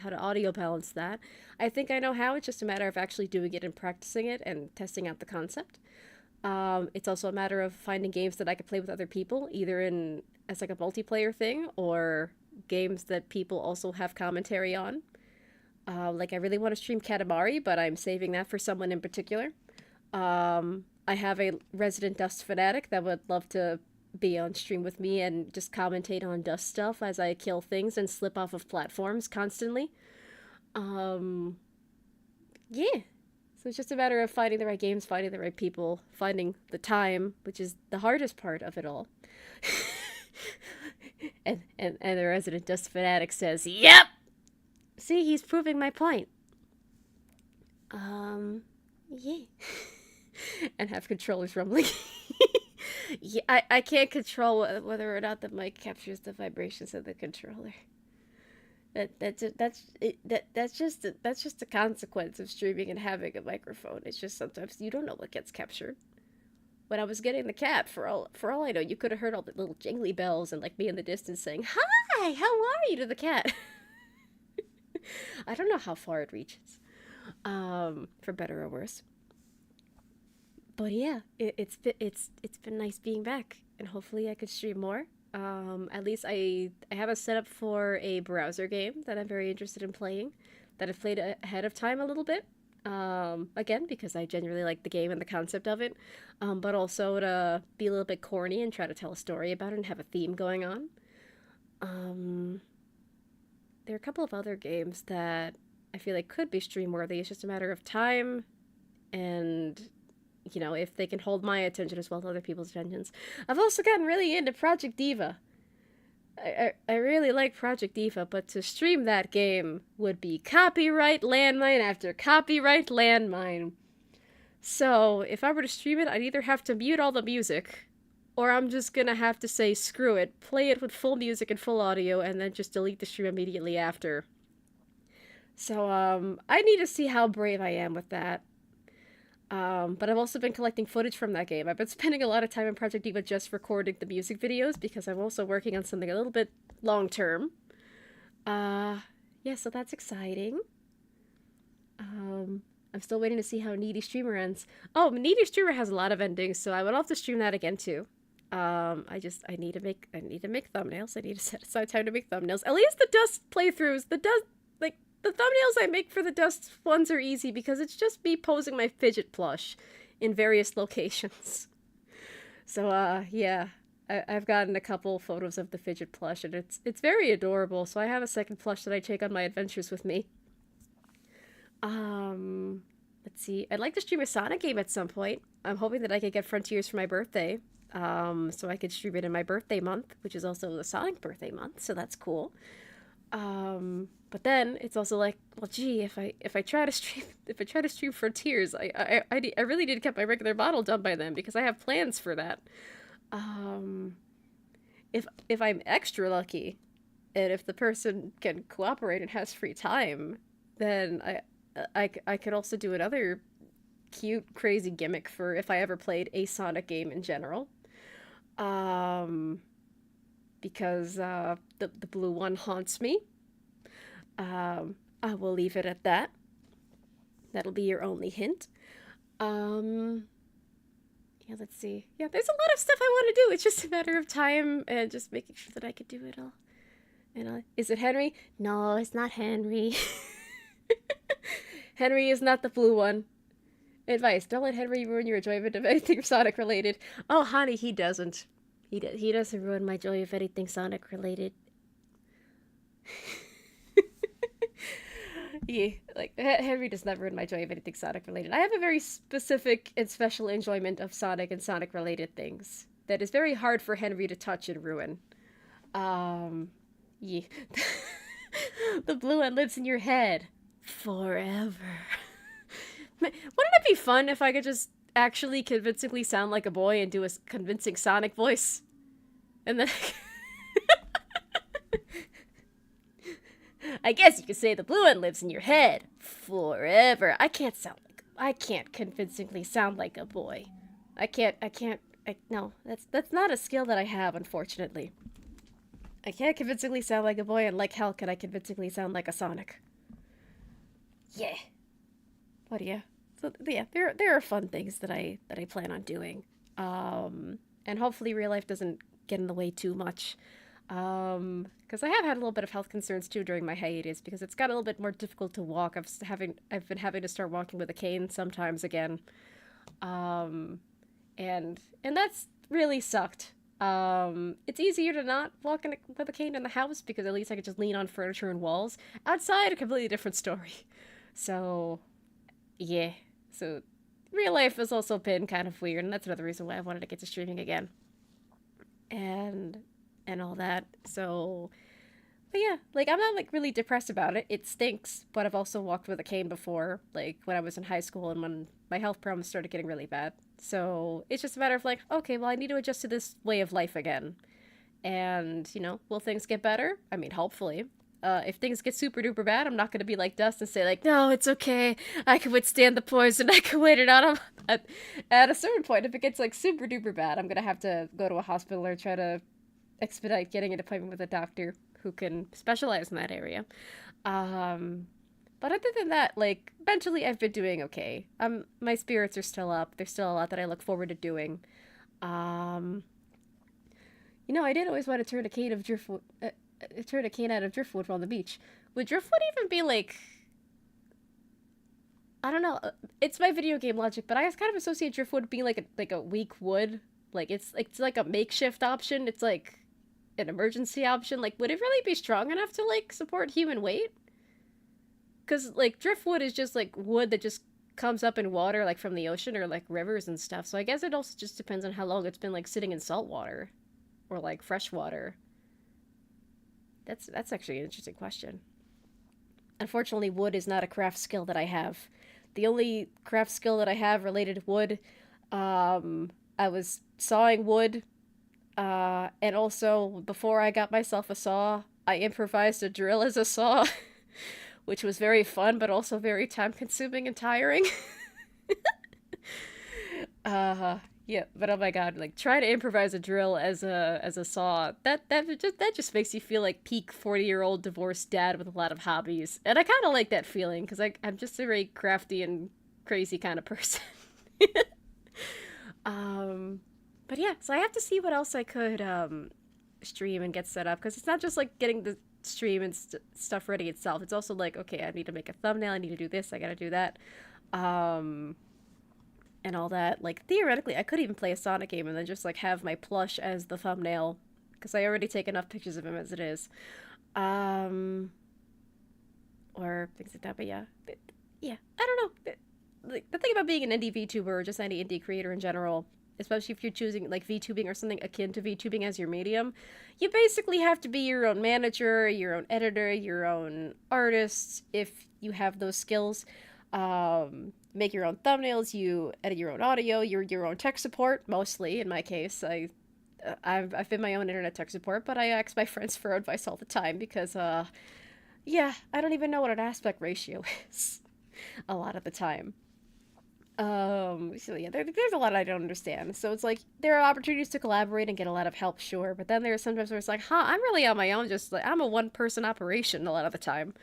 Speaker 1: to audio balance that. I think I know how. It's just a matter of actually doing it and practicing it and testing out the concept. It's also a matter of finding games that I could play with other people, either in as like a multiplayer thing or games that people also have commentary on. Like I really want to stream Katamari, but I'm saving that for someone in particular. I have a resident Dust fanatic that would love to be on stream with me and just commentate on Dust stuff as I kill things and slip off of platforms constantly. Yeah. So it's just a matter of finding the right games, finding the right people, finding the time, which is the hardest part of it all. and the resident Dust fanatic says, "Yep." See, he's proving my point. Yeah. And have controllers rumbling. Yeah, I can't control whether or not the mic captures the vibrations of the controller. That's just a consequence of streaming and having a microphone. It's just sometimes you don't know what gets captured. When I was getting the cat, for all I know, you could have heard all the little jingly bells and like me in the distance saying, "Hi, how are you?" to the cat. I don't know how far it reaches, for better or worse. But yeah, it's been nice being back, and hopefully I could stream more. At least I have a setup for a browser game that I'm very interested in playing, that I've played ahead of time a little bit. Again, because I genuinely like the game and the concept of it, but also to be a little bit corny and try to tell a story about it and have a theme going on. There are a couple of other games that I feel like could be stream worthy. It's just a matter of time and, you know, if they can hold my attention as well as other people's attentions. I've also gotten really into Project Diva. I really like Project Diva, but to stream that game would be copyright landmine after copyright landmine. So, if I were to stream it, I'd either have to mute all the music, or I'm just gonna have to say, screw it, play it with full music and full audio, and then just delete the stream immediately after. So, I need to see how brave I am with that. But I've also been collecting footage from that game. I've been spending a lot of time in Project Diva just recording the music videos because I'm also working on something a little bit long-term. Yeah, so that's exciting. I'm still waiting to see how Needy Streamer ends. Oh, Needy Streamer has a lot of endings, so I would love to stream that again too. I need to make thumbnails. I need to set aside time to make thumbnails. At least the Dust playthroughs, the thumbnails I make for the Dust ones are easy because it's just me posing my fidget plush in various locations. So, yeah, I've gotten a couple photos of the fidget plush, and it's very adorable, so I have a second plush that I take on my adventures with me. Let's see. I'd like to stream a Sonic game at some point. I'm hoping that I could get Frontiers for my birthday, so I could stream it in my birthday month, which is also the Sonic birthday month, so that's cool. But then it's also like, well, gee, if I try to stream Frontiers, I really need to get my regular model done by then because I have plans for that. If I'm extra lucky, and if the person can cooperate and has free time, then I could also do another cute, crazy gimmick for if I ever played a Sonic game in general. Because the blue one haunts me. I will leave it at that. That'll be your only hint. Yeah, let's see. Yeah, there's a lot of stuff I want to do. It's just a matter of time and just making sure that I could do it all. And is it Henry? No, it's not Henry. Henry is not the blue one. Advice: don't let Henry ruin your enjoyment of anything Sonic related. Oh, honey, he doesn't. He doesn't ruin my joy of anything Sonic related. Yeah, like, Henry does not ruin my joy of anything Sonic related. I have a very specific and special enjoyment of Sonic and Sonic related things that is very hard for Henry to touch and ruin. Yeah. The blue one lives in your head forever. Wouldn't it be fun if I could just actually convincingly sound like a boy and do a convincing Sonic voice? And then I guess you could say the blue one lives in your head forever. I can't convincingly sound like a boy. No, that's not a skill that I have, unfortunately. I can't convincingly sound like a boy, and like hell can I convincingly sound like a Sonic. Yeah. But yeah. So yeah, there are fun things that I plan on doing. And hopefully real life doesn't get in the way too much. Because I have had a little bit of health concerns too during my hiatus because it's got a little bit more difficult to walk. I've been having to start walking with a cane sometimes again. Um, and that's really sucked. It's easier to not walk with a cane in the house because at least I could just lean on furniture and walls. Outside, a completely different story. So, yeah. So, real life has also been kind of weird, and that's another reason why I wanted to get to streaming again. And all that. So, but yeah, like I'm not like really depressed about it. It stinks, but I've also walked with a cane before, like when I was in high school and when my health problems started getting really bad. So it's just a matter of like, okay, well I need to adjust to this way of life again. And, will things get better? I mean, hopefully. If things get super duper bad, I'm not going to be like Dust and say like, no, it's okay. I can withstand the poison. I can wait it out. At a certain point, if it gets like super duper bad, I'm going to have to go to a hospital or try to expedite getting an appointment with a doctor who can specialize in that area. But other than that, like, mentally I've been doing okay. My spirits are still up. There's still a lot that I look forward to doing. I did always want to turn a cane out of driftwood on the beach. Would driftwood even be like, I don't know. It's my video game logic, but I kind of associate driftwood being like a weak wood. Like it's like a makeshift option. It's like an emergency option. Like, would it really be strong enough to like support human weight? Because like driftwood is just like wood that just comes up in water, like from the ocean or like rivers and stuff. So I guess it also just depends on how long it's been like sitting in salt water or like fresh water. That's actually an interesting question. Unfortunately, wood is not a craft skill that I have. The only craft skill that I have related to wood, I was sawing wood, and also before I got myself a saw, I improvised a drill as a saw, which was very fun, but also very time-consuming and tiring. Yeah, but oh my god, like try to improvise a drill as a saw. That just makes you feel like peak 40-year-old divorced dad with a lot of hobbies. And I kind of like that feeling cuz I'm just a very crafty and crazy kind of person. But yeah, so I have to see what else I could stream and get set up cuz it's not just like getting the stream and stuff ready itself. It's also like, okay, I need to make a thumbnail, I need to do this, I got to do that. And all that. Like, theoretically, I could even play a Sonic game and then just, like, have my plush as the thumbnail. Because I already take enough pictures of him as it is. Or things like that, but yeah. Yeah, I don't know. Like, the thing about being an indie VTuber, or just any indie creator in general, especially if you're choosing, like, VTubing or something akin to VTubing as your medium, you basically have to be your own manager, your own editor, your own artist, if you have those skills. Make your own thumbnails, you edit your own audio, you're your own tech support, mostly, in my case. I've been my own internet tech support, but I ask my friends for advice all the time because, yeah, I don't even know what an aspect ratio is a lot of the time. So yeah, there's a lot I don't understand. So it's like, there are opportunities to collaborate and get a lot of help, sure, but then there's sometimes where it's like, I'm really on my own, just like, I'm a one-person operation a lot of the time.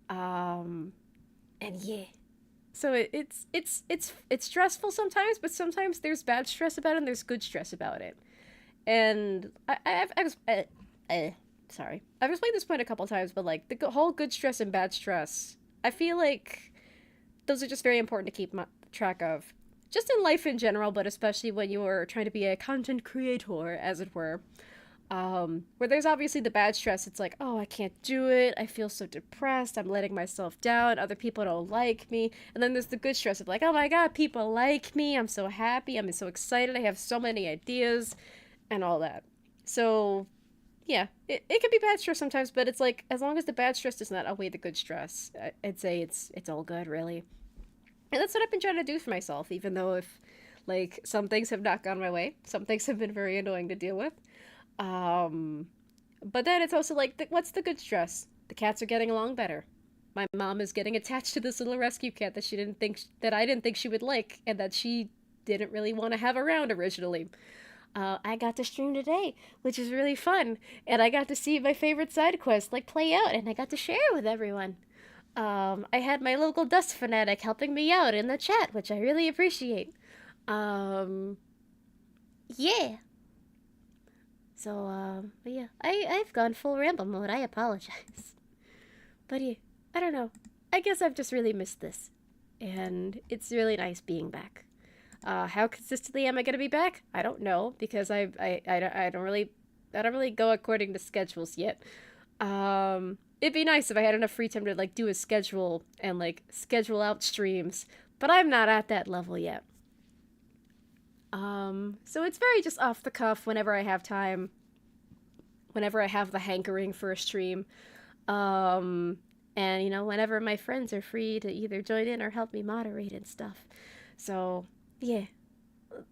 Speaker 1: And yeah. So it's stressful sometimes, but sometimes there's bad stress about it and there's good stress about it. And sorry, I've explained this point a couple times, but like the whole good stress and bad stress, I feel like those are just very important to keep track of, just in life in general, but especially when you are trying to be a content creator, as it were. Where there's obviously the bad stress, it's like, oh, I can't do it, I feel so depressed, I'm letting myself down, other people don't like me, and then there's the good stress of like, oh my god, people like me, I'm so happy, I'm so excited, I have so many ideas, and all that. So, yeah, it can be bad stress sometimes, but it's like, as long as the bad stress does not outweigh the good stress, I'd say it's all good, really. And that's what I've been trying to do for myself, even though if, like, some things have not gone my way, some things have been very annoying to deal with. But then it's also like, what's the good stress? The cats are getting along better. My mom is getting attached to this little rescue cat that I didn't think she would like, and that she didn't really want to have around originally. I got to stream today, which is really fun, and I got to see my favorite side quest like play out, and I got to share it with everyone. I had my local dust fanatic helping me out in the chat, which I really appreciate. Yeah. So, but yeah, I've gone full ramble mode. I apologize. But yeah, I don't know. I guess I've just really missed this, and it's really nice being back. How consistently am I gonna be back? I don't know because I don't really go according to schedules yet. It'd be nice if I had enough free time to like do a schedule and like schedule out streams, but I'm not at that level yet. So it's very just off the cuff whenever I have time, whenever I have the hankering for a stream. And you know, whenever my friends are free to either join in or help me moderate and stuff. So, yeah.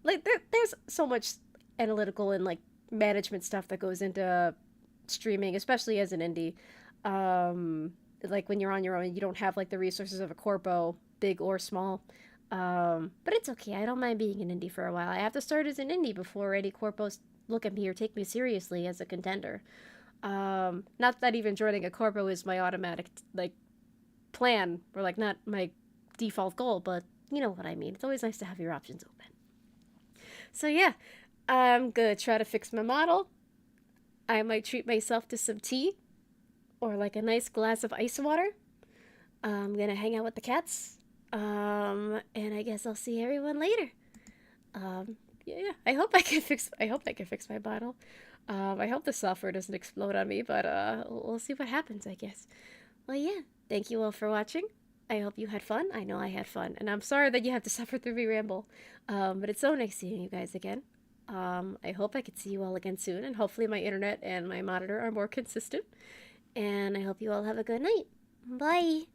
Speaker 1: Like there's so much analytical and like management stuff that goes into streaming, especially as an indie. Like when you're on your own, you don't have like the resources of a corpo, big or small. But it's okay. I don't mind being an indie for a while. I have to start as an indie before any corpos look at me or take me seriously as a contender. Not that even joining a corpo is my automatic like plan or like not my default goal, but you know what I mean. It's always nice to have your options open. So yeah, I'm gonna try to fix my model. I might treat myself to some tea or like a nice glass of ice water. I'm gonna hang out with the cats. And I guess I'll see everyone later. Yeah, I hope I can fix my bottle. I hope the software doesn't explode on me, but we'll see what happens, I guess. Well, yeah, thank you all for watching. I hope you had fun. I know I had fun, and I'm sorry that you have to suffer through me ramble. But it's so nice seeing you guys again. I hope I can see you all again soon, and hopefully my internet and my monitor are more consistent. And I hope you all have a good night. Bye!